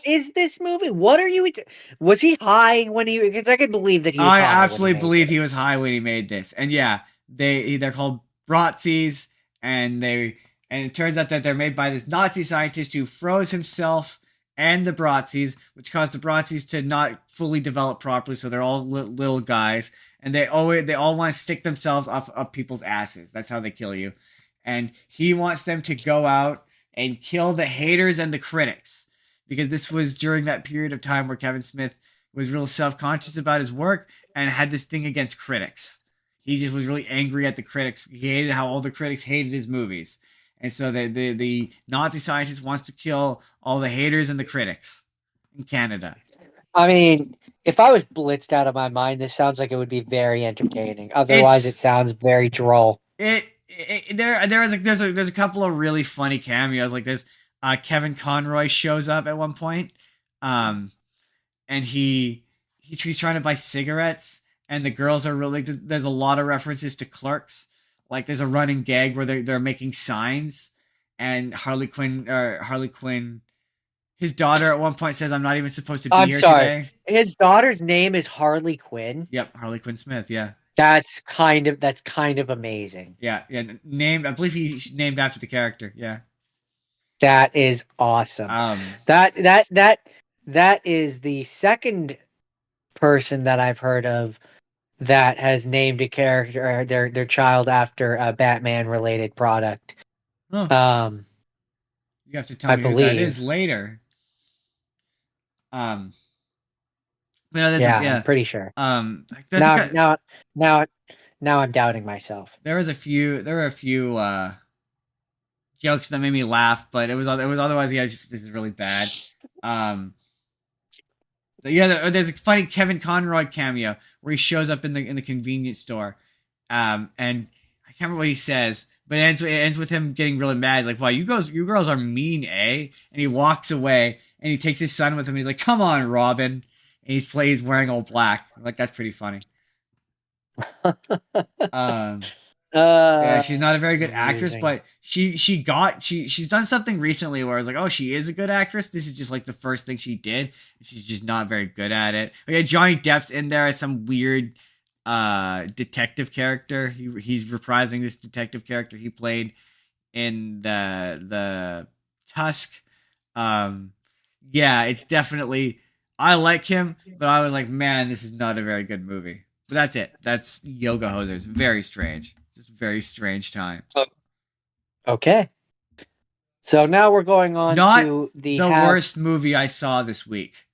is this movie? What are you? Was he high when he? Because I could believe that he was I high when he absolutely made believe this. he was high when he made this. And yeah, they're called Bratzies, and it turns out that they're made by this Nazi scientist who froze himself and the Bratzies, which caused the Bratzies to not fully develop properly. So they're all little guys, and they all want to stick themselves up people's asses. That's how they kill you. And he wants them to go out and kill the haters and the critics, because this was during that period of time where Kevin Smith was real self-conscious about his work and had this thing against critics. He just was really angry at the critics. He hated how all the critics hated his movies. And so the Nazi scientist wants to kill all the haters and the critics in Canada. I mean, if I was blitzed out of my mind, this sounds like it would be very entertaining. Otherwise, it sounds very droll. There's a couple of really funny cameos. Like there's Kevin Conroy shows up at one point, and he's trying to buy cigarettes, and the girls are really. There's a lot of references to Clerks. Like there's a running gag where they're making signs, and Harley Quinn, his daughter at one point says, "I'm not even supposed to be here today." His daughter's name is Harley Quinn. Yep, Harley Quinn Smith. Yeah. That's kind of amazing. Yeah. Named, I believe he's named after the character. Yeah. That is awesome. That is the second person that I've heard of that has named a character or their child after a Batman related product. Oh. You have to tell me who that is later. I'm pretty sure. Now I'm doubting myself. There were a few jokes that made me laugh, but it was otherwise, yeah, this is really bad. There's a funny Kevin Conroy cameo where he shows up in the convenience store, and I can't remember what he says, but it ends with him getting really mad, like, "Wow, you girls are mean, eh?" And he walks away, and he takes his son with him. And he's like, "Come on, Robin," and he's wearing all black. I'm like, that's pretty funny. Yeah, she's not a very good actress, but she's done something recently where I was like, oh, she is a good actress. This is just like the first thing she did. She's just not very good at it. Okay, Johnny Depp's in there as some weird detective character. He's reprising this detective character he played in the Tusk. Yeah, it's definitely, I like him, but I was like, man, this is not a very good movie. But that's it. That's Yoga Hosers. Very strange. Just very strange time. Okay. So now we're going on to the worst movie I saw this week.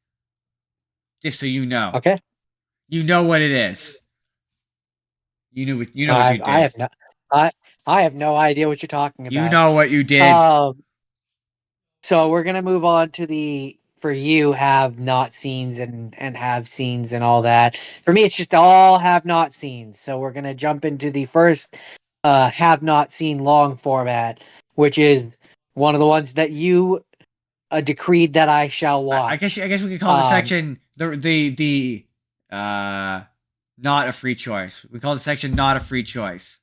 Just so you know. Okay. You know what it is. You know what you did. I have no idea what you're talking about. You know what you did. So we're gonna move on to the, for you, have not scenes and have scenes and all that. For me, it's just all have not scenes. So we're gonna jump into the first have not seen long format, which is one of the ones that you decreed that I shall watch. I guess we could call the section the not a free choice. We call the section not a free choice.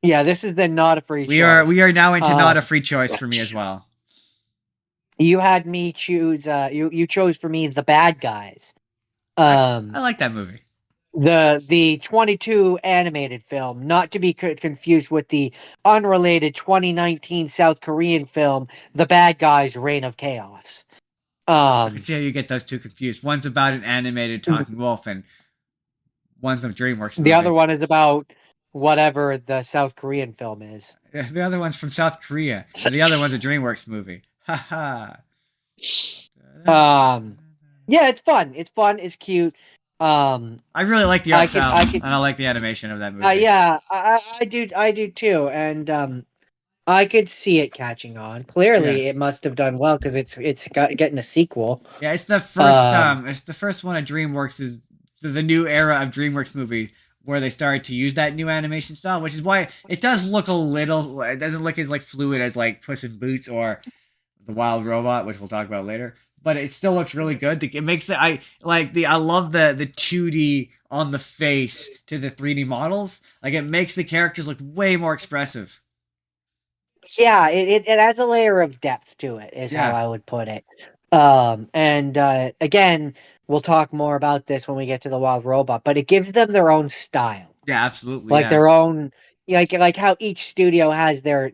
Yeah, this is the not a free choice. We are now into not a free choice for me as well. You had me choose. You chose for me The Bad Guys. I like that movie. The 22 animated film, not to be confused with the unrelated 2019 South Korean film, The Bad Guys: Reign of Chaos. I can see how you get those two confused. One's about an animated talking wolf, and one's a DreamWorks movie. The other one is about whatever the South Korean film is. The other one's from South Korea, and the other one's a DreamWorks movie. Ha Yeah, it's fun. It's cute. I really like the art style, and I like the animation of that movie. Yeah, I do too, and I could see it catching on. Clearly, it must have done well because it's getting a sequel. Yeah, it's the first one of DreamWorks' the new era of DreamWorks movie where they started to use that new animation style, which is why it does look a little. It doesn't look as like fluid as like Puss in Boots or the Wild Robot, which we'll talk about later. But it still looks really good. It makes I love the 2D on the face to the 3D models. Like it makes the characters look way more expressive. Yeah, it adds a layer of depth to it, is how Yeah, I would put it. And again, we'll talk more about this when we get to the Wild Robot, but it gives them their own style, yeah, absolutely, like yeah, their own, like how each studio has their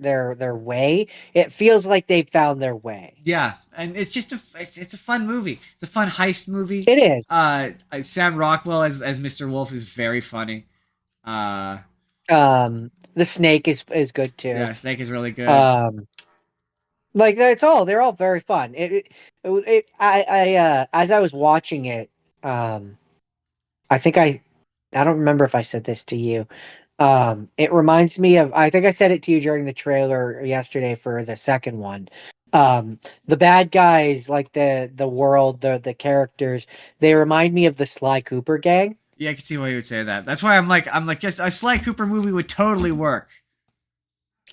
way. It feels like they found their way. yeah. And it's just it's a fun movie. It's a fun heist movie. It is. Sam Rockwell as Mr. Wolf is very funny. Uh, The snake is good too. yeah, Snake is really good. Um, like they're all very fun. As I was watching it, um, I think I don't remember if I said this to you. It reminds me of, I think I said it to you during the trailer yesterday for the second one. The bad guys, like the world, the characters, they remind me of the Sly Cooper gang. Yeah, I can see why you would say that. That's why I'm like, yes, a Sly Cooper movie would totally work.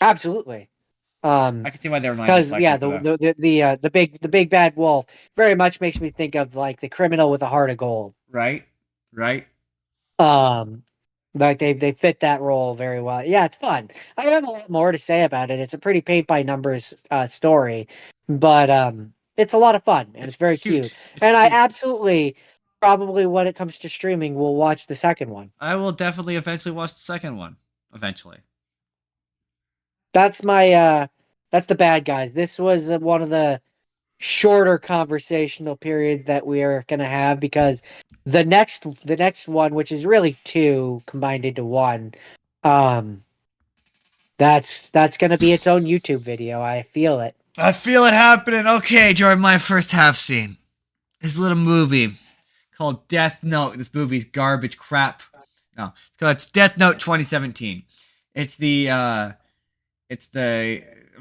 Absolutely. I can see why they remind me of Because Sly yeah, Cooper though. the big bad wolf very much makes me think of like the criminal with a heart of gold. Right, right. Um, like they fit that role very well. Yeah, it's fun. I have a lot more to say about it. It's a pretty paint by numbers story, but it's a lot of fun and It's it's very cute. cute. It's And I cute. absolutely, probably when it comes to streaming, will watch the second one. I will definitely eventually watch the second one. Eventually. That's my that's the bad guys. This was one of the shorter conversational periods that we are going to have because the next one, which is really two combined into one, um that's going to be its own YouTube video. I feel it. I feel it happening. Okay, Jordan, my first half scene. This little movie called Death Note. This movie's garbage crap. No, it's Death Note 2017. It's the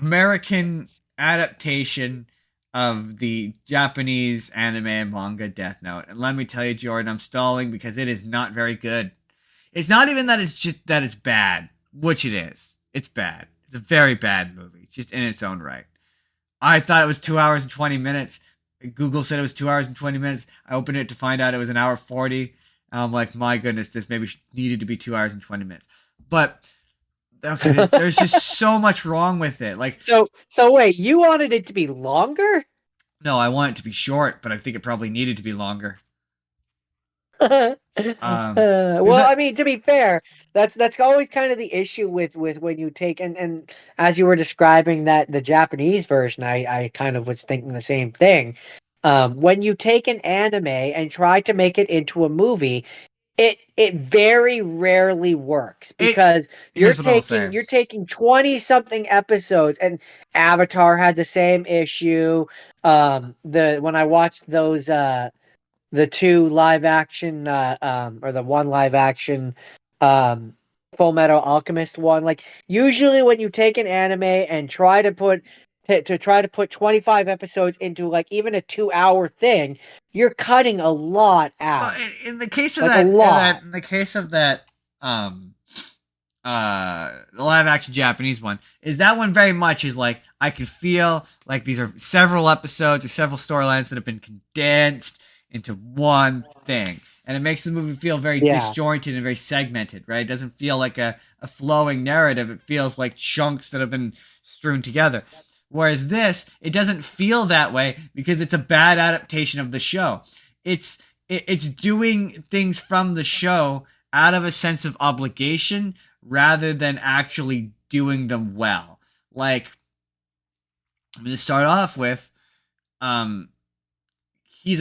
American adaptation of the Japanese anime and manga Death Note. And let me tell you, Jordan, I'm stalling because it is not very good. It's not even that it's just that it's bad, which it is. It's bad. It's a very bad movie, just in its own right. I thought it was 2 hours and 20 minutes. Google said it was 2 hours and 20 minutes. I opened it to find out it was an hour 40. And I'm like, my goodness, this maybe needed to be 2 hours and 20 minutes. But okay, there's just so much wrong with it. Like, so wait, you wanted it to be longer? no, I want it to be short, but I think it probably needed to be longer. Well, I mean, to be fair, that's always kind of the issue with when you take and as you were describing that the Japanese version, I kind of was thinking the same thing. When you take an anime and try to make it into a movie, it very rarely works because Here's what I'll say. you're taking 20 something episodes, and Avatar had the same issue. The when I watched those the two live action or the one live action um Full Metal Alchemist one, like usually when you take an anime and try to try to put 25 episodes into like even a 2 hour thing, you're cutting a lot out. Well, in the case of Like a lot. in the case of that, the live action Japanese one, is that one very much is like I can feel like these are several episodes or several storylines that have been condensed into one thing. And it makes the movie feel very disjointed and very segmented, right? It doesn't feel like a flowing narrative. It feels like chunks that have been strewn together. Whereas this, it doesn't feel that way because it's a bad adaptation of the show. It's doing things from the show out of a sense of obligation rather than actually doing them well. Like, I'm going to start off with, he's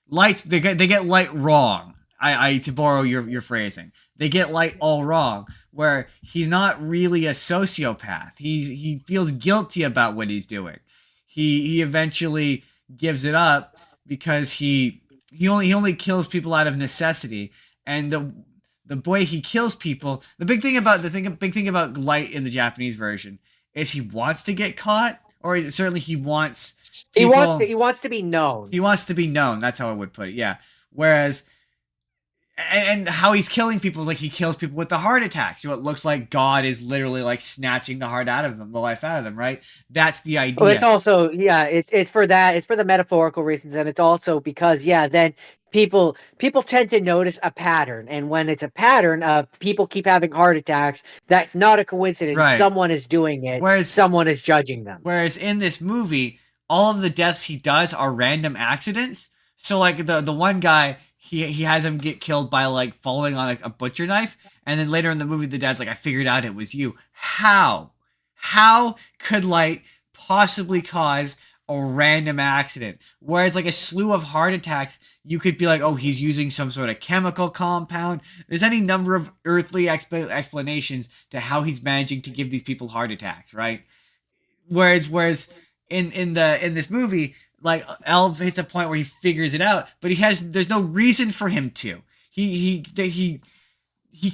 lights. They get light wrong. I to borrow your phrasing, they get light all wrong. Where he's not really a sociopath. He feels guilty about what he's doing. He eventually gives it up because he only kills people out of necessity. And the way he kills people, the big thing about light in the Japanese version is he wants to get caught, or certainly he wants He wants people. to. He wants to be known. He wants to be known. That's how I would put it. Yeah. Whereas and how he's killing people is like he kills people with the heart attacks. So it looks like God is literally like snatching the heart out of them, the life out of them, right? That's the Well, it's idea. also it's for that. It's for the metaphorical reasons, and it's also because then people tend to notice a pattern, and when it's a pattern of people keep having heart attacks, that's not a coincidence. Right. Someone is doing it. Whereas Someone is judging them. whereas in this movie, all of the deaths he does are random accidents. So like the one guy, he has him get killed by like falling on a butcher knife, and then later in the movie, the dad's like, "I figured out it was you." How? How could light possibly cause a random accident? Whereas like a slew of heart attacks, you could be like, "Oh, he's using some sort of chemical compound." There's any number of earthly explanations to how he's managing to give these people heart attacks, right? Whereas in this movie, like Elv hits a point where he figures it out, but there's no reason for him to. He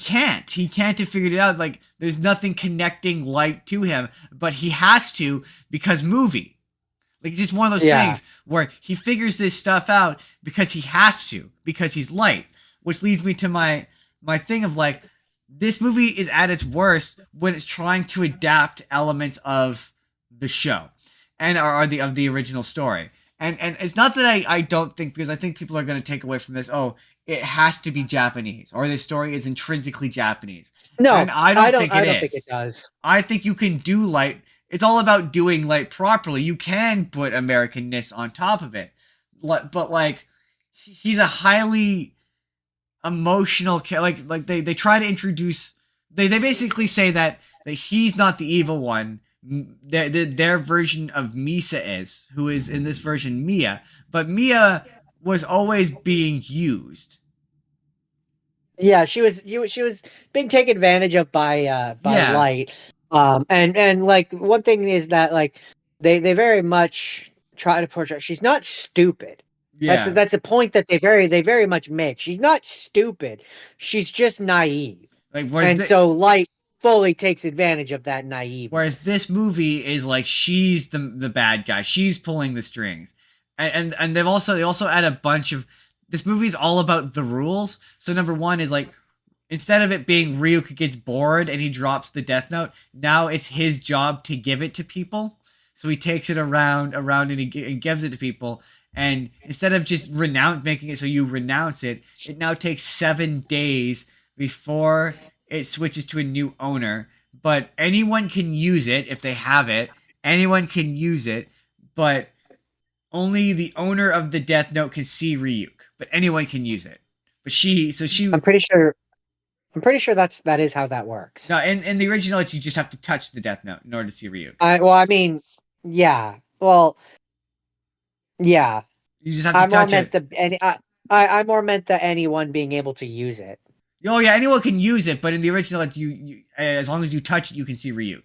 can't have figured it out. Like there's nothing connecting light to him, but he has to because movie. Like it's just one of those things where he figures this stuff out because he has to, because he's light. Which leads me to my thing of like, this movie is at its worst when it's trying to adapt elements of the show and are the of the original story. And it's not that I don't think, because I think people are going to take away from this, oh, it has to be Japanese or this story is intrinsically Japanese. No, and I don't think it is. I don't think it does. I think you can do light. It's all about doing light properly. You can put Americanness on top of it, but like he's a highly emotional like they try to introduce, they basically say that he's not the evil one. Their version of Misa is, who is in this version Mia, but Mia was always being used. Yeah, she was being taken advantage of by light. And like one thing is that like they very much try to portray she's not stupid. Yeah. That's a point that they very much make. She's not stupid. She's just naive. Like so light fully takes advantage of that naive. Whereas this movie is like she's the bad guy. She's pulling the strings. And they also add a bunch of, this movie is all about the rules. So number one is like, instead of it being Ryuk gets bored and he drops the death note, now it's his job to give it to people. So he takes it around and he gives it to people. And instead of just making it so you renounce it, it now takes 7 days before it switches to a new owner. But anyone can use it if they have it. Anyone can use it, but only the owner of the death note can see Ryuk. But anyone can use it. But she. I'm pretty sure that is how that works. No, in the original, you just have to touch the death note in order to see Ryuk. I mean, yeah. Well, yeah. You just have to touch it. I more meant that anyone being able to use it. Oh yeah, anyone can use it, but in the original, you as long as you touch it, you can see Ryuk.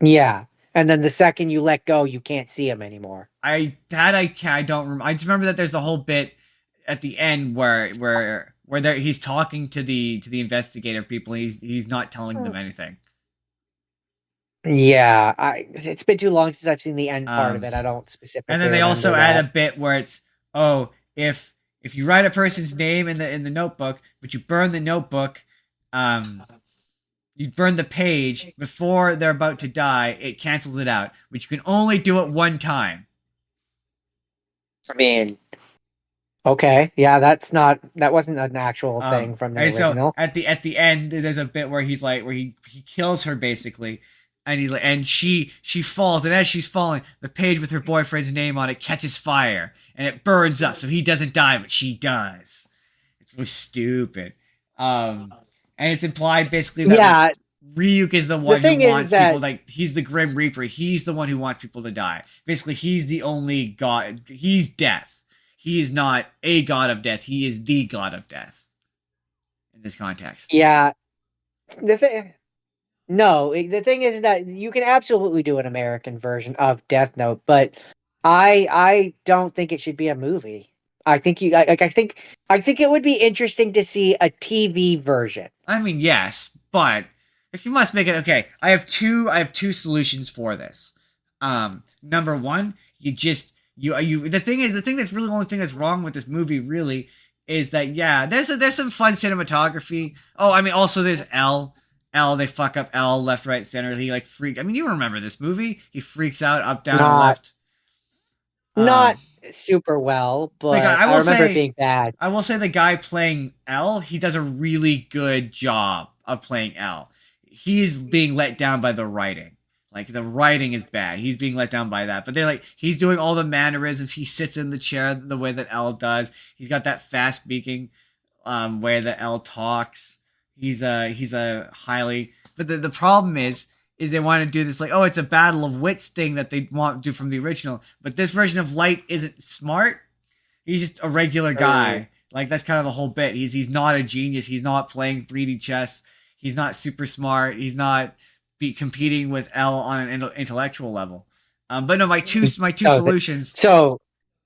Yeah, and then the second you let go, you can't see him anymore. I don't remember. I just remember that there's the whole bit at the end where he's talking to the investigative people. And he's not telling them anything. Yeah, it's been too long since I've seen the end part of it. I don't specifically. And then they also add a bit where it's, oh, if you write a person's name in the notebook, but you burn the notebook, you burn the page before they're about to die, it cancels it out. But you can only do it one time. I mean, okay, yeah, that wasn't an actual thing from the original. So at the end, there's a bit where he's like, where he kills her basically. And she falls, and as she's falling, the page with her boyfriend's name on it catches fire, and it burns up, so he doesn't die, but she does. It was stupid. And it's implied basically that Ryuk is the one who wants people, like, he's the Grim Reaper. He's the one who wants people to die. Basically, he's the only god. He's death. He is not a god of death. He is the god of death. In this context. Yeah. No, the thing is that you can absolutely do an American version of Death Note, but I don't think it should be a movie. I think I think it would be interesting to see a TV version. I mean, yes, but if you must make it, okay, I have two solutions for this. Number one, the thing that's really the only thing that's wrong with this movie really is that yeah, there's some fun cinematography. Oh, I mean also there's they fuck up L left, right, center. He like freak. I mean, you remember this movie? He freaks out up, down, and Not left. not Um, super well, like but I remember it being bad. I will say the guy playing L, he does a really good job of playing L. He's being let down by the writing. Like the writing is bad. He's being let down by that. But they're like he's doing all the mannerisms. He sits in the chair the way that L does. He's got that fast speaking way that L talks. He's a highly but the problem is they want to do this like, oh, it's a battle of wits thing that they want to do from the original. But this version of Light isn't smart. He's just a regular guy. Like that's kind of the whole bit. He's not a genius. He's not playing 3D chess. He's not super smart. He's not be competing with L on an intellectual level. But no, my two So solutions. so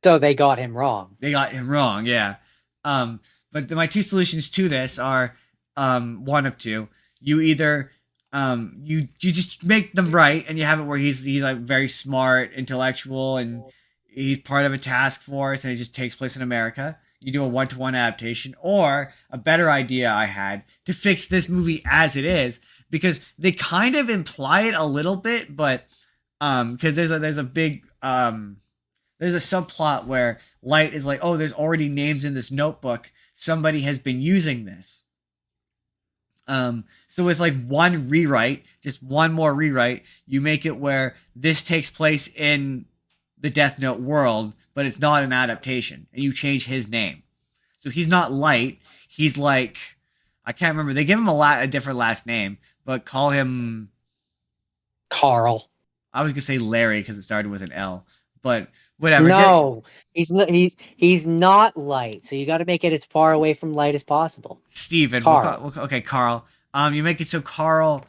so they got him wrong. They got him wrong. Yeah. But my two solutions to this are one of two. You either you just make them right and you have it where he's like very smart, intellectual, and he's part of a task force and it just takes place in America. You do a one-to-one adaptation, or a better idea I had to fix this movie as it is, because they kind of imply it a little bit, but because there's a big there's a subplot where Light is like, oh, there's already names in this notebook. Somebody has been using this. So it's like one rewrite, just one more rewrite. You make it where this takes place in the Death Note world, but it's not an adaptation, and you change his name. So he's not Light. He's like, I can't remember. They give him a different last name, but call him Carl. I was gonna say Larry because it started with an L, but whatever. No, he's not Light. So you got to make it as far away from Light as possible. Steven. Carl. Okay, Carl. You make it so Carl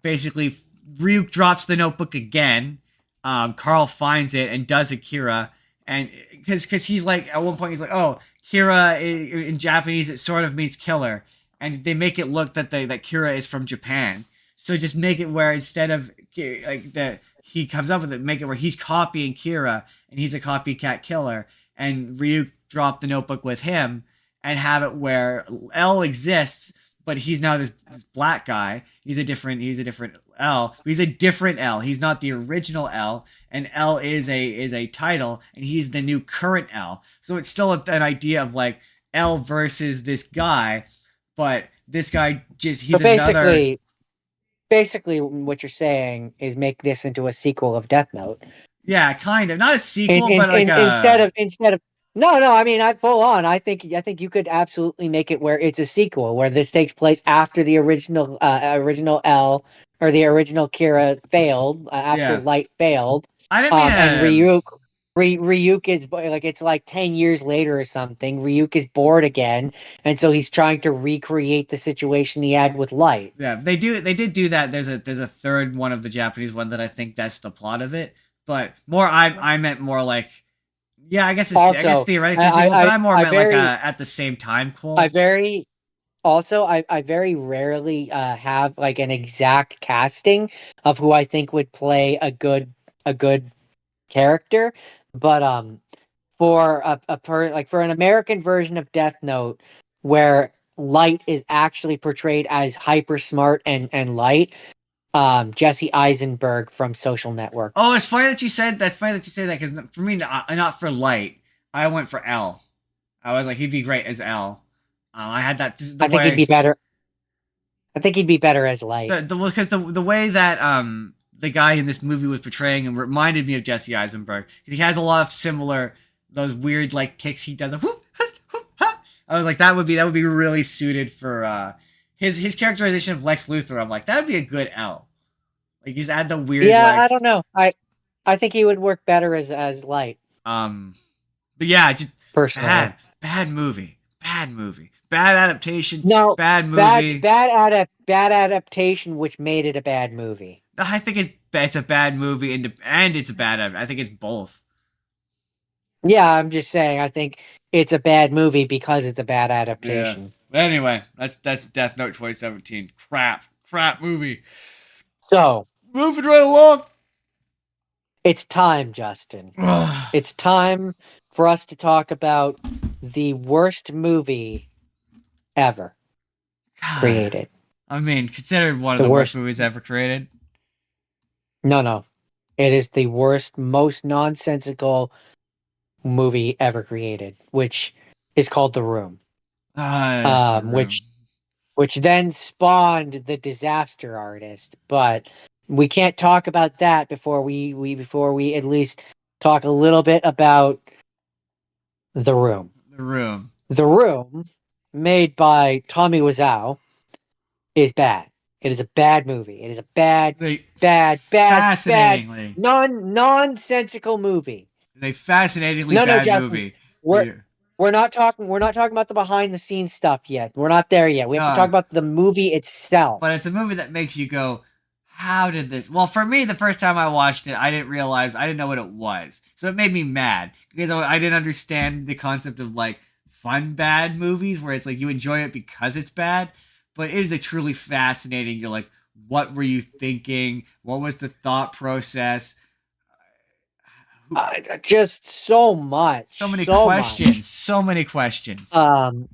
basically Ryuk drops the notebook again. Carl finds it and does Akira, and because he's like at one point he's like, oh, Kira in Japanese it sort of means killer, and they make it look that that Kira is from Japan. So just make it where instead of like that he comes up with it, make it where he's copying Kira and he's a copycat killer, and Ryuk dropped the notebook with him, and have it where L exists, but he's now this black guy. He's a different L. He's a different L. He's not the original L, and L is a title, and he's the new current L. So it's still an idea of like L versus this guy, but this guy just he's So another. basically, what you're saying is make this into a sequel of Death Note. Yeah, kind of not a sequel, but like instead of no. I mean, I full on. I think you could absolutely make it where it's a sequel, where this takes place after the original L or the original Kira failed, after yeah. Light failed. I didn't mean And Ryuk is like, it's like 10 years later or something. Ryuk is bored again, and so he's trying to recreate the situation he had with Light. Yeah, they did do that. There's a third one of the Japanese one that I think that's the plot of it. But more I meant more like, yeah, I guess Also, I guess theoretically sequel, but I more meant like at the same time cool. I very rarely have like an exact casting of who I think would play a good character, but for for an American version of Death Note where Light is actually portrayed as hyper smart and light, Jesse Eisenberg from Social Network. Oh, it's funny that you said that. Funny that you say that, because for me, not for Light, I went for L. I was like, he'd be great as L. I had that. I think he'd be better. I think he'd be better as Light. Because the way that the guy in this movie was portraying him reminded me of Jesse Eisenberg. He has a lot of similar those weird like ticks he does. I was like, that would be really suited for his characterization of Lex Luthor. I'm like, that would be a good L. Like he's add the weird. Yeah, like, I don't know. I think he would work better as Light. But yeah, just personally, bad movie, bad adaptation. No, bad movie, bad adaptation, which made it a bad movie. I think it's a bad movie and it's a bad. I think it's both. Yeah, I'm just saying. I think it's a bad movie because it's a bad adaptation. Yeah. Anyway, that's Death Note 2017. Crap movie. So moving right along. It's time, Justin. It's time for us to talk about the worst movie ever God, created. I mean, considered one of The the worst worst. movies ever created. No, no. It is the worst, most nonsensical movie ever created, which is called The Room. It's The Room. Which then spawned the Disaster Artist. But we can't talk about that before we at least talk a little bit about The Room. The Room. The Room, made by Tommy Wiseau, is bad. It is a bad movie. It is a bad, They bad, bad, bad, fascinatingly, nonsensical movie. they fascinatingly No, bad Justin, movie. we're You we're not talking about the behind the scenes stuff yet. We're not there yet. We have to talk no, about the movie itself. but it's a movie that makes you go, how did this? Well, for me, the first time I watched it, I didn't know what it was, so it made me mad because I didn't understand the concept of like fun bad movies where it's like you enjoy it because it's bad, but it is a truly fascinating. You're like, what were you thinking? What was the thought process? Just so much, So many so much. questions. So many questions. Um,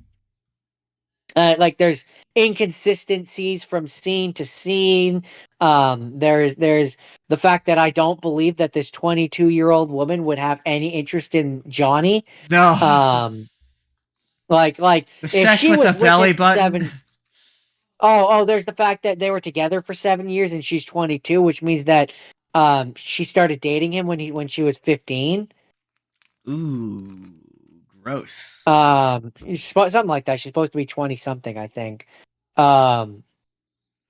like there's inconsistencies from scene to scene. There's the fact that I don't believe that this 22-year-old woman would have any interest in Johnny. No. Um, like The if sex she with the was with him belly for button. 7. There's the fact that they were together for 7 years and she's 22, which means that she started dating him when she was 15. Ooh, gross. Something like that. She's supposed to be 20 something, I think. Um,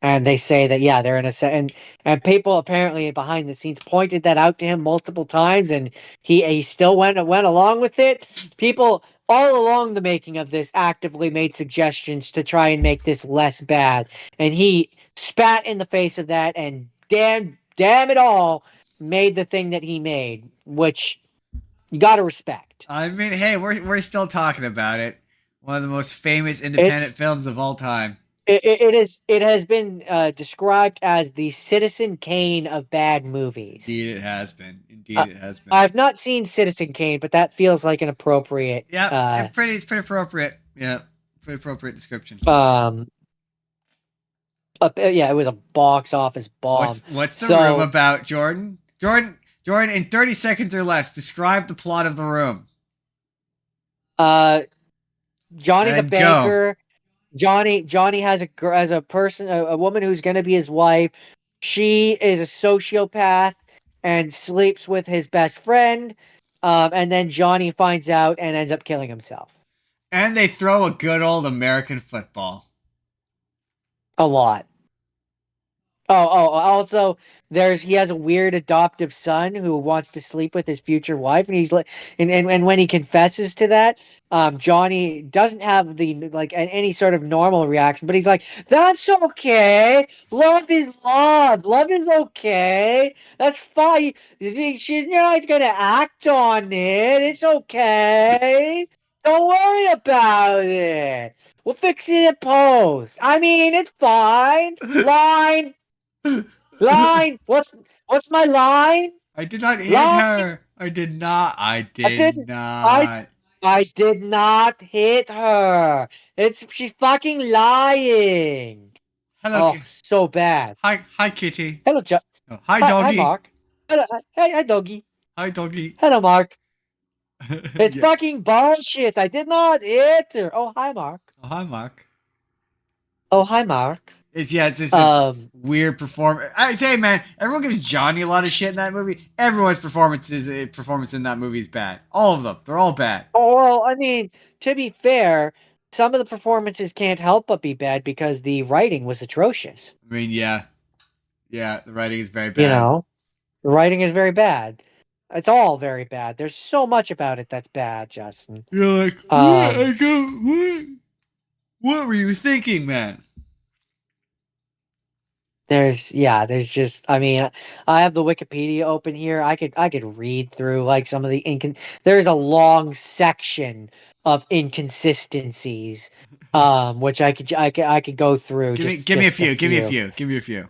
and they say that yeah, they're in a set, and people apparently behind the scenes pointed that out to him multiple times, and he still went along with it. People all along the making of this actively made suggestions to try and make this less bad, and he spat in the face of that, and damn it all, made the thing that he made, which you got to respect. I mean, hey, we're still talking about it. One of the most famous independent It's films of all time. it has been described as the Citizen Kane of bad movies. Indeed, it has been. Uh, Indeed, it has been. I've not seen Citizen Kane, but that feels like an appropriate Yeah, it's pretty appropriate. Yeah, pretty appropriate description. um yeah, it was a box office bomb. What's The Room So about, Jordan? Jordan, in 30 seconds or less, describe the plot of The Room. uh Johnny's a And go. banker. Johnny has a person, a woman who's going to be his wife. She is a sociopath and sleeps with his best friend. And then Johnny finds out and ends up killing himself. And they throw a good old American football. A lot. Also, he has a weird adoptive son who wants to sleep with his future wife, and he's like, and when he confesses to that, Johnny doesn't have the like any sort of normal reaction, but he's like, "That's okay. Love is love. Love is okay. That's fine. She's not gonna act on it. It's okay. Don't worry about it. We'll fix it in post. I mean, it's fine. Line." Line. What's my line? I did not hit Line. her. I did not. I I did didn't. I not. I did not hit her. She's fucking lying. Hello. Oh, so bad. Hi, Kitty. Hello, Oh, hi, Hi, doggy. Mark. Hello, hi, doggy. Hi, doggy. Hello, Mark. It's Yeah. fucking bullshit. I did not hit her. Oh, hi, Mark. Oh, hi, Mark. Oh, hi, Mark. It's just a Um, weird performance. I say, man, everyone gives Johnny a lot of shit in that movie. Everyone's performance in that movie is bad. All of them, they're all bad. well, I mean, to be fair, some of the performances can't help but be bad because the writing was atrocious. I mean, yeah, yeah, the writing is very You bad. know, the writing is very bad. It's all very bad. There's so much about it that's bad, Justin. You're like, what? Um, What were you thinking, man? there's just, I mean, I have the Wikipedia open here. I could read through like some of the there's a long section of inconsistencies, which I could go through Give me, just give me a just a few. Give me a few. few. Give me a few.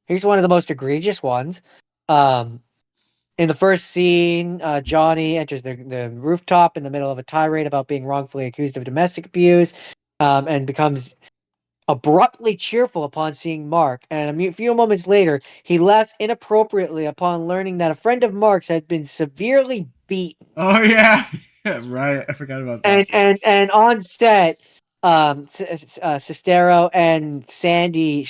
Here's one of the most egregious ones. In the first scene, Johnny enters the rooftop in the middle of a tirade about being wrongfully accused of domestic abuse, and becomes abruptly cheerful upon seeing Mark. And a few moments later, he laughs inappropriately upon learning that a friend of Mark's had been severely beaten. Oh yeah, right. I forgot about that. And on set, Sestero and Sandy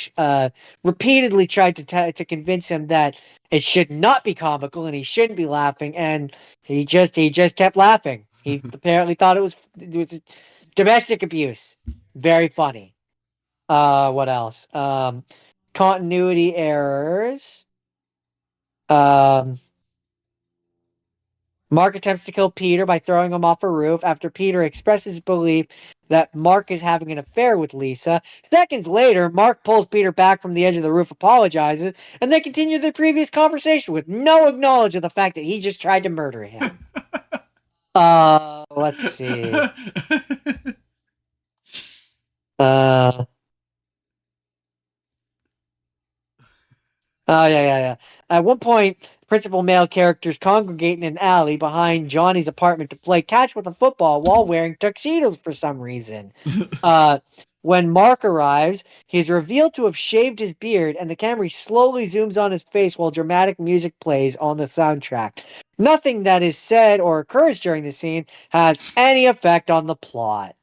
repeatedly tried to convince him that it should not be comical and he shouldn't be laughing, and he just kept laughing. He apparently thought it was domestic abuse. Very funny. What else? Continuity errors. Um, Mark attempts to kill Peter by throwing him off a roof after Peter expresses belief that Mark is having an affair with Lisa. Seconds later, Mark pulls Peter back from the edge of the roof, apologizes, and they continue their previous conversation with no acknowledge of the fact that he just tried to murder him. Let's see. Oh, yeah. At one point, principal male characters congregate in an alley behind Johnny's apartment to play catch with a football while wearing tuxedos for some reason. Uh, when Mark arrives, he is revealed to have shaved his beard, and the camera slowly zooms on his face while dramatic music plays on the soundtrack. Nothing that is said or occurs during the scene has any effect on the plot.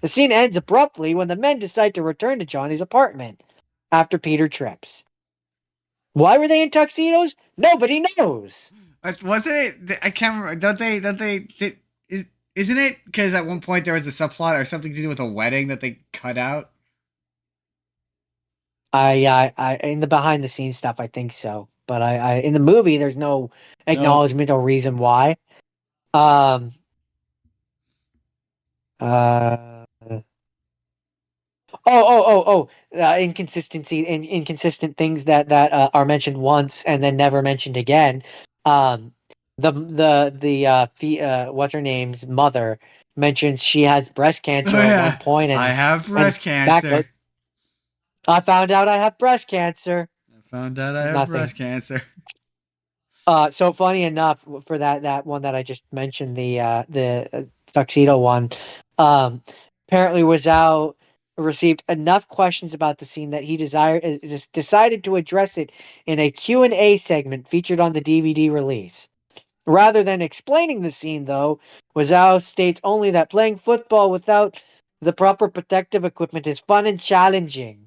The scene ends abruptly when the men decide to return to Johnny's apartment after Peter trips. Why were they in tuxedos? Nobody knows. Wasn't it? I can't remember. Isn't it? Because at one point there was a subplot or something to do with a wedding that they cut out. I in the behind the scenes stuff, I think so. But I in the movie, there's no No. acknowledgement or reason why. Um. Uh. Inconsistent things that are mentioned once and then never mentioned again. Um. What's her name's mother mentioned she has breast Oh cancer at one yeah. point, I have and breast that goes. cancer. I found out I have breast cancer. I found out I have Nothing. breast cancer. So funny enough for that one that I just mentioned, the tuxedo one, um, apparently Wazao received enough questions about the scene that he decided to address it in a Q&A segment featured on the DVD release. Rather than explaining the scene, though, Wazao states only that playing football without the proper protective equipment is fun and challenging.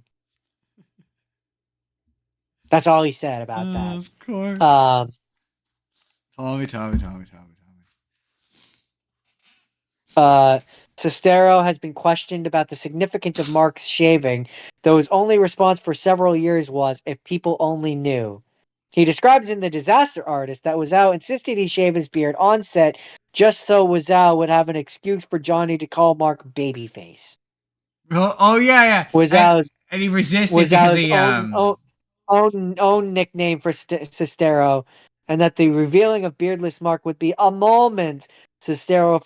That's all he said about that. Of course. Um, Tommy. Uh, Sestero has been questioned about the significance of Mark's shaving, though his only response for several years was, "If people only knew." He describes in The Disaster Artist that Wazao insisted he shave his beard on set just so Wazao would have an excuse for Johnny to call Mark babyface. Oh yeah. Wazao's And he resisted because Wazao's he own nickname for Sestero, and that the revealing of beardless Mark would be a moment. Sestero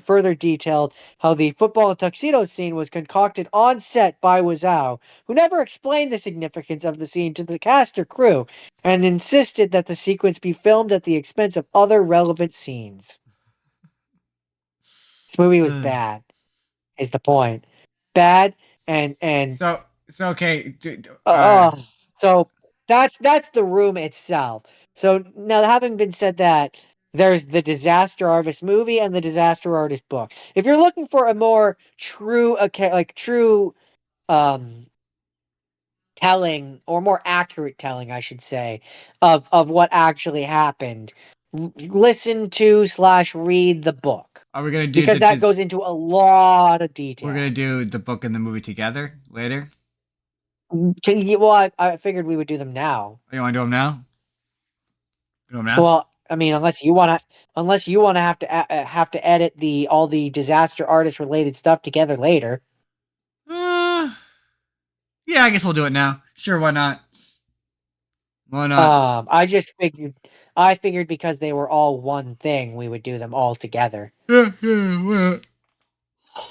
further detailed how the football tuxedo scene was concocted on set by Wazao, who never explained the significance of the scene to the cast or crew, and insisted that the sequence be filmed at the expense of other relevant scenes. This movie was bad, is the point. Bad and so okay. Uh, so that's the room itself. So now, having been said that, there's the Disaster Artist movie and the Disaster Artist book. If you're looking for a more true um telling, or more accurate telling, I should say, of what actually happened, listen to slash read the book, Are we gonna do because that goes into a lot of we're gonna detail. do the book and the movie together later? Well, I figured we would do them now. Oh, you want to do them now? Do them now? Well, I mean, unless you want to have to edit the all the Disaster Artist related stuff together later. Uh, yeah, I guess we'll do it now. Sure, why not? Why not? I figured because they were all one thing, we would do them all together. Yeah.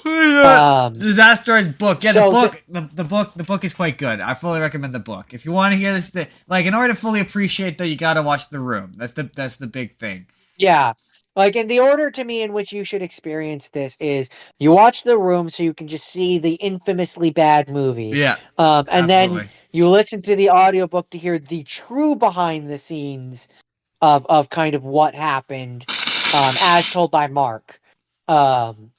Um, Disaster's book. Yeah, the so the book, the book is quite good. I fully recommend the book. If you want to hear this, like in order to fully appreciate that, you got to watch The Room. That's the big thing. Yeah. Like in the order to me in which you should experience this is you watch The Room so you can just see the infamously bad movie. Yeah, And then absolutely. you listen to the audiobook to hear the true behind the scenes of kind of what happened, as told by Mark. Um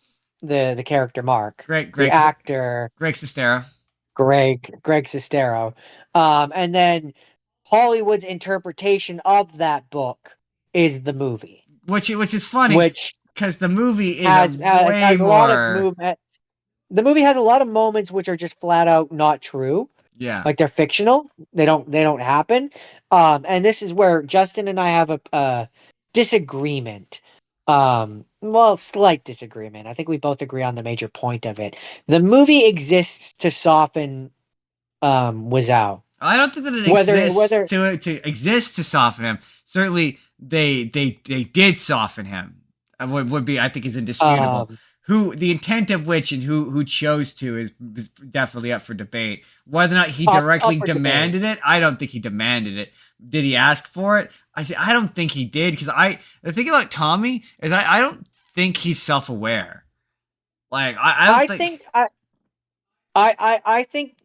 the character Mark. Great, The Greg, actor Greg Sestero. Greg Sestero. And then Hollywood's interpretation of that book is the movie, Which is funny which because the movie is a has way has a lot of more. movement. The movie has a lot of moments which are just flat out not true. Yeah, Like they're fictional. They don't happen. And this is where Justin and I have a disagreement. Well, slight disagreement. I think we both agree on the major point of it. The movie exists to soften Wazao. I don't think that it Whether exists whether to exist to soften him. Certainly, they did soften him. Would be I think is indisputable. um Who the intent of which and who chose to is definitely up for debate. Whether or not he up directly for debate. demanded it, I don't think he demanded it. Did he ask for it? I don't think he did because the thing about Tommy is I don't think he's self aware. Like I don't I think. think I think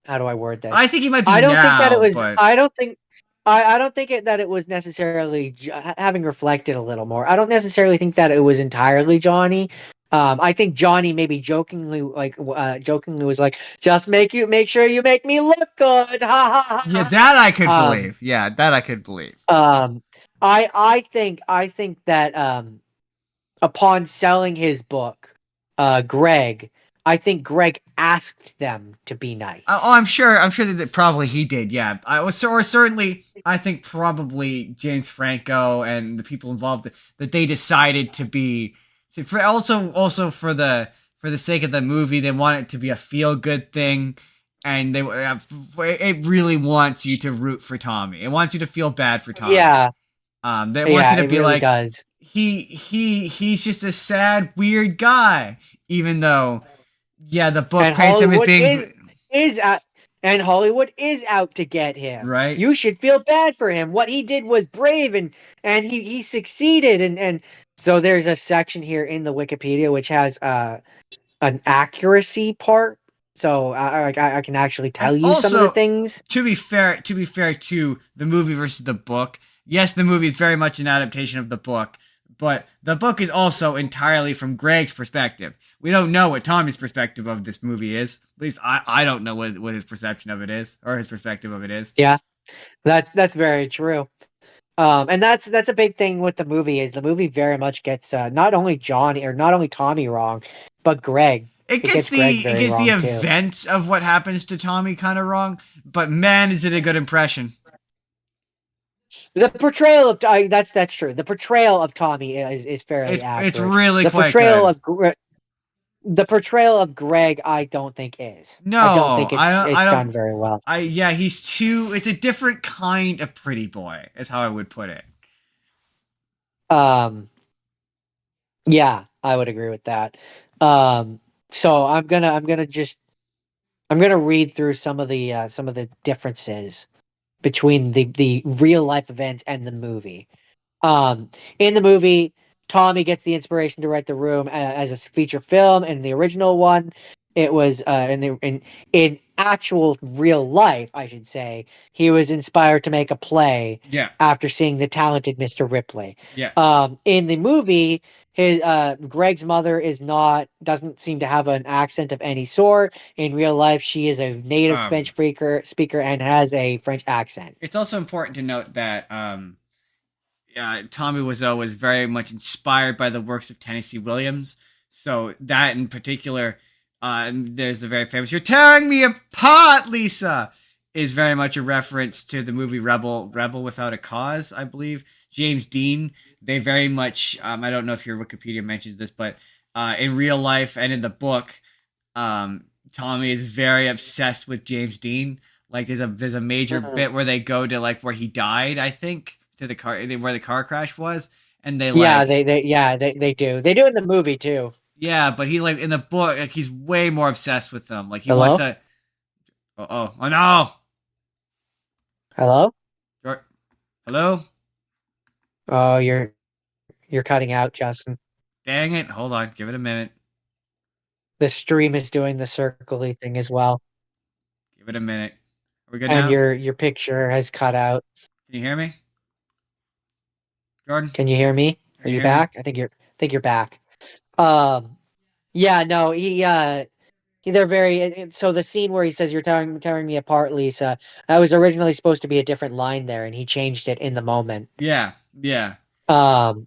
how do I word this? I think he might be I don't think that it now, was. but I don't think. I don't think that it was necessarily having reflected a little more. I don't necessarily think that it was entirely Johnny. I think Johnny maybe jokingly was like, "Just make sure you make me look good." Ha ha yeah, ha. that I could Ha. believe. Yeah, that I could believe. Um. I think that upon selling his book, Greg, I think Greg asked them to be Oh, nice. I'm sure. I'm sure that probably he did. Yeah, I was, or certainly, I think probably James Franco and the people involved that they decided to be for also for the sake of the movie, they want it to be a feel good thing, and it really wants you to root for Tommy. It wants you to feel bad for Tommy. Yeah, They wants you yeah, to it be really like does. he's just a sad weird guy, even though yeah, the book And paints him as Hollywood being is out, and Hollywood is out to get him. right. You should feel bad for him. What he did was brave, and he succeeded. And so there's a section here in the Wikipedia which has an accuracy part. So I can actually And tell you some of the also, things. to be fair to the movie versus the book, yes, the movie is very much an adaptation of the book, but the book is also entirely from Greg's perspective. We don't know what Tommy's perspective of this movie is. At least I don't know what his perception of it is or his perspective of it is. Yeah, that's very true. And that's a big thing with the movie is the movie very much gets not only Johnny or not only Tommy wrong, but Greg. It gets Greg It very gets the wrong too. events of what happens to Tommy kind of wrong, but man, is it a good impression. The portrayal of that's true. The portrayal of Tommy is fairly It's accurate. really The quite portrayal good. of the portrayal of Greg, I don't think is. I don't No, think it's I it's don't. done very well. Yeah, he's too. It's a different kind of pretty boy. Is how I would put it. Um, yeah, I would agree with that. Um, so I'm gonna read through some of the differences between the real life events and the movie. In the movie, Tommy gets the inspiration to write The Room as a feature film. In the original one, it was in actual real life, I should say, he was inspired to make a play Yeah, after seeing The Talented Mr. Ripley. yeah. In the movie, his Greg's mother doesn't seem to have an accent of any sort. In real life, she is a native French Um, speaker and has a French accent. it's also important to note that Tommy Wiseau was very much inspired by the works of Tennessee Williams. So that in particular, there's the very famous "You're tearing me apart, Lisa," is very much a reference to the movie Rebel Without a Cause, I believe. James Dean. They very much. I don't know if your Wikipedia mentions this, but in real life and in the book, Tommy is very obsessed with James Dean. Like there's a major Mhm. bit where they go to like where he died, I think, to where the car crash was, and they Yeah, like they do. They do in the movie too. Yeah, but he like in the book, like he's way more obsessed with them. Like he wants Hello? to. Oh no! Hello? Hello? Oh, you're cutting out, Justin. Dang it! Hold on, give it a minute. The stream is doing the circly thing as well. Give it a minute. Are we good And now? your picture has cut out. Can you hear me, Jordan? Can you hear me? Can Are you you hear me? back? I think you're back. Um yeah, no, they're very so the scene where he says you're tearing me apart, Lisa, that was originally supposed to be a different line there and he changed it in the moment. Yeah, yeah. Um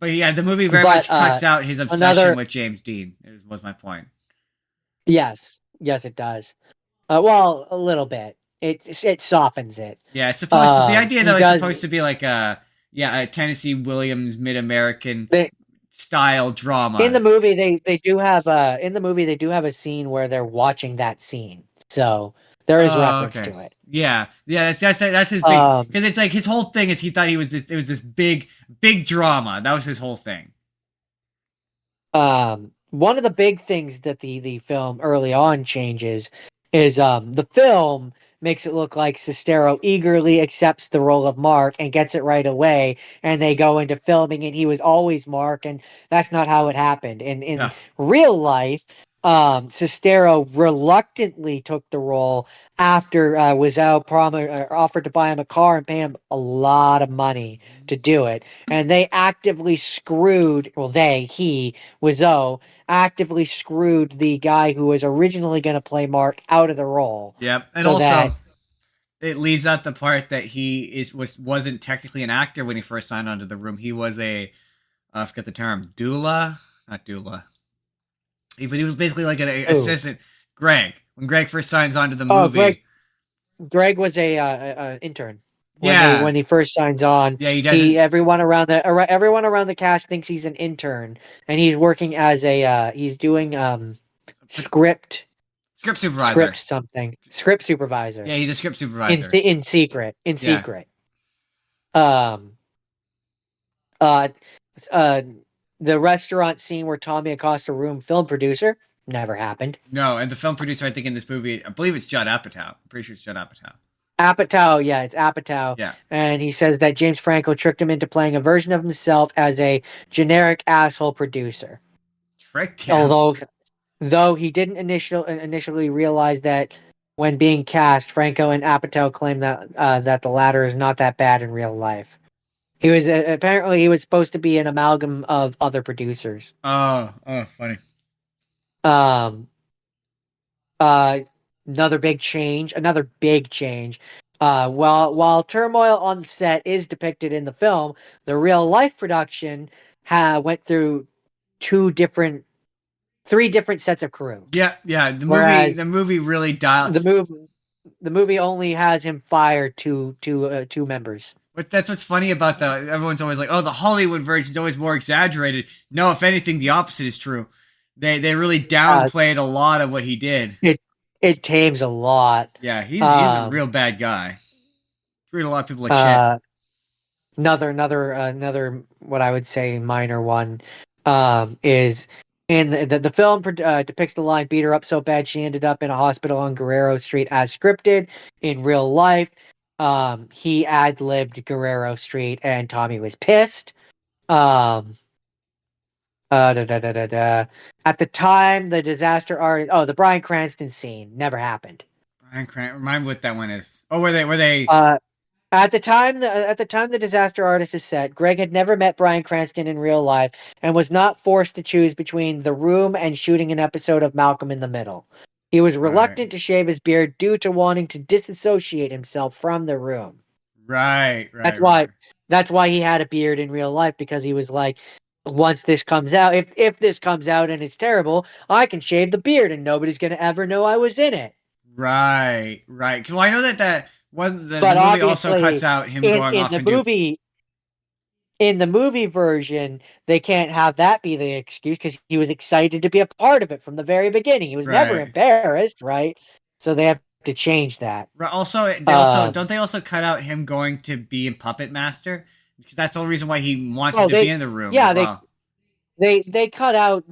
But yeah, the movie very but much cuts out his obsession another with James Dean. Was my point. yes, yes it does. Well, a little bit. It softens it. Yeah, it's supposed to. The idea He though is does supposed to be like a Tennessee Williams Mid American they style in the drama. movie they do have in the movie they do have a scene where they're watching that scene. So there is Oh, reference okay. to it. Yeah, yeah. That's his big Um because it's like his whole thing is he thought he was this. It was this big drama. That was his whole thing. one of the big things that the film early on changes is the film makes it look like Sestero eagerly accepts the role of Mark and gets it right away, and they go into filming and he was always Mark, and that's not how it happened. In Yeah. real life, Sestero reluctantly took the role after offered to buy him a car and pay him a lot of money to do it, and they actively screwed. Well, he Wiseau actively screwed the guy who was originally going to play Mark out of the role, Yep. And so that also, it leaves out the part that wasn't technically an actor when he first signed onto the room. He was a I forget the term doula, not doula. But he was basically like an oh assistant. Greg, when Greg first signs on to the oh Greg movie, Greg was a intern yeah, when he first signs on. yeah, he He doesn't everyone around the cast thinks he's an intern, and he's working as a he's doing script script supervisor. script supervisor Yeah, he's a script supervisor. in secret Yeah, um uh uh the restaurant scene where Tommy Acosta room film producer never happened. no, and the film producer I think in this movie, I believe it's Judd Apatow. I'm pretty sure it's Judd Apatow. Apatow, yeah, it's Apatow. Yeah, And he says that James Franco tricked him into playing a version of himself as a generic asshole producer. tricked him. Although he didn't initially realize that when being cast, Franco and Apatow claimed that the latter is not that bad in real life. He was apparently he was supposed to be an amalgam of other producers. Funny. Um, uh, another big change. While turmoil on set is depicted in the film, the real life production went through two different, three different sets of crew. Yeah, yeah. Whereas The movie really dialed. the move, the movie only has him fire two members. But that's what's funny about everyone's always like, oh, the Hollywood version's always more exaggerated. No, if anything, the opposite is true. They really Uh, downplayed a lot of what he did. it it tames a lot. Yeah, he's a real bad guy. Treated a lot of people like shit. Uh, another what I would say minor one is in the film depicts the line beat her up so bad she ended up in a hospital on Guerrero Street as scripted. In real life, he ad-libbed Guerrero Street and Tommy was pissed. um da, da, da, da, da. At the time the disaster art the Bryan Cranston scene never happened. Brian Cran- remind me what that one is. Oh, were they? uh At the time the disaster artist is set, Greg had never met Bryan Cranston in real life and was not forced to choose between The Room and shooting an episode of Malcolm in the Middle. He was Right, reluctant to shave his beard due to wanting to disassociate himself from The Room. right, That's right, right, why right. that's why he had a beard in real life, because he was like, once this comes out, if this comes out and it's terrible, I can shave the beard and nobody's gonna ever know I was in it. Right, right. Because I know that wasn't the But movie also cuts obviously out him in going in off the and do. movie in the movie version, they can't have that be the excuse because he was excited to be a part of it from the very beginning. He was never Right. embarrassed, right? So they have to change that. Right. Also, they also Um, don't they also cut out him going to be in Puppet Master? Because that's the whole reason why he wanted oh, to be in the room as yeah, they, well. they've cut out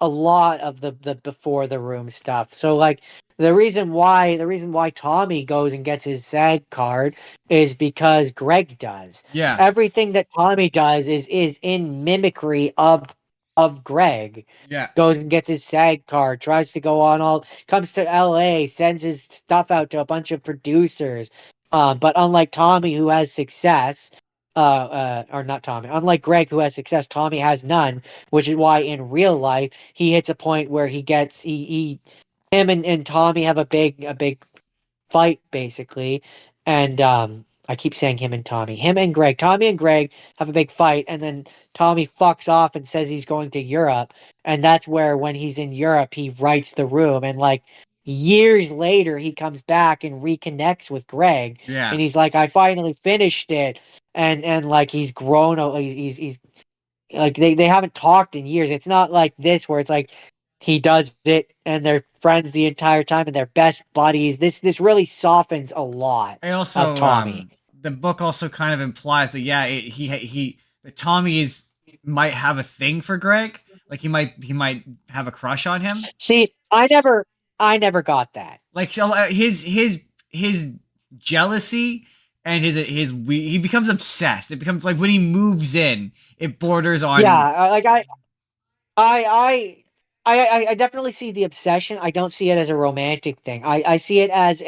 a lot of the before the room stuff. So like the reason why Tommy goes and gets his SAG card is because Greg does. Yeah, Everything that Tommy does is in mimicry of Greg. yeah. Goes and gets his SAG card, tries to go on all, comes to LA, sends his stuff out to a bunch of producers. But unlike Tommy, who has success, or not Tommy, unlike Greg, who has success, Tommy has none, which is why in real life he hits a point where him and Tommy have a big fight basically, and I keep saying him and Greg. Tommy and Greg have a big fight, and then Tommy fucks off and says he's going to Europe, and that's where when he's in Europe he writes the room, and like years later he comes back and reconnects with Greg, Yeah. and he's like, I finally finished it, and like he's grown, he's like they haven't talked in years. It's not like this where it's like he does it and they're friends the entire time and they're best buddies. This really softens a lot And of also, Tommy. the book also kind of implies that yeah, that Tommy is might have a thing for Greg. Like he might have a crush on him. See, I never got that. Like so, his jealousy and he becomes obsessed. It becomes like when he moves in, it borders Yeah, on. like I definitely see the obsession. I don't see it as a romantic thing. I see it as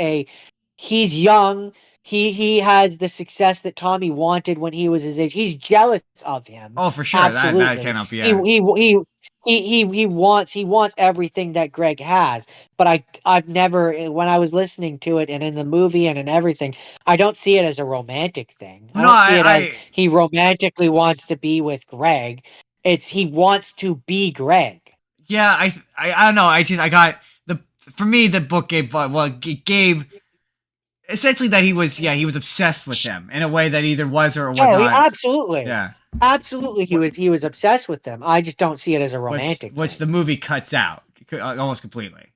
he's young. He has the success that Tommy wanted when he was his age. He's jealous of him. Oh, for sure, that Absolutely. cannot be. He Yeah. he he he wants everything that Greg has. But I've never, when I was listening to it and in the movie and in everything, I don't see it as a romantic thing. I No, don't see it as I he romantically wants to be with Greg. It's he wants to be Greg. yeah, I don't know. I got the for me the book gave it gave essentially that he was obsessed with him in a way that either was or was Oh, not. absolutely. Yeah, Absolutely, he what was obsessed with them. I just don't see it as a romantic which thing. the movie cuts out almost completely.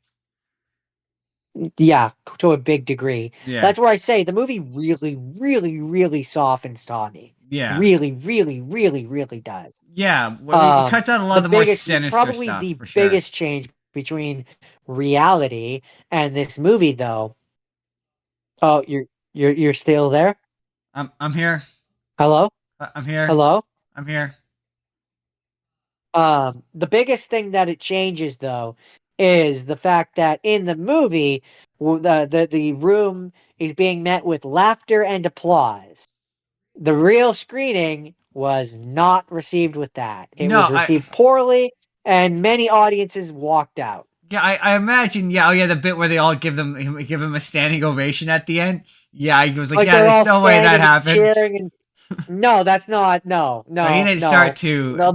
Yeah, to a big degree. Yeah, That's where I say the movie really, really, really softens Tommy. yeah, Really, really, really, really does. yeah. Well, it cuts out a lot The of the more biggest, sinister probably stuff the for sure. biggest change between reality and this movie, though. Oh, you're still there? I'm here. Hello, I'm here. hello. I'm here. The biggest thing that it changes though is the fact that in the movie, the room is being met with laughter and applause. The real screening was not received with that. It No, was received poorly, and many audiences walked out. yeah, I imagine. Yeah, oh yeah, the bit where they all give him a standing ovation at the end. Yeah, I was like, Like yeah, they're there's all no way that standing and happened. cheering, and no, that's not. No, No, he no, didn't start no. to. No,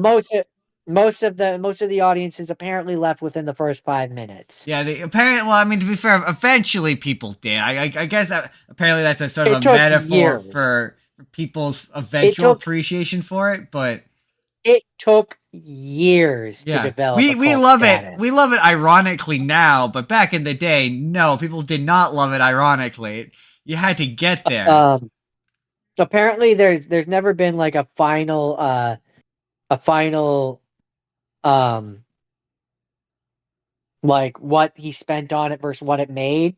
most of the audiences apparently left within the first 5 minutes. Yeah, they apparently. Well, I mean, to be fair, eventually people did. I guess that apparently that's a sort of a It took metaphor years. for people's It eventual took appreciation for it. But it took years to yeah, develop a we cult love it. We status. love it ironically now, but back in the day, no, people did not love it ironically. You had to get there. Um, Apparently there's never been like a final um like what he spent on it versus what it made.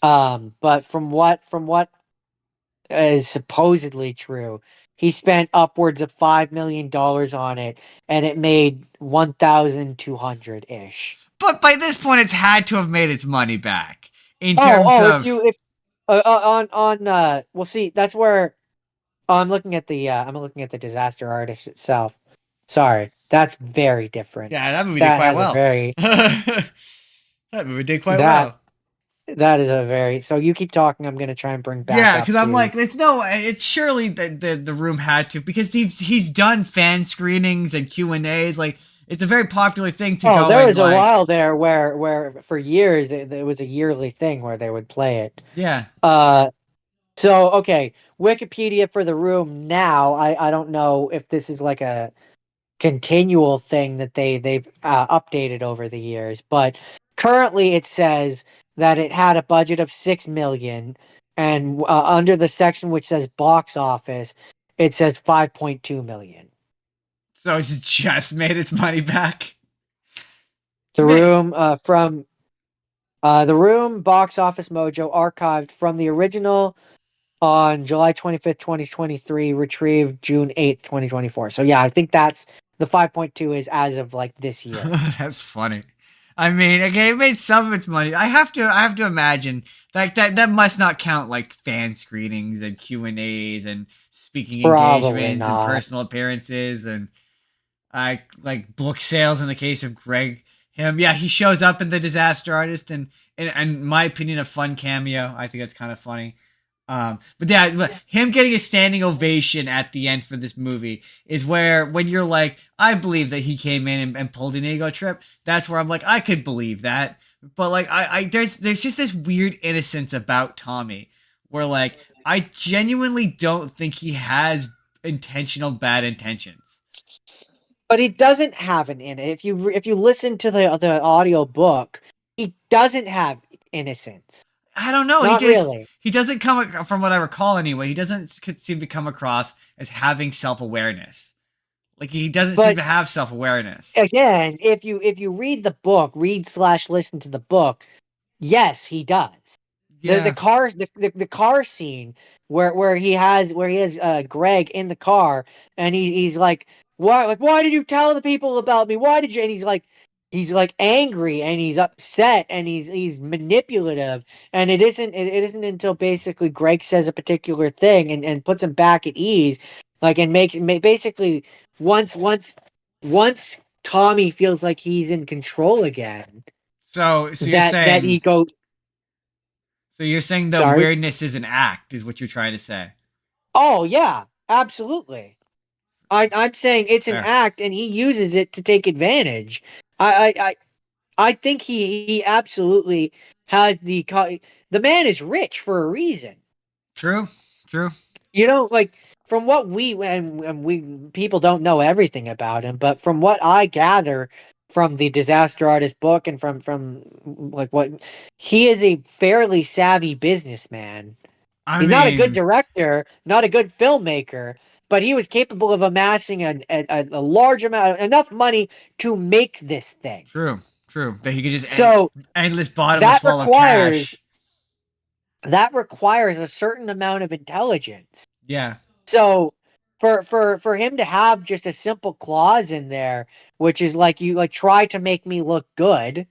But from what is supposedly true, he spent upwards of $5 million on it, and it made 1,200 ish. But by this point, it's had to have made its money back in Oh, terms oh, if of. you if on well, see, that's where, oh, I'm looking at the disaster artist itself. Sorry, that's very different. Yeah, that movie did That quite has a well. very That movie did quite that well. that is a very, so you keep talking. I'm gonna try and bring back Yeah, up because I'm to. like, there's no. It's surely the room had to because he's done fan screenings and Q&As. Like it's a very popular thing to Oh, go there and was a like. while there where for years it was a yearly thing where they would play it. Yeah, Uh, so okay, Wikipedia for the room now. I don't know if this is like a continual thing that they've updated over the years, but currently it says that it had a budget of 6 million, and under the section which says box office, it says 5.2 million. So it's just made its money back. The Room from The Room Box Office Mojo archived from the original on July 25th, 2023, retrieved June 8th, 2024. So yeah, I think that's the 5.2 is as of like this year. That's funny. I mean, okay, it made some of its money. I have to imagine like that must not count like fan screenings and Q&As and speaking Probably engagements and not. personal appearances and like book sales in the case of Greg. Him, yeah, he shows up in The Disaster Artist and in my opinion, a fun cameo. I think that's kind of funny. But yeah, him getting a standing ovation at the end for this movie is where when you're like, I believe that he came in and pulled an ego trip. That's where I'm like, I could believe that. But like, there's just this weird innocence about Tommy where like I genuinely don't think he has intentional bad intentions. But he doesn't have an in it. If you listen to the audio book, he doesn't have innocence. I don't know. Not really. He doesn't come from what I recall anyway. He doesn't seem to come across as having self awareness. Like he doesn't seem But to have self awareness. again, if you read the book, listen to the book, yes, he does. The Yeah. car the car scene where he has Greg in the car and he's like, why did you tell the people about me? Why did you? And he's like angry and he's upset and he's manipulative, and it isn't until basically Greg says a particular thing and puts him back at ease, like, and basically once Tommy feels like he's in control again, So that he goes. you're saying the Sorry. weirdness is an act, is what you're trying to say. Oh yeah, absolutely. I'm saying it's an Fair. act, and he uses it to take advantage. I think he absolutely has the man is rich for a reason. True. True. Like, from what we people don't know everything about him, but from what I gather from the Disaster Artist book and from like what he is, a fairly savvy businessman. I He's not a good mean, director, not a good filmmaker, but he was capable of amassing a large amount, enough money to make this thing. true. True. That he could just So endless bottomless that well of requires cash. a certain amount of intelligence. Yeah. So for him to have just a simple clause in there, which is like, you like try to make me look good.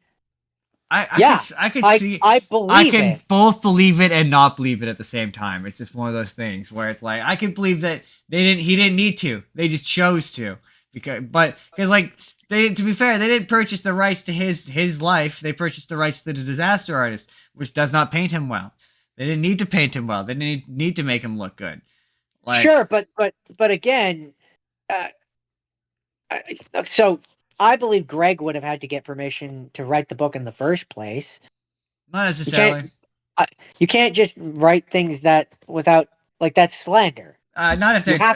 Yeah, I could see I I believe can it. both believe it and not believe it at the same time. It's just one of those things where it's like I could believe that he didn't need to. They just chose to. Because like to be fair, they didn't purchase the rights to his life. They purchased the rights to the Disaster Artist, which does not paint him well. They didn't need to paint him well. They didn't need to make him look good. Like, Sure, but again, uh, so I believe Greg would have had to get permission to write the book in the first place. not You necessarily. can't you can't just write things that without, like, that's slander. Not if You they're.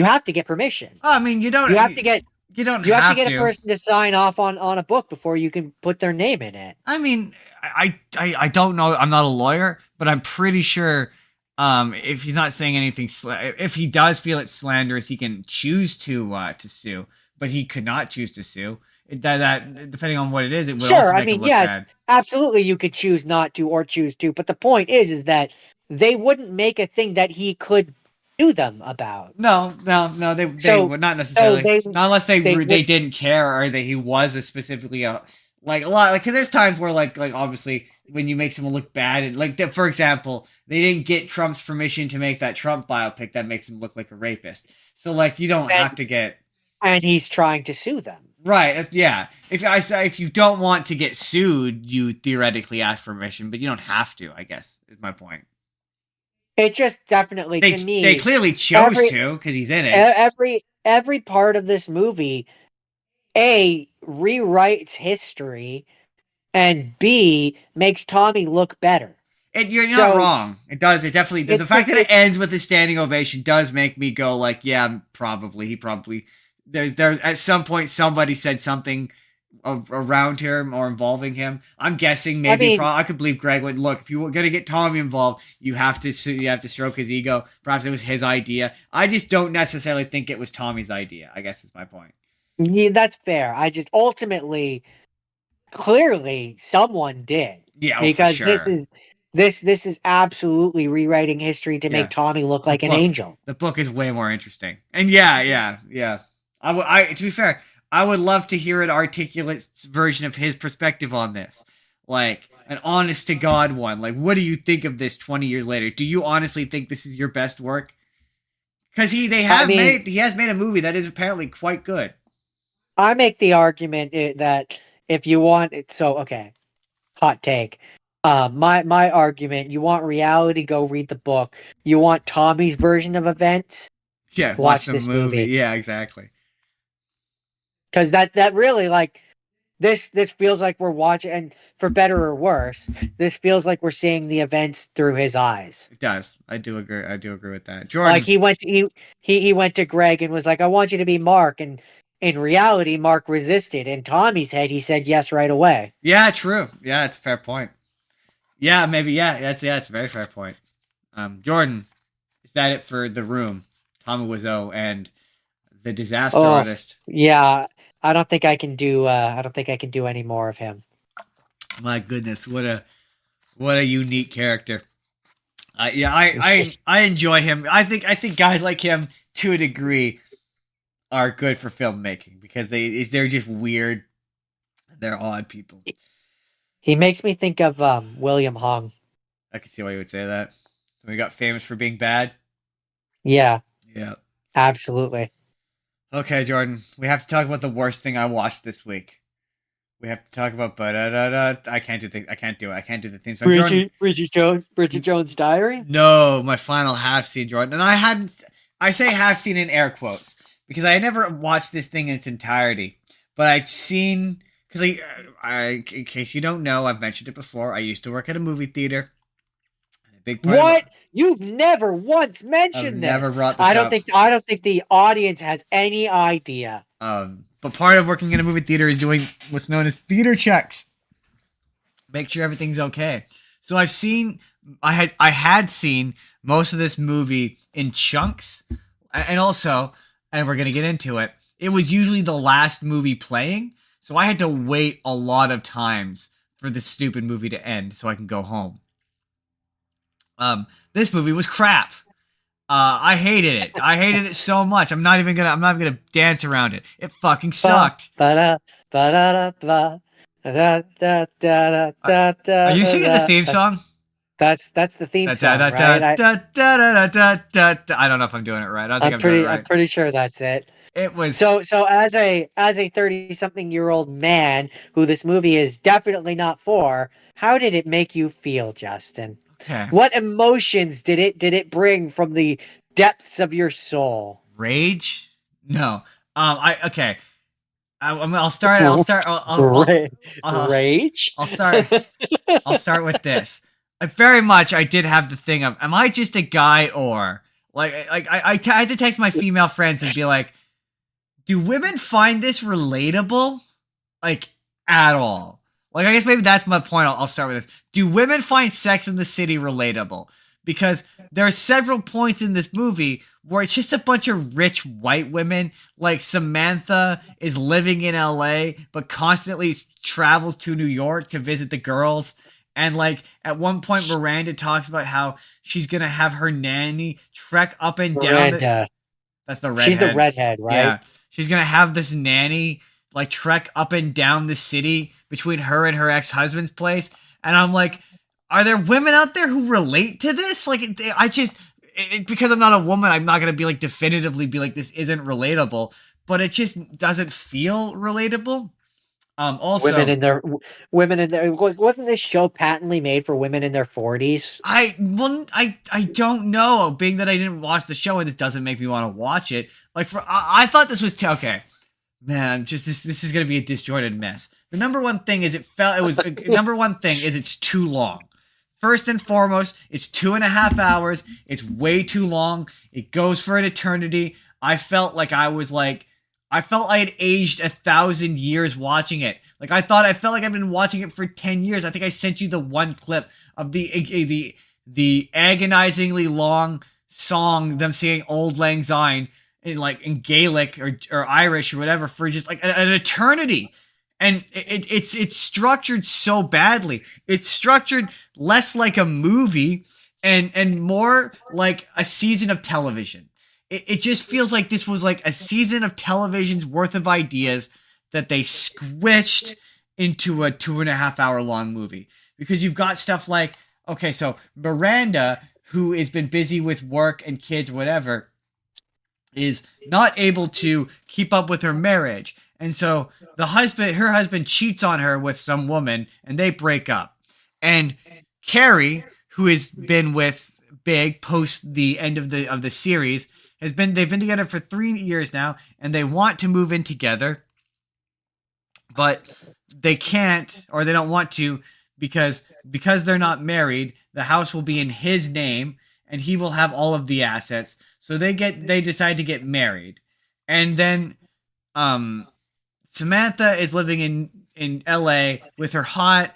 have to get permission. I mean, you don't. You have to get You don't you have to have get to. a person to sign off on a book before you can put their name in it. I mean, I don't know. I'm not a lawyer, but I'm pretty sure. If he's not saying anything, if he does feel it's slanderous, he can choose to sue, but he could not choose to sue. That depending on what it is, it would also Sure, I make him mean, look yes, bad. absolutely, you could choose not to or choose to, but the point is that they wouldn't make a thing that he could sue them about. No. They So would not so necessarily, they not unless they they would didn't care or that he was a specifically a like a lot. Like, 'cause there's times where like obviously when you make someone look bad, and like for example, they didn't get Trump's permission to make that Trump biopic that makes him look like a rapist. So like you don't have and to get he's trying to sue them. right. Yeah. If I say if you don't want to get sued, you theoretically ask permission, but you don't have to. I guess is my point. It just definitely, to They me, clearly chose every to because he's in it. every part of this movie, A, rewrites history, and B, makes Tommy look better. You're not So wrong. It does. It definitely. The it's fact just that it ends with a standing ovation does make me go like, yeah, probably. He probably. There's at some point somebody said something around him or involving him. I'm guessing I maybe mean, I could believe Greg would look if you were gonna get Tommy involved. You have to stroke his ego. Perhaps it was his idea. I just don't necessarily think it was Tommy's idea. I guess is my point. yeah, that's fair. I just ultimately, clearly, someone did, Yeah, oh, for because sure. this is absolutely rewriting history to make Yeah, Tommy look the like an book. angel. The book is way more interesting. And yeah. I to be fair, I would love to hear an articulate version of his perspective on this, like an honest to God one. Like, what do you think of this 20 years later? Do you honestly think this is your best work? Because I mean, he has made a movie that is apparently quite good. I make the argument that if you want it, so okay, hot take. My argument: you want reality, go read the book. You want Tommy's version of events, Yeah, watch watch the this movie. movie, Yeah, exactly. because that really, like, this feels like we're watching, and for better or worse, this feels like we're seeing the events through his eyes. It does. I do agree. I do agree with that. Like Jordan. he went to Greg and was like, "I want you to be Mark," and in reality, Mark resisted. In Tommy's head, he said yes right away. Yeah, true. Yeah, it's a fair point. Yeah, maybe. It's a very fair point. Jordan, is that it for The Room? Tommy Wiseau and the Disaster Oh, Artist. yeah. I don't think I can do. I don't think I can do any more of him. My goodness, what a unique character. I enjoy him. I think guys like him to a degree are good for filmmaking because they're just weird. They're odd people. He makes me think of William Hung. I can see why you would say that. We got famous for being bad. Yeah, Yeah. absolutely. Okay, Jordan. We have to talk about the worst thing I watched this week. We have to talk about I can't do I can't do it. I can't do the theme song. Jordan. Bridget Jones' Diary. No, my final half scene, Jordan. And I say half scene in air quotes because I had never watched this thing in its entirety. But I'd seen, because in case you don't know, I've mentioned it before. I used to work at a movie theater. A big part of What? You've never once I've mentioned this. never brought this up. I don't think the audience has any idea. But part of working in a movie theater is doing what's known as theater checks. Make sure everything's okay. So I had seen most of this movie in chunks, and also, and we're gonna get into it. It was usually the last movie playing, so I had to wait a lot of times for this stupid movie to end so I can go home. This movie was crap. I hated it. I hated it so much. I'm not even gonna dance around it. It fucking Ba sucked. ba da ba da da ba da da da Are, da are da you singing the da. theme song? That's the theme Da da song, da da right? da da da da da da. I don't know if I'm doing it right. I don't think I'm doing it I'm right. pretty sure that's it. It was So as a 30-something-year-old man who this movie is definitely not for, how did it make you feel, Justin? okay. What emotions did it bring from the depths of your soul? Rage? No. I okay. I'll start. I'll start. Ra- I'll, Rage? I'll start. I'll start with this. Very much, I did have the thing of, am I just a guy or I had to text my female friends and be like, do women find this relatable? Like, at all? Like, I guess maybe that's my point. I'll start with this. Do women find Sex in the City relatable? Because there are several points in this movie where it's just a bunch of rich white women. Like, Samantha is living in LA, but constantly travels to New York to visit the girls. And, like, at one point, Miranda talks about how she's going to have her nanny trek up and down Miranda. That's the redhead. She's the redhead, right? Yeah. She's gonna have this nanny like trek up and down the city between her and her ex-husband's place. And I'm like, are there women out there who relate to this? Like, because I'm not a woman, I'm not gonna be like definitively be like this isn't relatable, but it just doesn't feel relatable. Also, women in their wasn't this show patently made for women in their 40s? I don't know. Being that I didn't watch the show and this doesn't make me want to watch it. Like I thought this was okay. Man, just this is gonna be a disjointed mess. The number one thing is number one thing is it's too long. First and foremost, it's 2.5 hours. It's way too long. It goes for an eternity. I felt like I felt I had aged 1,000 years watching it. Like I felt like I've been watching it for 10 years. I think I sent you the one clip of the agonizingly long song, them singing "Old Lang Syne" in Gaelic or Irish or whatever for just like an eternity. And it's structured so badly. It's structured less like a movie and more like a season of television. It just feels like this was like a season of television's worth of ideas that they squished into a 2.5 hour long movie. Because you've got stuff like, okay, so Miranda, who has been busy with work and kids, whatever, is not able to keep up with her marriage. And so her husband cheats on her with some woman and they break up. And Carrie, who has been with Big post the end of the series, they've been together for 3 years now and they want to move in together, but they can't, or they don't want to, because they're not married. The house will be in his name and he will have all of the assets. So they decide to get married. And then Samantha is living in LA with her hot,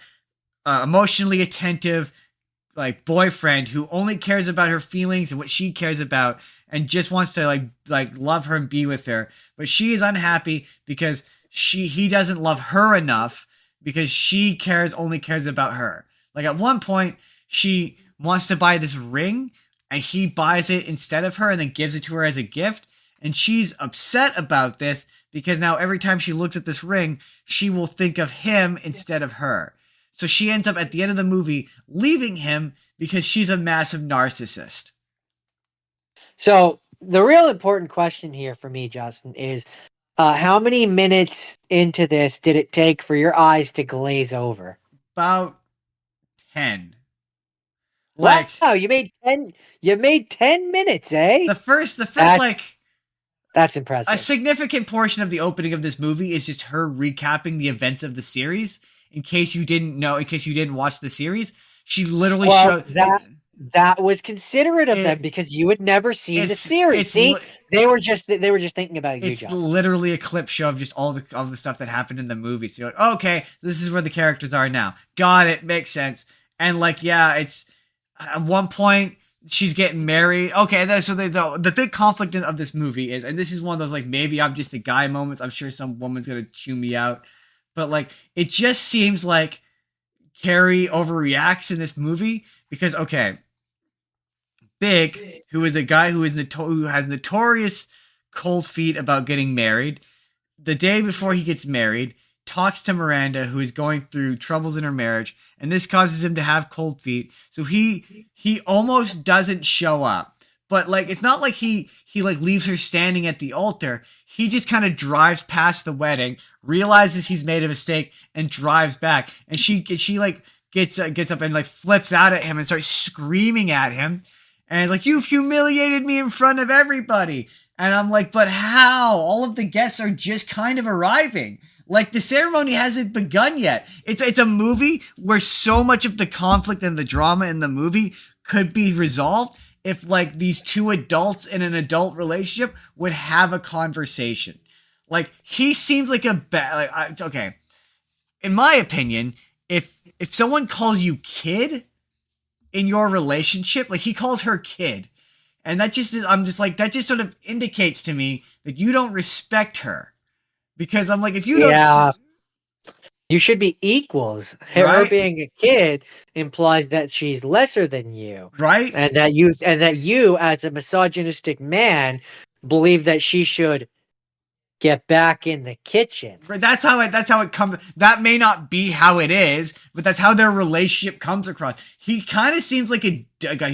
emotionally attentive like boyfriend who only cares about her feelings and what she cares about and just wants to like love her and be with her. But she is unhappy because he doesn't love her enough because she only cares about her. Like at one point she wants to buy this ring and he buys it instead of her and then gives it to her as a gift, and she's upset about this because now every time she looks at this ring she will think of him instead of her. So she ends up at the end of the movie leaving him because she's a massive narcissist. So the real important question here for me, Justin, is how many minutes into this did it take for your eyes to glaze over? About 10. Like, wow, you made 10. You made 10 minutes, eh? The first that's impressive. A significant portion of the opening of this movie is just her recapping the events of the series. In case you didn't watch the series, she literally showed that was considerate of them because you had never seen the series. See, they were just thinking about you. It's literally a clip show of just all the stuff that happened in the movie. So you're like, okay, this is where the characters are now. Got it, makes sense. And like, yeah, it's at one point she's getting married. Okay, so the big conflict of this movie is, and this is one of those like maybe I'm just a guy moments. I'm sure some woman's gonna chew me out. But like, it just seems like Carrie overreacts in this movie because, okay, Big, who is a guy who has notorious cold feet about getting married, the day before he gets married, talks to Miranda, who is going through troubles in her marriage, and this causes him to have cold feet. So he almost doesn't show up. But like, it's not like he like leaves her standing at the altar. He just kind of drives past the wedding, realizes he's made a mistake, and drives back. And she like gets up and like flips out at him and starts screaming at him, and like, "You've humiliated me in front of everybody." And I'm like, "But how? All of the guests are just kind of arriving. Like the ceremony hasn't begun yet." It's a movie where so much of the conflict and the drama in the movie could be resolved if like these two adults in an adult relationship would have a conversation. Like he seems like okay. In my opinion, if someone calls you kid in your relationship, like he calls her kid, and that just sort of indicates to me that you don't respect her. Because I'm like, if you don't, you should be equals. Right? Her being a kid implies that she's lesser than you, right? And that you, as a misogynistic man, believe that she should get back in the kitchen. Right, that's how it comes. That may not be how it is, but that's how their relationship comes across. He kind of seems like a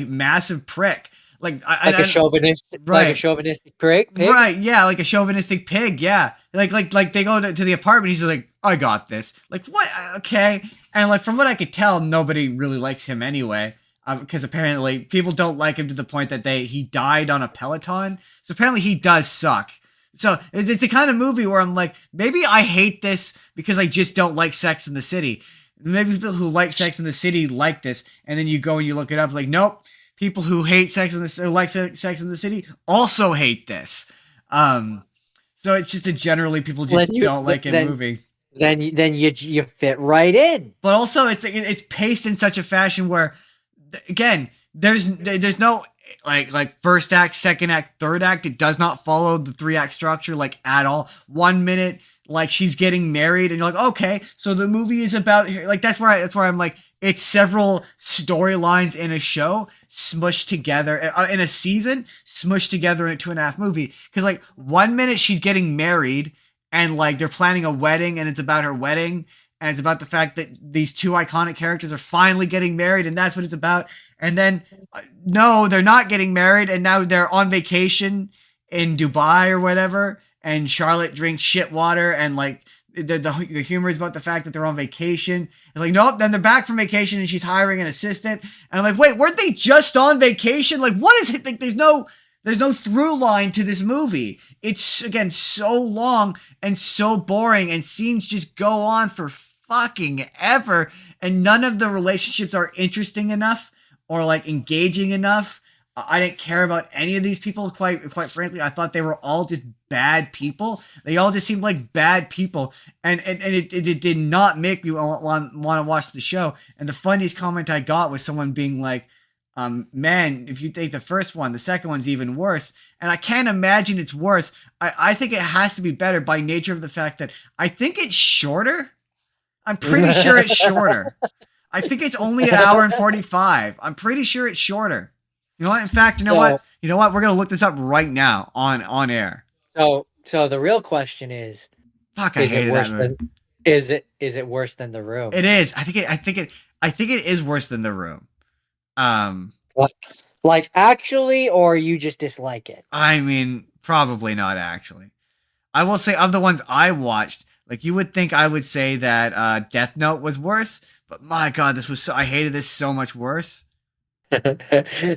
massive prick. Like a chauvinistic pig? Right, yeah, like a chauvinistic pig, yeah. Like they go to the apartment, he's like, "I got this." Like, what? Okay. And like, from what I could tell, nobody really likes him anyway. Because apparently people don't like him to the point that he died on a Peloton. So apparently he does suck. So it's the kind of movie where I'm like, maybe I hate this because I just don't like Sex in the City. Maybe people who like Sex in the City like this, and then you go and you look it up, like, nope. People who hate Sex in the City also hate this. So So it's just a generally people Then just you don't like a then movie. then you fit right in. But also it's paced in such a fashion where, again, there's no like first act, second act, third act. It does not follow the 3 act structure like at all. 1 minute like she's getting married and you're like, okay, so the movie is about, like, that's where I'm like, it's several storylines in a show smushed together in a season, smushed together in a 2.5 movie. Because like 1 minute she's getting married and like they're planning a wedding and it's about her wedding and it's about the fact that these two iconic characters are finally getting married and that's what it's about. And then no, they're not getting married and now they're on vacation in Dubai or whatever, and Charlotte drinks shit water and like the humor is about the fact that they're on vacation. And like, nope, then they're back from vacation and she's hiring an assistant. And I'm like, wait, weren't they just on vacation? Like, what is it? Like, there's no through line to this movie. It's, again, so long and so boring, and scenes just go on for fucking ever, and none of the relationships are interesting enough or like engaging enough. I didn't care about any of these people. Quite frankly, I thought they were all just bad people. They all just seemed like bad people, and it did not make me want to watch the show. And the funniest comment I got was someone being like, man, if you think the first one, the second one's even worse. And I can't imagine it's worse. I think it has to be better by nature of the fact that I think it's shorter. I'm pretty sure it's shorter. I think it's only an hour and 45. I'm pretty sure it's shorter. You know what? In fact, you know what? You know what? We're gonna look this up right now on air. So the real question is, fuck, I hated that movie. Is it worse than The Room? It is. I think it is worse than The Room. Like actually, or you just dislike it? I mean, probably not actually. I will say, of the ones I watched, like, you would think I would say that Death Note was worse, but my god, I hated this so much worse.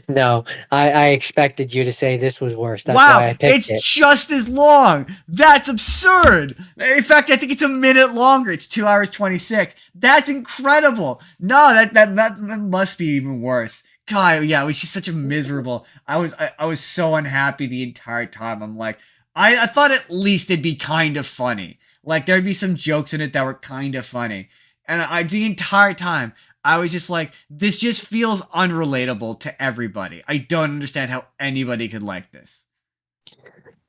No, I expected you to say this was worse. That's wow, why I picked it's just as long. That's absurd. In fact, I think it's a minute longer. It's 2 hours 26. That's incredible. No, that must be even worse. God, yeah, it was just such a miserable. I was so unhappy the entire time. I'm like, I thought at least it'd be kind of funny. Like there'd be some jokes in it that were kind of funny, and the entire time I was just like, this just feels unrelatable to everybody. I don't understand how anybody could like this.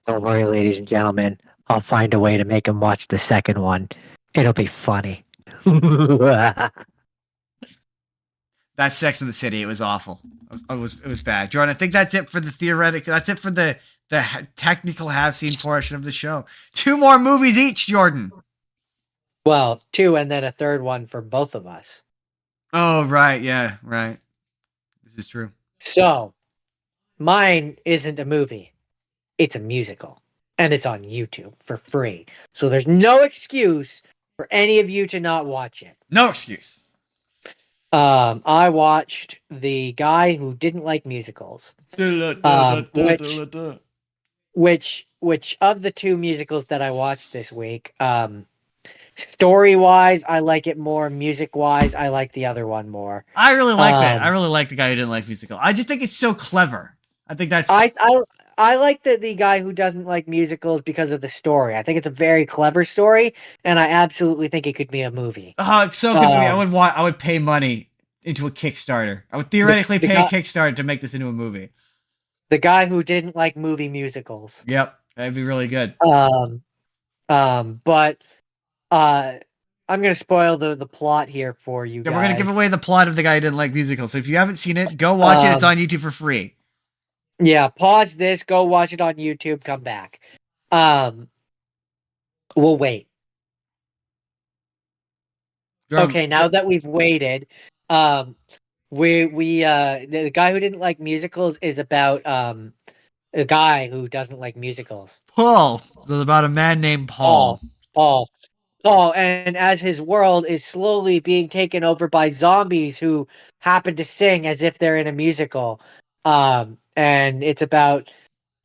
Don't worry, ladies and gentlemen. I'll find a way to make him watch the second one. It'll be funny. That's Sex in the City. It was awful. It was bad. Jordan, I think that's it for the theoretical. That's it for the technical have seen portion of the show. 2 more movies each, Jordan. Well, 2 and then a third one for both of us. Oh, right. Yeah, right. This is true. So, mine isn't a movie. It's a musical. And it's on YouTube for free. So there's no excuse for any of you to not watch it. No excuse. I watched The Guy Who Didn't Like Musicals. Which of the 2 musicals that I watched this week, story-wise, I like it more. Music-wise, I like the other one more. I really like that. I really like The Guy Who Didn't Like Musicals. I just think it's so clever. I think that's... I like the Guy Who Doesn't Like Musicals because of the story. I think it's a very clever story, and I absolutely think it could be a movie. Oh, it's so good for me. I would pay money into a Kickstarter. I would theoretically pay a Kickstarter to make this into a movie. The Guy Who Didn't Like Movie Musicals. Yep, that'd be really good. But I'm gonna spoil the plot here for you guys. We're gonna give away the plot of The Guy Who Didn't Like Musicals. So if you haven't seen it, go watch it. It's on YouTube for free. Yeah, pause this, go watch it on YouTube, come back. We'll wait. Okay, now that we've waited, the Guy Who Didn't Like Musicals is about a guy who doesn't like musicals. Paul. It's about a man named Paul. Paul, and as his world is slowly being taken over by zombies who happen to sing as if they're in a musical. And it's about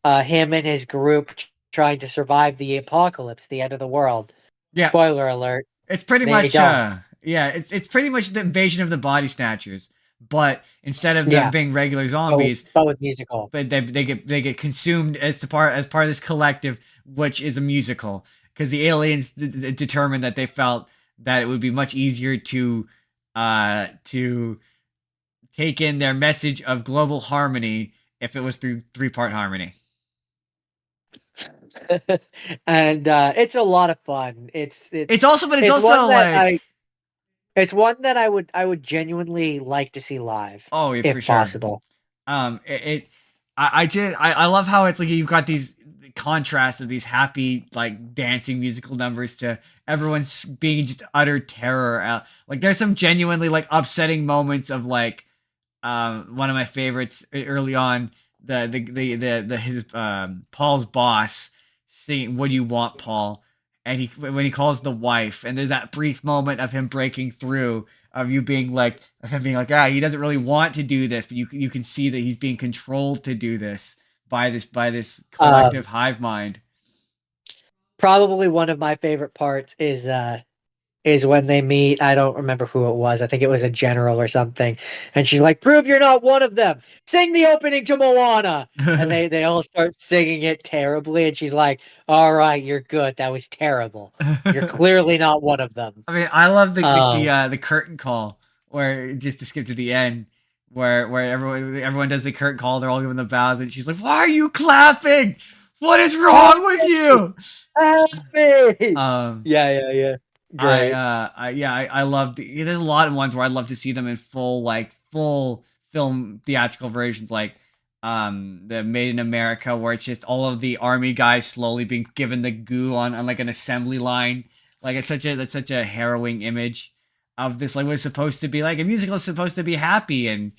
him and his group trying to survive the apocalypse, the end of the world. Yeah. Spoiler alert. It's pretty much it's pretty much the invasion of the body snatchers. but instead of them Yeah, being regular but zombies, with musical. but they get consumed as part of this collective, which is a musical. Because the aliens determined that they felt that it would be much easier to take in their message of global harmony if it was through three-part harmony. And it's a lot of fun. It's also, but it's It's one also that like, I would genuinely like to see live, oh yeah, for if sure. possible. It I love how it's like you've got these contrasts of these happy like dancing musical numbers to everyone's being just utter terror. Like there's some genuinely like upsetting moments of like one of my favorites early on, the his Paul's boss singing "What do you want, Paul?" and he when he calls the wife, and there's that brief moment of him breaking through, of you being like of him being like, he doesn't really want to do this, but you can see that he's being controlled to do this by this Um, collective hive mind. Probably one of my favorite parts is when they meet. I don't remember who it was. I think it was a general or something. And she's like, "Prove you're not one of them. Sing the opening to Moana." And they all start singing it terribly. And she's like, "All right, you're good. That was terrible. You're clearly not one of them." I mean, I love Um, the curtain call, where just to skip to the end, where everyone does the curtain call, they're all giving the bows, and she's like, "Why are you clapping? What is wrong with you?" happy. Um, Yeah. Great. I love there's a lot of ones where I'd love to see them in full film theatrical versions, like the Made in America, where it's just all of the army guys slowly being given the goo on like an assembly line. Like that's such a harrowing image of this, like, what it's supposed to be like. A musical is supposed to be happy and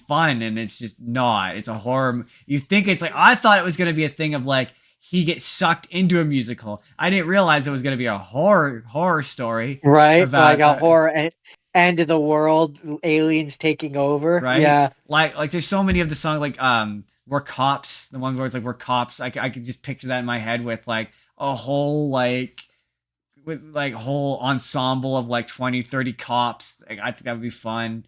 fun, and it's just not. It's a horror. You think it's like, I thought it was going to be a thing of like he gets sucked into a musical. I didn't realize it was going to be a horror story Right? Like about a horror end of the world, aliens taking over. right. Yeah. Like there's so many of the songs, like we're cops. The one where it's like we're cops. I could just picture that in my head with like a whole like with like whole ensemble of like 20, 30 cops. Like, I think that would be fun.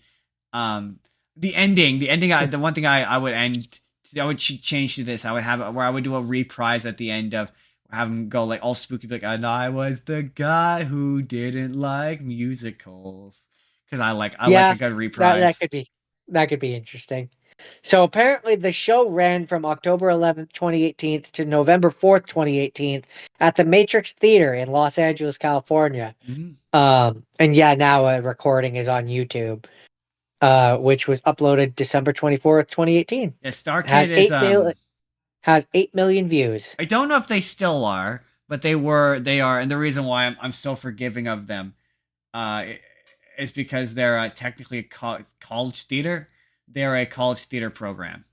Um, the ending. The one thing I would I would change to this. I would have it where I would do a reprise at the end of have him go like all spooky, like, and I was the guy who didn't like musicals, because I like a Yeah, good that reprise. that could be interesting. So apparently the show ran from October 11th, 2018 to November 4th, 2018 at the Matrix Theater in Los Angeles, California. Mm-hmm. And yeah, now a recording is on YouTube, which was uploaded December 24th, 2018. Yeah, Star It Kid is has 8 million views. I don't know if they still are, but they are, and the reason why I'm so forgiving of them uh, is because they're technically a college theater. They're a college theater program.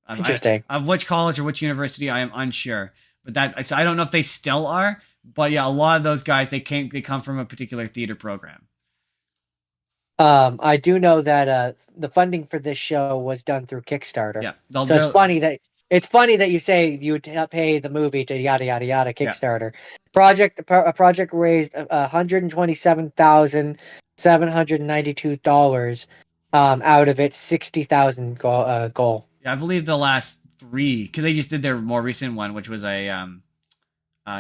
Interesting. Of which college or which university, I am unsure. But so I don't know if they still are. But yeah, a lot of those guys they come from a particular theater program. I do know that the funding for this show was done through Kickstarter. Yeah, So it's funny that you say you would pay the movie to yada yada yada yeah, Kickstarter. A project raised $127,792 out of its 60,000 goal. yeah. I believe the last three, because they just did their more recent one, which was a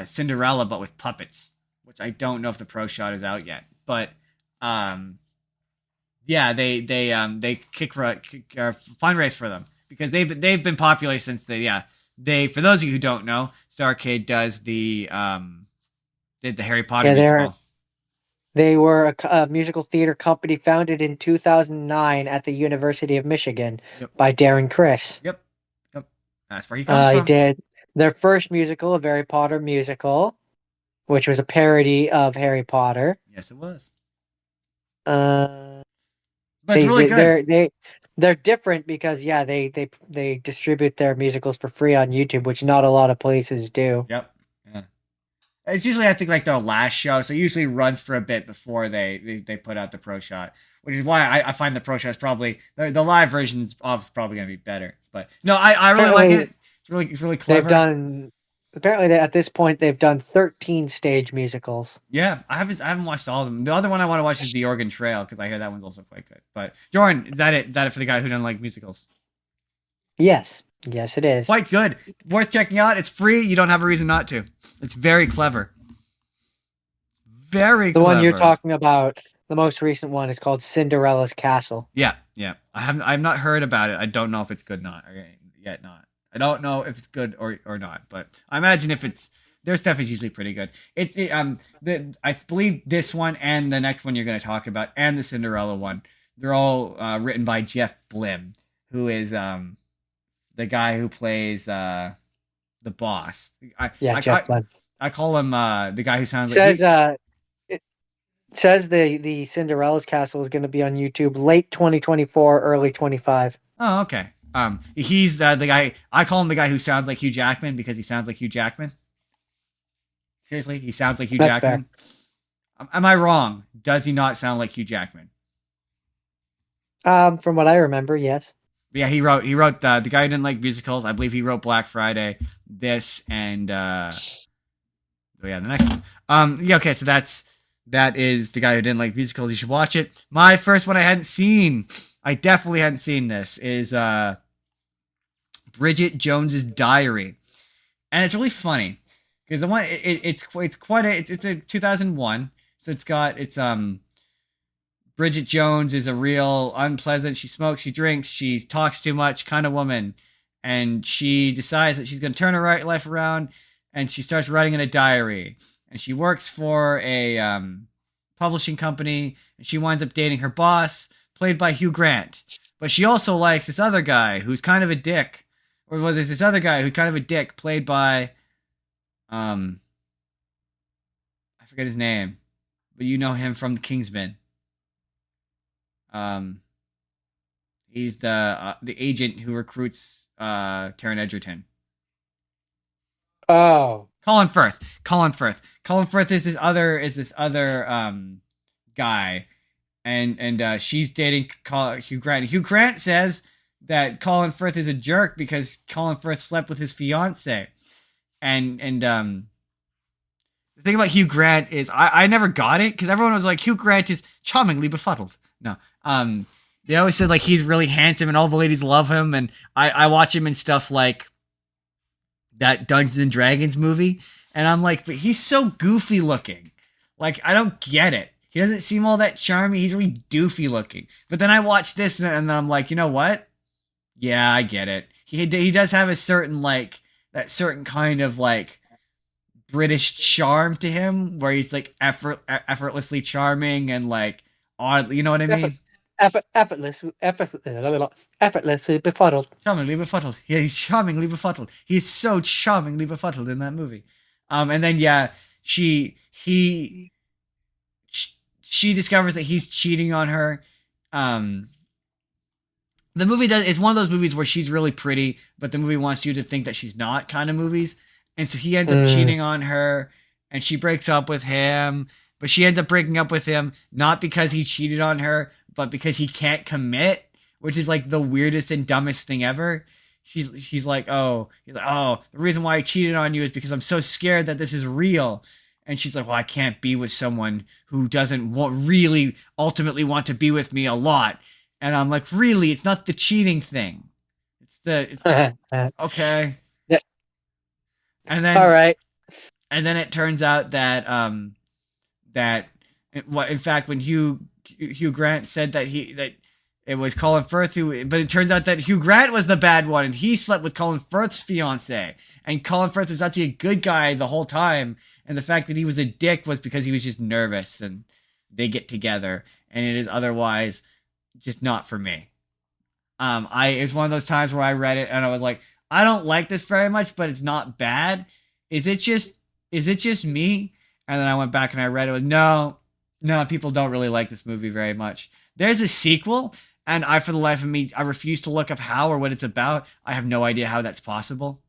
Cinderella, but with puppets, which I don't know if the pro shot is out yet. But um, yeah, they fundraise for them because they've been popular since they for those of you who don't know, Starcade does did the Harry Potter Yeah, musical. they were a musical theater company founded in 2009 at the University of Michigan Yep, by Darren Criss. yep, yep. That's where he comes He from. did their first musical, a Harry Potter musical, which was a parody of Harry Potter. Yes, it was. Uh, But it's really good. they're different because yeah, they distribute their musicals for free on YouTube, which not a lot of places do. Yep. Yeah. It's usually, I think, like their last show, so it usually runs for a bit before they put out the pro shot, which is why I find the pro shot is probably the live version is probably going to be better. But no, I really like Apparently, it. It's really they've clever. done apparently at this point they've done 13 stage musicals. Yeah, I haven't watched all of them. The other one I want to watch is The Oregon Trail because I hear that one's also quite good. But Jordan, is that it? Is that it for the guy who doesn't like musicals? Yes, yes, it is. Quite good, worth checking out. It's free. You don't have a reason not to. It's very clever. Very The clever. one you're talking about, the most recent one, is called Cinderella's Castle. Yeah, yeah. I've not heard about it. I don't know if it's good not or yet not. I don't know if it's good or not, but I imagine if it's their stuff is usually pretty good. I believe this one and the next one you're going to talk about and the Cinderella one, they're all written by Jeff Blim, who is the guy who plays the boss. Jeff Blim. I call him the guy who sounds says like it says the Cinderella's Castle is going to be on YouTube late 2024, early 25. Oh, okay. He's the guy. I call him the guy who sounds like Hugh Jackman because he sounds like Hugh Jackman. Seriously, he sounds like Hugh That's Jackman. Am I wrong? Does he not sound like Hugh Jackman? From what I remember, yes. Yeah, he wrote the guy who didn't like musicals. I believe he wrote Black Friday, this, and the next one. Yeah, okay, so that is the guy who didn't like musicals. You should watch it. My first one I hadn't seen. I definitely hadn't seen this. Is Bridget Jones's Diary, and it's really funny because the one it's a 2001, so it's Bridget Jones is a real unpleasant. She smokes, she drinks, she talks too much kind of woman, and she decides that she's going to turn her life around, and she starts writing in a diary, and she works for a publishing company, and she winds up dating her boss, played by Hugh Grant. But she also likes this other guy who's kind of a dick. Or well, there's this other guy who's kind of a dick, played by I forget his name, but you know him from The Kingsman. He's the agent who recruits Taron Egerton. Oh, Colin Firth. Colin Firth is this other guy, and she's dating Hugh Grant. Hugh Grant says that Colin Firth is a jerk because Colin Firth slept with his fiance, and the thing about Hugh Grant is I never got it because everyone was like Hugh Grant is charmingly befuddled. No, they always said like he's really handsome and all the ladies love him, and I watch him in stuff like that Dungeons and Dragons movie, and I'm like, but he's so goofy looking. Like I don't get it. He doesn't seem all that charming. He's really doofy looking. But then I watch this and then I'm like, you know what? Yeah, I get it. He does have a certain like that certain kind of like British charm to him where he's like effortlessly charming and like odd, you know what I mean? Effortlessly befuddled. Charmingly befuddled. Yeah, he's charmingly befuddled. He's so charmingly befuddled in that movie. And then yeah, she discovers that he's cheating on her. The movie it's one of those movies where she's really pretty, but the movie wants you to think that she's not kind of movies. And so he ends up cheating on her, and she breaks up with him. But she ends up breaking up with him not because he cheated on her, but because he can't commit, which is like the weirdest and dumbest thing ever. He's like, the reason why I cheated on you is because I'm so scared that this is real. And she's like, well, I can't be with someone who doesn't really ultimately want to be with me a lot. And I'm like, really? It's not the cheating thing. Okay. Yeah. And then, all right. And then it turns out that in fact, when Hugh Grant said that it was Colin Firth but it turns out that Hugh Grant was the bad one, and he slept with Colin Firth's fiance, and Colin Firth was actually a good guy the whole time, and the fact that he was a dick was because he was just nervous, and they get together, and it is otherwise just not for me. It was one of those times where I read it and I was like, I don't like this very much, but it's not bad. Is it just me? And then I went back and I read it. No, people don't really like this movie very much. There's a sequel, and for the life of me, I refuse to look up how or what it's about. I have no idea how that's possible.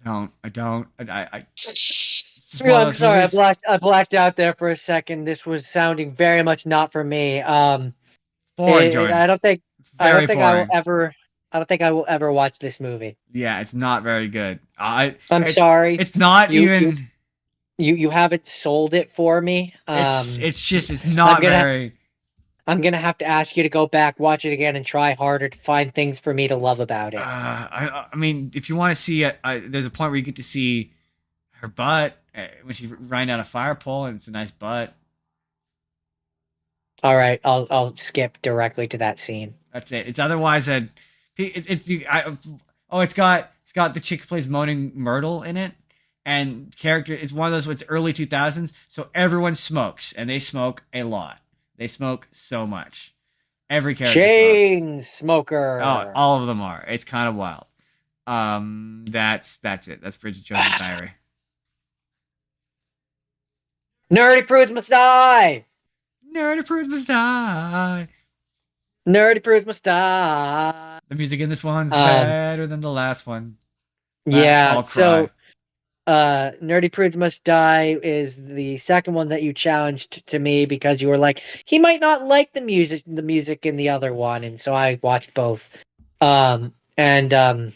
I don't. I'm sorry, I blacked out there for a second. This was sounding very much not for me. Boring, Jordan. I don't think I will ever. I don't think I will ever watch this movie. Yeah, it's not very good. I'm sorry. It's not You you even. you haven't sold it for me. It's I'm not gonna very. I'm gonna have to ask you to go back, watch it again, and try harder to find things for me to love about it. I mean, if you want to see it, there's a point where you get to see her butt when she's riding down a fire pole, and it's a nice butt. All right, I'll skip directly to that scene. That's it. It's otherwise a. Oh, it's got the chick who plays Moaning Myrtle in it, and character. It's one of those. It's early 2000s, so everyone smokes, and they smoke a lot. They smoke so much. Every character smokes. Chain Oh, smoker. all of them are. It's kind of wild. That's it. That's Bridget Jones' Diary. Nerdy prudes must die. Nerd approves must die. Nerdy prudes must die. The music in this one's Um, better than the last one. Let's yeah. all cry. So, Nerdy prudes must die is the second one that you challenged to me because you were like, he might not like the music in the other one, and so I watched both. And I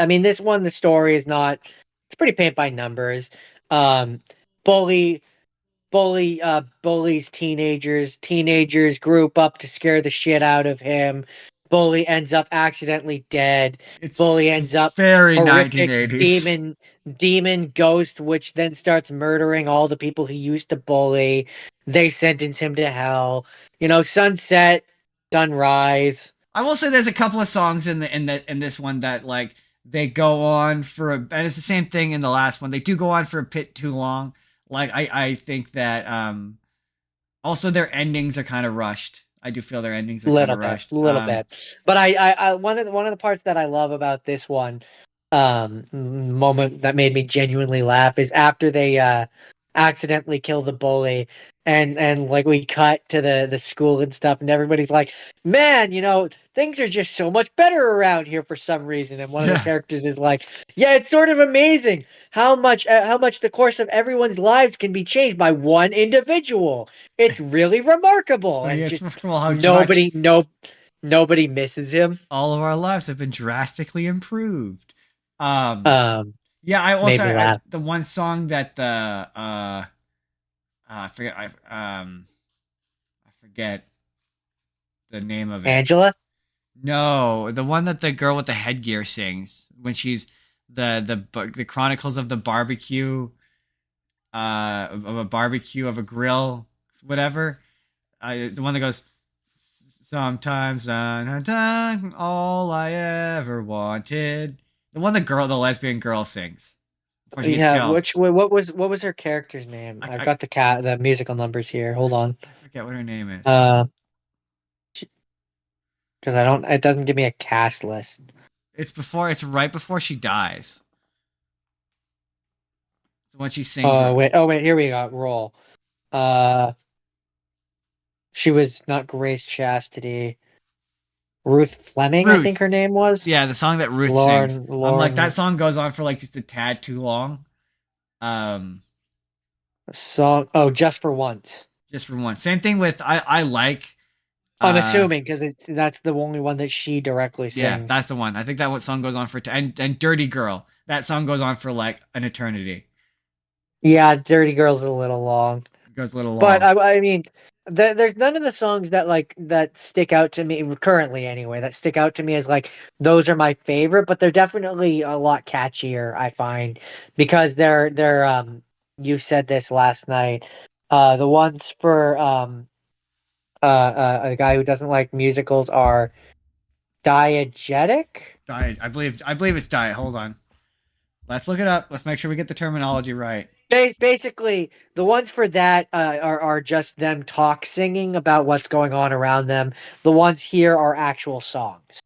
mean, this one, the story is not. It's pretty paint by numbers. Um, bully bullies teenagers group up to scare the shit out of him. Bully ends up accidentally dead. It's Bully ends up very horrific 1980s. demon ghost, which then starts murdering all the people he used to bully. They sentence him to hell. Sunset, sunrise. I will say there's a couple of songs in this one that like they go on for and it's the same thing in the last one. They do go on for a bit too long. Like I think that also their endings are kind of rushed. I do feel their endings are kind of rushed. Little bit. But one of the parts that I love about this one, moment that made me genuinely laugh is after they accidentally kill the bully, and like we cut to the school and stuff, and everybody's like, man, things are just so much better around here for some reason. And one of the Yeah. characters is like, yeah, it's sort of amazing how much the course of everyone's lives can be changed by one individual. It's really remarkable. Like And it's just remarkable how much nobody no nobody misses him. all of our lives have been drastically improved. Um Um, yeah, I Made also me laugh. the one song that the I forget I forget the name of it. Angela? No, the one that the girl with the headgear sings when she's the Chronicles of the Barbecue, of a barbecue of a grill, whatever. The one that goes sometimes all I ever wanted. The one the lesbian girl sings before she gets Yeah, killed. what was her character's name? I, I've I got the musical numbers here. Hold on. I forget what her name is. Uh, because it doesn't give me a cast list. It's right before she dies. So when she sings, Oh wait, here we go. Roll. Uh, she was not Grace Chastity. Ruth Fleming, I think Ruth. her name was. Yeah, the song that Ruth sings. I'm like that Lauren song goes on for like just a tad too long. song. Oh, Just for Once. Just for one. Same thing with I like. I'm Uh, assuming because that's the only one that she directly yeah, sings. that's the one. I think that what song goes on for and Dirty Girl. That song goes on for like an eternity. Yeah, Dirty Girl's a little long. It goes a little But long. I mean, there's none of the songs that stick out to me currently anyway. That stick out to me as like those are my favorite, but they're definitely a lot catchier. I find because they're. You said this last night. The ones for a guy who doesn't like musicals are diegetic. Diet. I believe it's diet. Hold on. Let's look it up. Let's make sure we get the terminology right. Basically, the ones for that are just them talk singing about what's going on around them. The ones here are actual songs.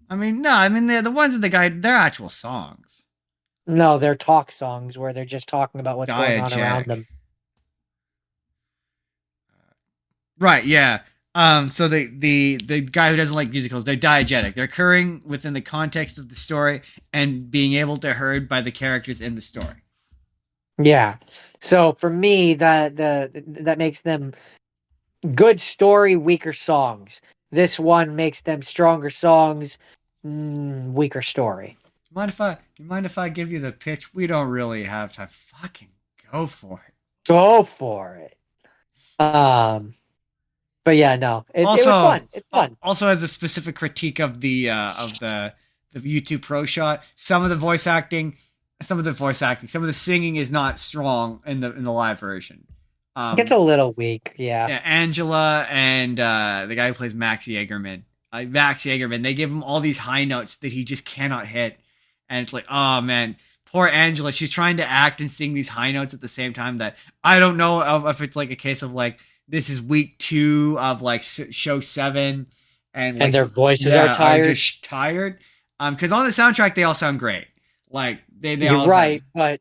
I mean, no, I mean the ones that the guy they're actual songs. No, they're talk songs where they're just talking about what's going on around Diegetic. them. Right, yeah. So the guy who doesn't like musicals, they're diegetic. They're occurring within the context of the story and being able to heard by the characters in the story. Yeah. So for me, that makes them good story, weaker songs. This one makes them stronger songs, weaker story. You mind if I give you the pitch? We don't really have time. Fucking go for it. Go for it. Um, but yeah, no, it was Also, fun. It's fun. also as a specific critique of the YouTube Pro shot, some of the singing is not strong in the live version. It gets Um, a little weak. Yeah. yeah, Angela and the guy who plays Max Yeagerman, they give him all these high notes that he just cannot hit, and it's like, oh man, poor Angela. She's trying to act and sing these high notes at the same time. That I don't know if it's like a case of like this is week 2 of like show 7, and And like their voices are yeah, are tired. just tired. Because on the soundtrack they all sound great. Like they You're all sound. right, but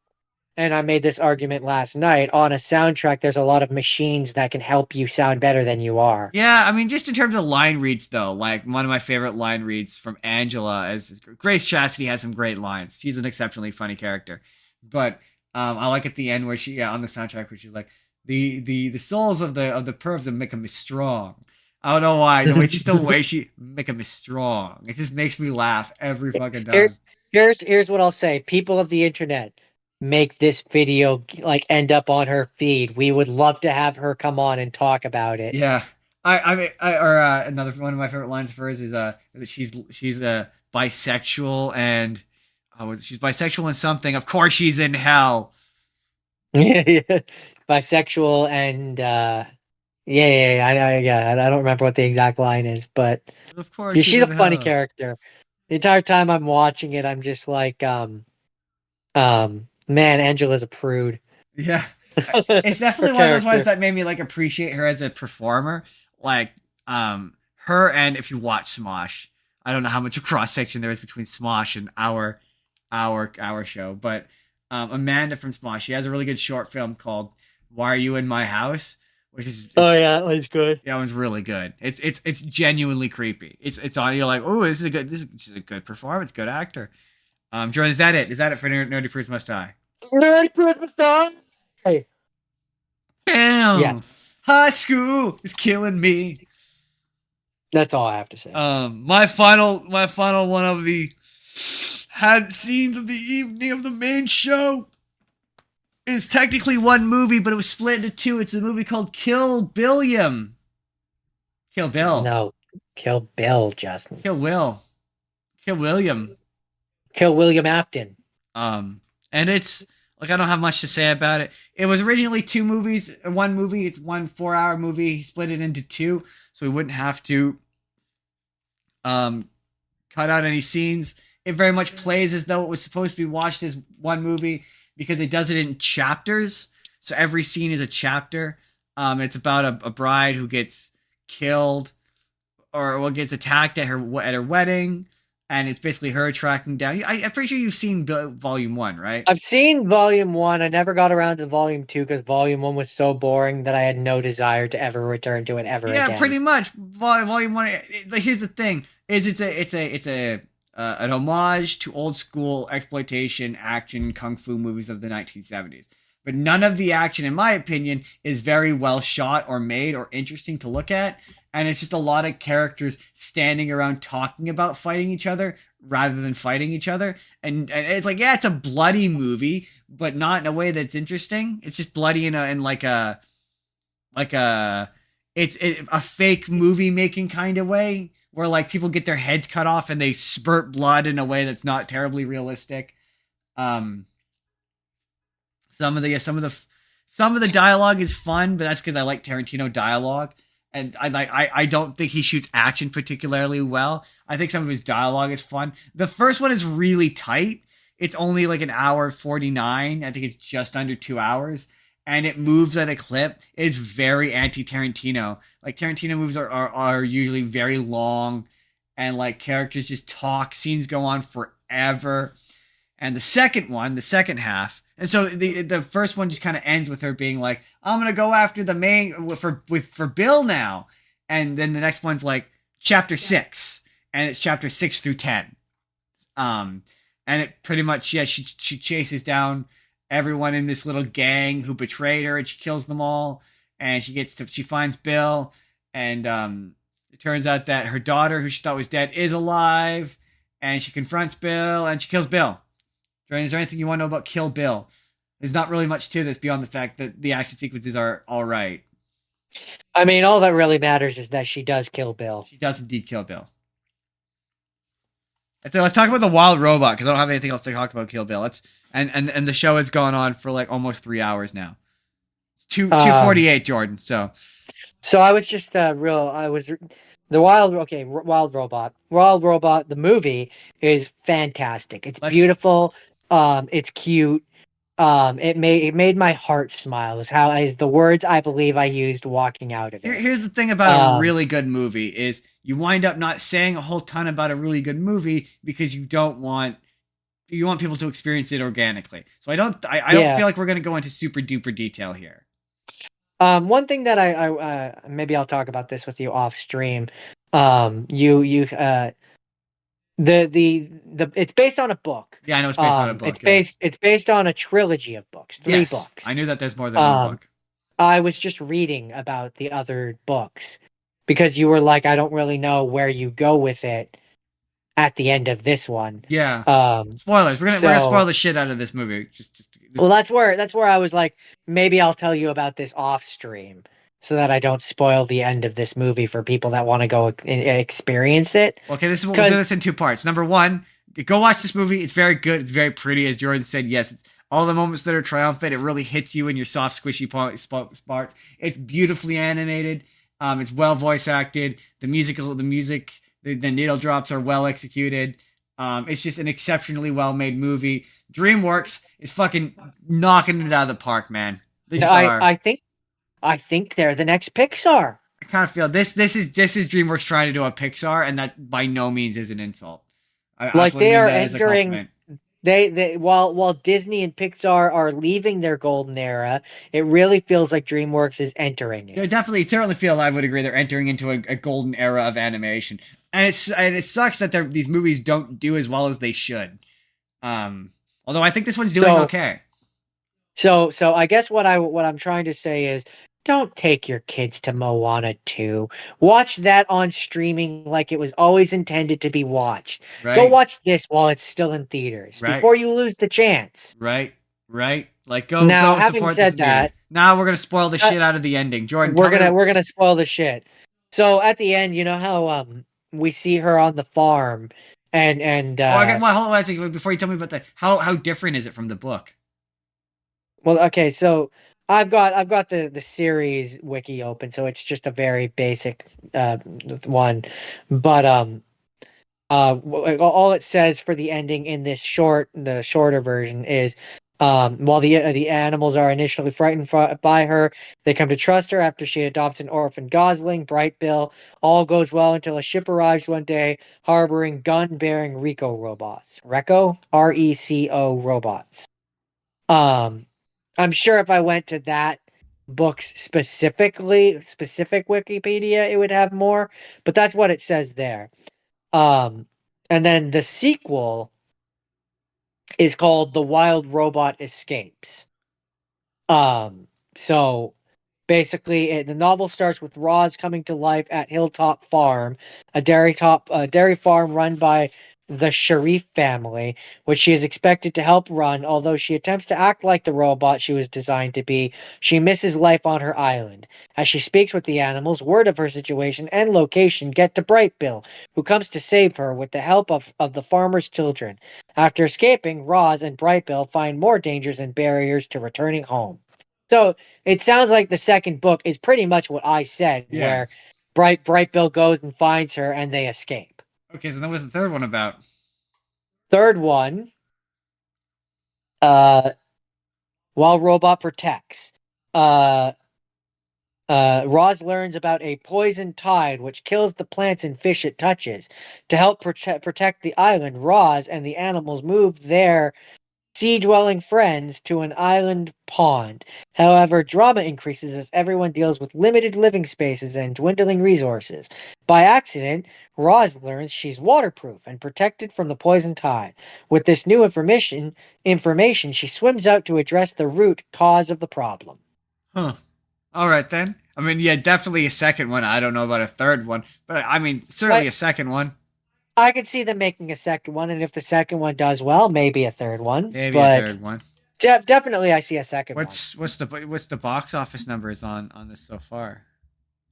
and I made this argument last night. On a soundtrack, there's a lot of machines that can help you sound better than you are. Yeah, I mean, just in terms of line reads, though, like one of my favorite line reads from Angela is Grace Chastity has some great lines. She's an exceptionally funny character, but I like at the end where she, yeah, on the soundtrack where she's like, the souls of the pervs that make them strong. I don't know why. The way just the way she make them strong. It just makes me laugh every fucking Here, time. here's what I'll say. People of the internet, make this video like end up on her feed. We would love to have her come on and talk about it. Yeah, I mean, another one of my favorite lines of hers is that she's bisexual and she's bisexual and something. Of course, she's in hell. Bisexual and I don't remember what the exact line is, but Of course, yeah, she's she's a in funny hell. character. The entire time I'm watching it, I'm just like, man, Angela's a prude. Yeah, it's Her definitely one of those ones character. that made me like appreciate her as a performer. Like, her and if you watch Smosh, I don't know how much of cross section there is between Smosh and our show, but Amanda from Smosh, she has a really good short film called "Why Are You in My House," which is Oh yeah, that was good. yeah, it was really good. It's genuinely creepy. It's on. You're like, oh, this is a good performance, good actor. Jordan, is that it? Is that it for Nerdy Prudes Must Die? Merry Christmas time. Hey, Damn, yes, high school is killing me. that's all I have to say. My final one of the had scenes of the evening of the main show is technically one movie, but it was split into two. It's a movie called Kill Billiam. Kill Bill. No, kill Bill, Justin. Kill Will. Kill William. Kill William Afton. And it's like I don't have much to say about it. It was originally two movies, one movie. It's one 4-hour movie. He split it into two, so we wouldn't have to cut out any scenes. It very much plays as though it was supposed to be watched as one movie because it does it in chapters. So every scene is a chapter. It's about a bride who gets killed or gets attacked at her wedding, and it's basically her tracking down. I'm pretty sure you've seen Volume 1, right? I've seen Volume 1. I never got around to Volume 2 because Volume 1 was so boring that I had no desire to ever return to it ever Yeah, again. pretty much. Volume 1. Like, here's the thing: is it's an homage to old school exploitation action kung fu movies of the 1970s. But none of the action, in my opinion, is very well shot or made or interesting to look at. And it's just a lot of characters standing around talking about fighting each other rather than fighting each other. And it's like, yeah, it's a bloody movie, but not in a way that's interesting. It's just bloody in like a it's a fake movie making kind of way where like people get their heads cut off and they spurt blood in a way that's not terribly realistic. Um, some of the dialogue is fun, but that's because I like Tarantino dialogue, and I don't think he shoots action particularly well. I think some of his dialogue is fun. The first one is really tight. It's only like an hour 49. I think it's just under 2 hours. And it moves at a clip. It's very anti Tarantino. Like Tarantino movies are usually very long and like characters just talk, scenes go on forever. And the second one, the second half, and so the first one just kind of ends with her being like, "I'm gonna go after the main for Bill now," and then the next one's like chapter 6, and it's chapter 6 through 10. Um, and it pretty much she chases down everyone in this little gang who betrayed her, and she kills them all, and she finds Bill, and It turns out that her daughter, who she thought was dead, is alive, and she confronts Bill and she kills Bill. Is there anything you want to know about Kill Bill? There's not really much to this beyond the fact that the action sequences are all right. I mean, all that really matters is that she does kill Bill. She does indeed kill Bill. Let's talk about the wild robot because I don't have anything else to talk about Kill Bill. And the show has gone on for like almost 3 hours now. 2:48, Jordan. So I was just the Wild Robot. Wild Robot, the movie is fantastic. It's beautiful. It's cute. It made my heart smile. Is the words I believe I used walking out of it. Here's the thing about a really good movie is you wind up not saying a whole ton about a really good movie because you want people to experience it organically. So I don't feel like we're going to go into super duper detail here. One thing that I maybe I'll talk about this with you off stream. It's based on a book. Yeah, I know it's based on a book. It's based on a trilogy of books, 3 books. I knew that there's more than one book. I was just reading about the other books because you were like, I don't really know where you go with it at the end of this one. Yeah. Spoilers. We're gonna spoil the shit out of this movie. Well, that's where I was like, maybe I'll tell you about this off stream so that I don't spoil the end of this movie for people that want to go experience it. Okay, we'll do this in 2 parts. Number 1, go watch this movie. It's very good. It's very pretty, as Jordan said. Yes, it's all the moments that are triumphant. It really hits you in your soft, squishy parts. It's beautifully animated. It's well voice acted. The music, the needle drops are well executed. It's just an exceptionally well made movie. DreamWorks is fucking knocking it out of the park, man. I think they're the next Pixar. I kind of feel this is DreamWorks trying to do a Pixar, and that by no means is an insult. They are entering. They while Disney and Pixar are leaving their golden era, it really feels like DreamWorks is entering it. Yeah, certainly feel I would agree they're entering into a golden era of animation, and it sucks that these movies don't do as well as they should. Although I think this one's doing okay. So I guess what I'm trying to say is, don't take your kids to Moana 2. Watch that on streaming like it was always intended to be watched. Right. Go watch this while it's still in theaters before you lose the chance. Right. Like go having said that, now we're gonna spoil the shit out of the ending. Jordan, we're gonna spoil the shit. So at the end, you know how we see her on the farm and hold on, I think before you tell me about that, how different is it from the book? Well, okay, so I've got the series wiki open, so it's just a very basic one, but all it says for the ending in this the shorter version is, while the animals are initially frightened by her, they come to trust her after she adopts an orphan gosling, Bright Bill. All goes well until a ship arrives one day harboring gun-bearing Reco robots. R-E-C-O robots. I'm sure if I went to that book's specific Wikipedia, it would have more, but that's what it says there. And then the sequel is called The Wild Robot Escapes. So basically, the novel starts with Roz coming to life at Hilltop Farm, a dairy farm run by the Sharif family, which she is expected to help run. Although she attempts to act like the robot she was designed to be, she misses life on her island. As she speaks with the animals, word of her situation and location get to Bright Bill, who comes to save her with the help of the farmer's children. After escaping, Roz and Bright Bill find more dangers and barriers to returning home. So it sounds like the second book is pretty much what I said, where Bright Bill goes and finds her and they escape. Okay, so then what's the third one about? Third one, while Robot protects, Roz learns about a poison tide which kills the plants and fish it touches. To help protect the island, Roz and the animals move their sea-dwelling friends to an island pond. However, drama increases as everyone deals with limited living spaces and dwindling resources. By accident, Roz learns she's waterproof and protected from the poison tide. With this new information, she swims out to address the root cause of the problem. Huh. All right then. I mean, yeah, definitely a second one. I don't know about a third one, but I mean, certainly But a second one. I could see them making a second one, and if the second one does well, maybe a third one. Maybe a But third one. definitely, I see a second one. What's the box office numbers on this so far?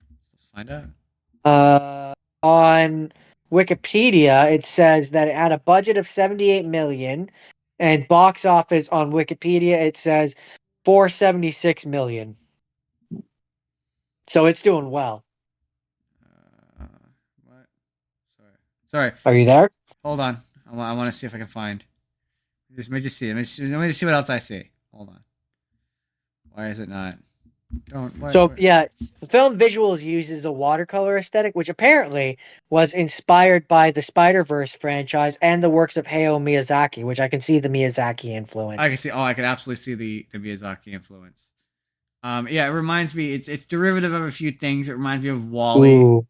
Let's find out. On Wikipedia, it says that it had a budget of 78 million, and box office on Wikipedia it says 476 million. So it's doing well. What? Sorry. Are you there? Hold on. I want to see if I can find. Let me just see. Let me just see what else I see. Hold on. Why is it not? Don't. So yeah, the film visuals uses a watercolor aesthetic, which apparently was inspired by the Spider-Verse franchise and the works of Hayao Miyazaki, which I can see the Miyazaki influence. I can see. Oh, I can absolutely see the Miyazaki influence. Yeah, it reminds me. It's derivative of a few things. It reminds me of Wally. Ooh.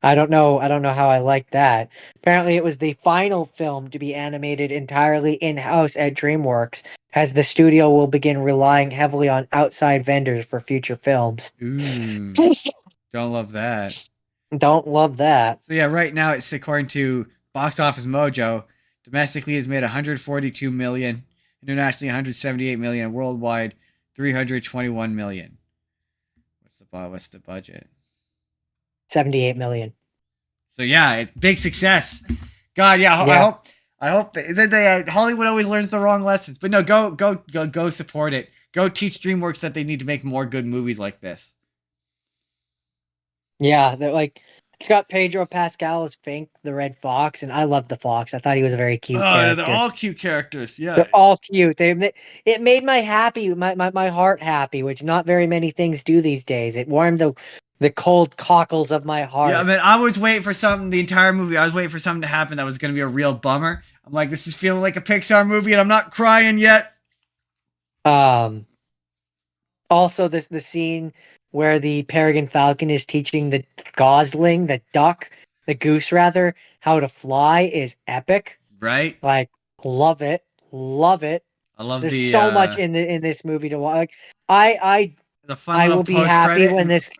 I don't know how I like that. Apparently, it was the final film to be animated entirely in-house at DreamWorks, as the studio will begin relying heavily on outside vendors for future films. Ooh, don't love that. Don't love that. So yeah, right now it's according to Box Office Mojo, domestically it's made 142 million, internationally 178 million, worldwide 321 million. What's the budget? 78 million. So yeah, it's big success. God, yeah, I hope they Hollywood always learns the wrong lessons. But no, go support it. Go teach DreamWorks that they need to make more good movies like this. Yeah, they're like, it's got Pedro Pascal as Fink, the Red Fox, and I love the Fox. I thought he was a very cute character. They're all cute characters. Yeah, they're all cute. It made my heart happy, which not very many things do these days. It warmed the cold cockles of my heart. Yeah, I mean, I was waiting for something the entire movie. I was waiting for something to happen that was going to be a real bummer. I'm like, this is feeling like a Pixar movie, and I'm not crying yet. Also, the scene where the Peregrine Falcon is teaching the gosling, the goose rather, how to fly is epic. Right? Like, love it. I love There's so much in this movie to watch. Like, I will be happy when this.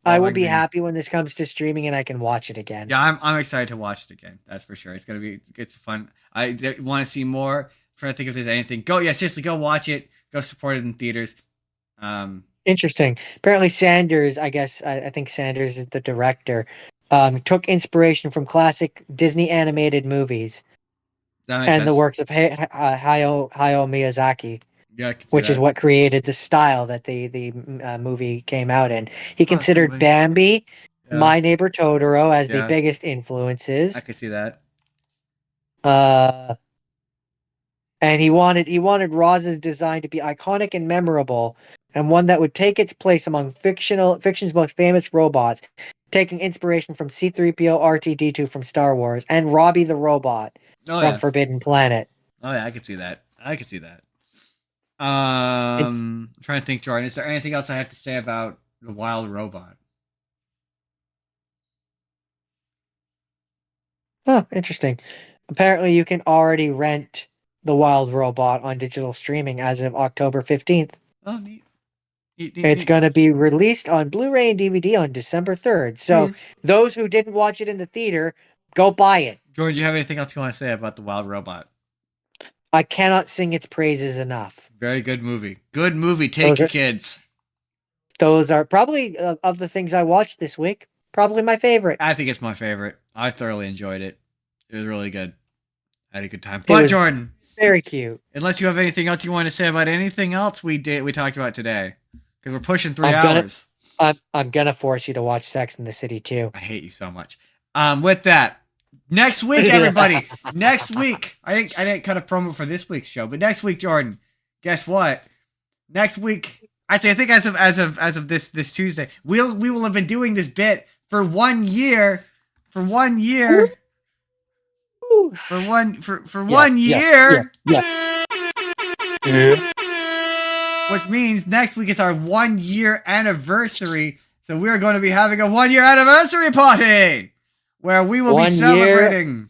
I will be happy when this comes to streaming and I can watch it again. Yeah, I'm excited to watch it again. That's for sure. It's fun. I want to see more. I'm trying to think if there's anything. Seriously, go watch it. Go support it in theaters. Interesting. Apparently, Sanders. I guess I think Sanders is the director. Took inspiration from classic Disney animated movies and the works of Hayao Miyazaki. Yeah, which is what created the style that the movie came out in. He considered Bambi, My Neighbor Totoro as the biggest influences. I could see that. And he wanted Roz's design to be iconic and memorable, and one that would take its place among fiction's most famous robots, taking inspiration from C-3PO, R2-D2 from Star Wars, and Robbie the Robot from Forbidden Planet. Oh yeah, I could see that. I'm trying to think, Jordan. Is there anything else I have to say about the Wild Robot? Huh, interesting. Apparently, you can already rent the Wild Robot on digital streaming as of October 15th. Oh, neat. It's going to be released on Blu-ray and DVD on December 3rd. So those who didn't watch it in the theater, go buy it. George, do you have anything else you want to say about the Wild Robot? I cannot sing its praises enough. Very good movie. Good movie. Take your kids. Those are probably, of the things I watched this week, probably my favorite. I think it's my favorite. I thoroughly enjoyed it. It was really good. I had a good time. But Jordan, very cute. Unless you have anything else you want to say about anything else we talked about today, because we're pushing 3 hours. I'm gonna force you to watch Sex and the City too. I hate you so much. With that. Next week, everybody. Next week. I didn't cut a promo for this week's show, but next week, Jordan, guess what? Next week, I think as of this Tuesday, we will have been doing this bit for 1 year. For 1 year. For 1 year. Which means next week is our 1 year anniversary. So we are going to be having a 1 year anniversary party. Where we will be celebrating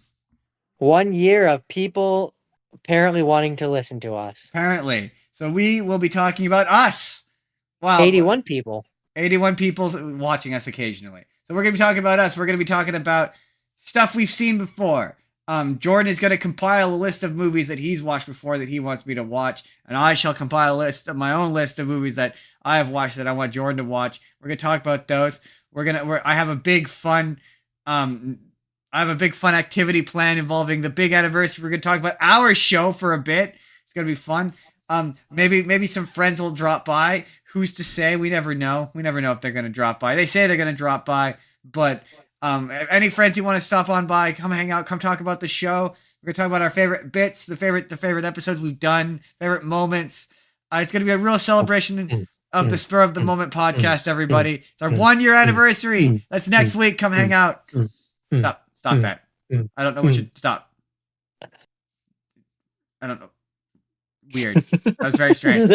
1 year of people apparently wanting to listen to us. Apparently. So we will be talking about us. Wow. 81 people. 81 people watching us occasionally. So we're going to be talking about us. We're going to be talking about stuff we've seen before. Jordan is going to compile a list of movies that he's watched before that he wants me to watch, and I shall compile a list of my own list of movies that I have watched that I want Jordan to watch. We're going to talk about those. I have a big fun activity plan involving the big anniversary. We're going to talk about our show for a bit. It's going to be fun. Maybe some friends will drop by. Who's to say? We never know. We never know if they're going to drop by. They say they're going to drop by, but any friends you want to stop on by, come hang out, come talk about the show. We're going to talk about our favorite bits, the favorite episodes we've done, favorite moments. It's going to be a real celebration of the Spur of the Moment podcast, everybody. It's our 1-year anniversary. That's next week. Come hang out. Stop that. I don't know what should stop. I don't know. Weird. That was very strange.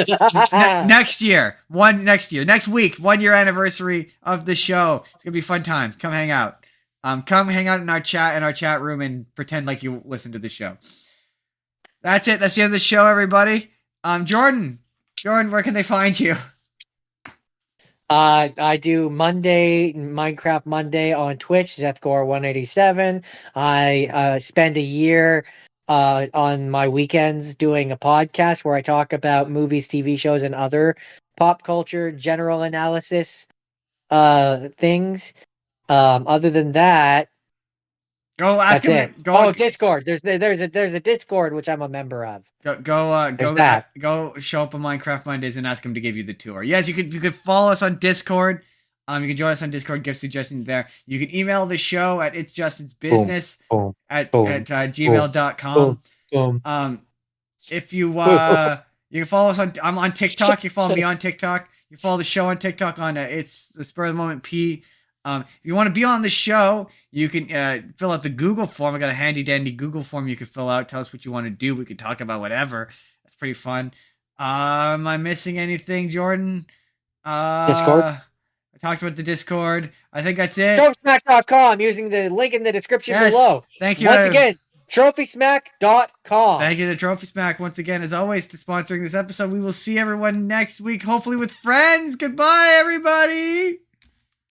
Next week, 1-year anniversary of the show. It's gonna be a fun time. Come hang out. Come hang out in our chat room and pretend like you listen to the show. That's it. That's the end of the show, everybody. Jordan, where can they find you? I do Minecraft Monday on Twitch, Zethgore187. I spend a year on my weekends doing a podcast where I talk about movies, TV shows, and other pop culture general analysis things. Other than that, go ask him. Discord. There's a Discord which I'm a member of. Go show up on Minecraft Mondays and ask him to give you the tour. Yes, you could follow us on Discord. You can join us on Discord, give suggestions there. You can email the show at itsjustinsbusiness at gmail.com. If you can follow us I'm on TikTok. You follow me on TikTok. You follow the show on TikTok on It's the Spur of the Moment P. If you want to be on the show, you can fill out the Google form. I got a handy dandy Google form you can fill out. Tell us what you want to do. We could talk about whatever. That's pretty fun. Am I missing anything, Jordan? Discord. I talked about the Discord. I think that's it. TrophySmack.com, using the link in the description below. Thank you. Once again, TrophySmack.com. Thank you to Trophy Smack once again, as always, to sponsoring this episode. We will see everyone next week, hopefully with friends. Goodbye, everybody.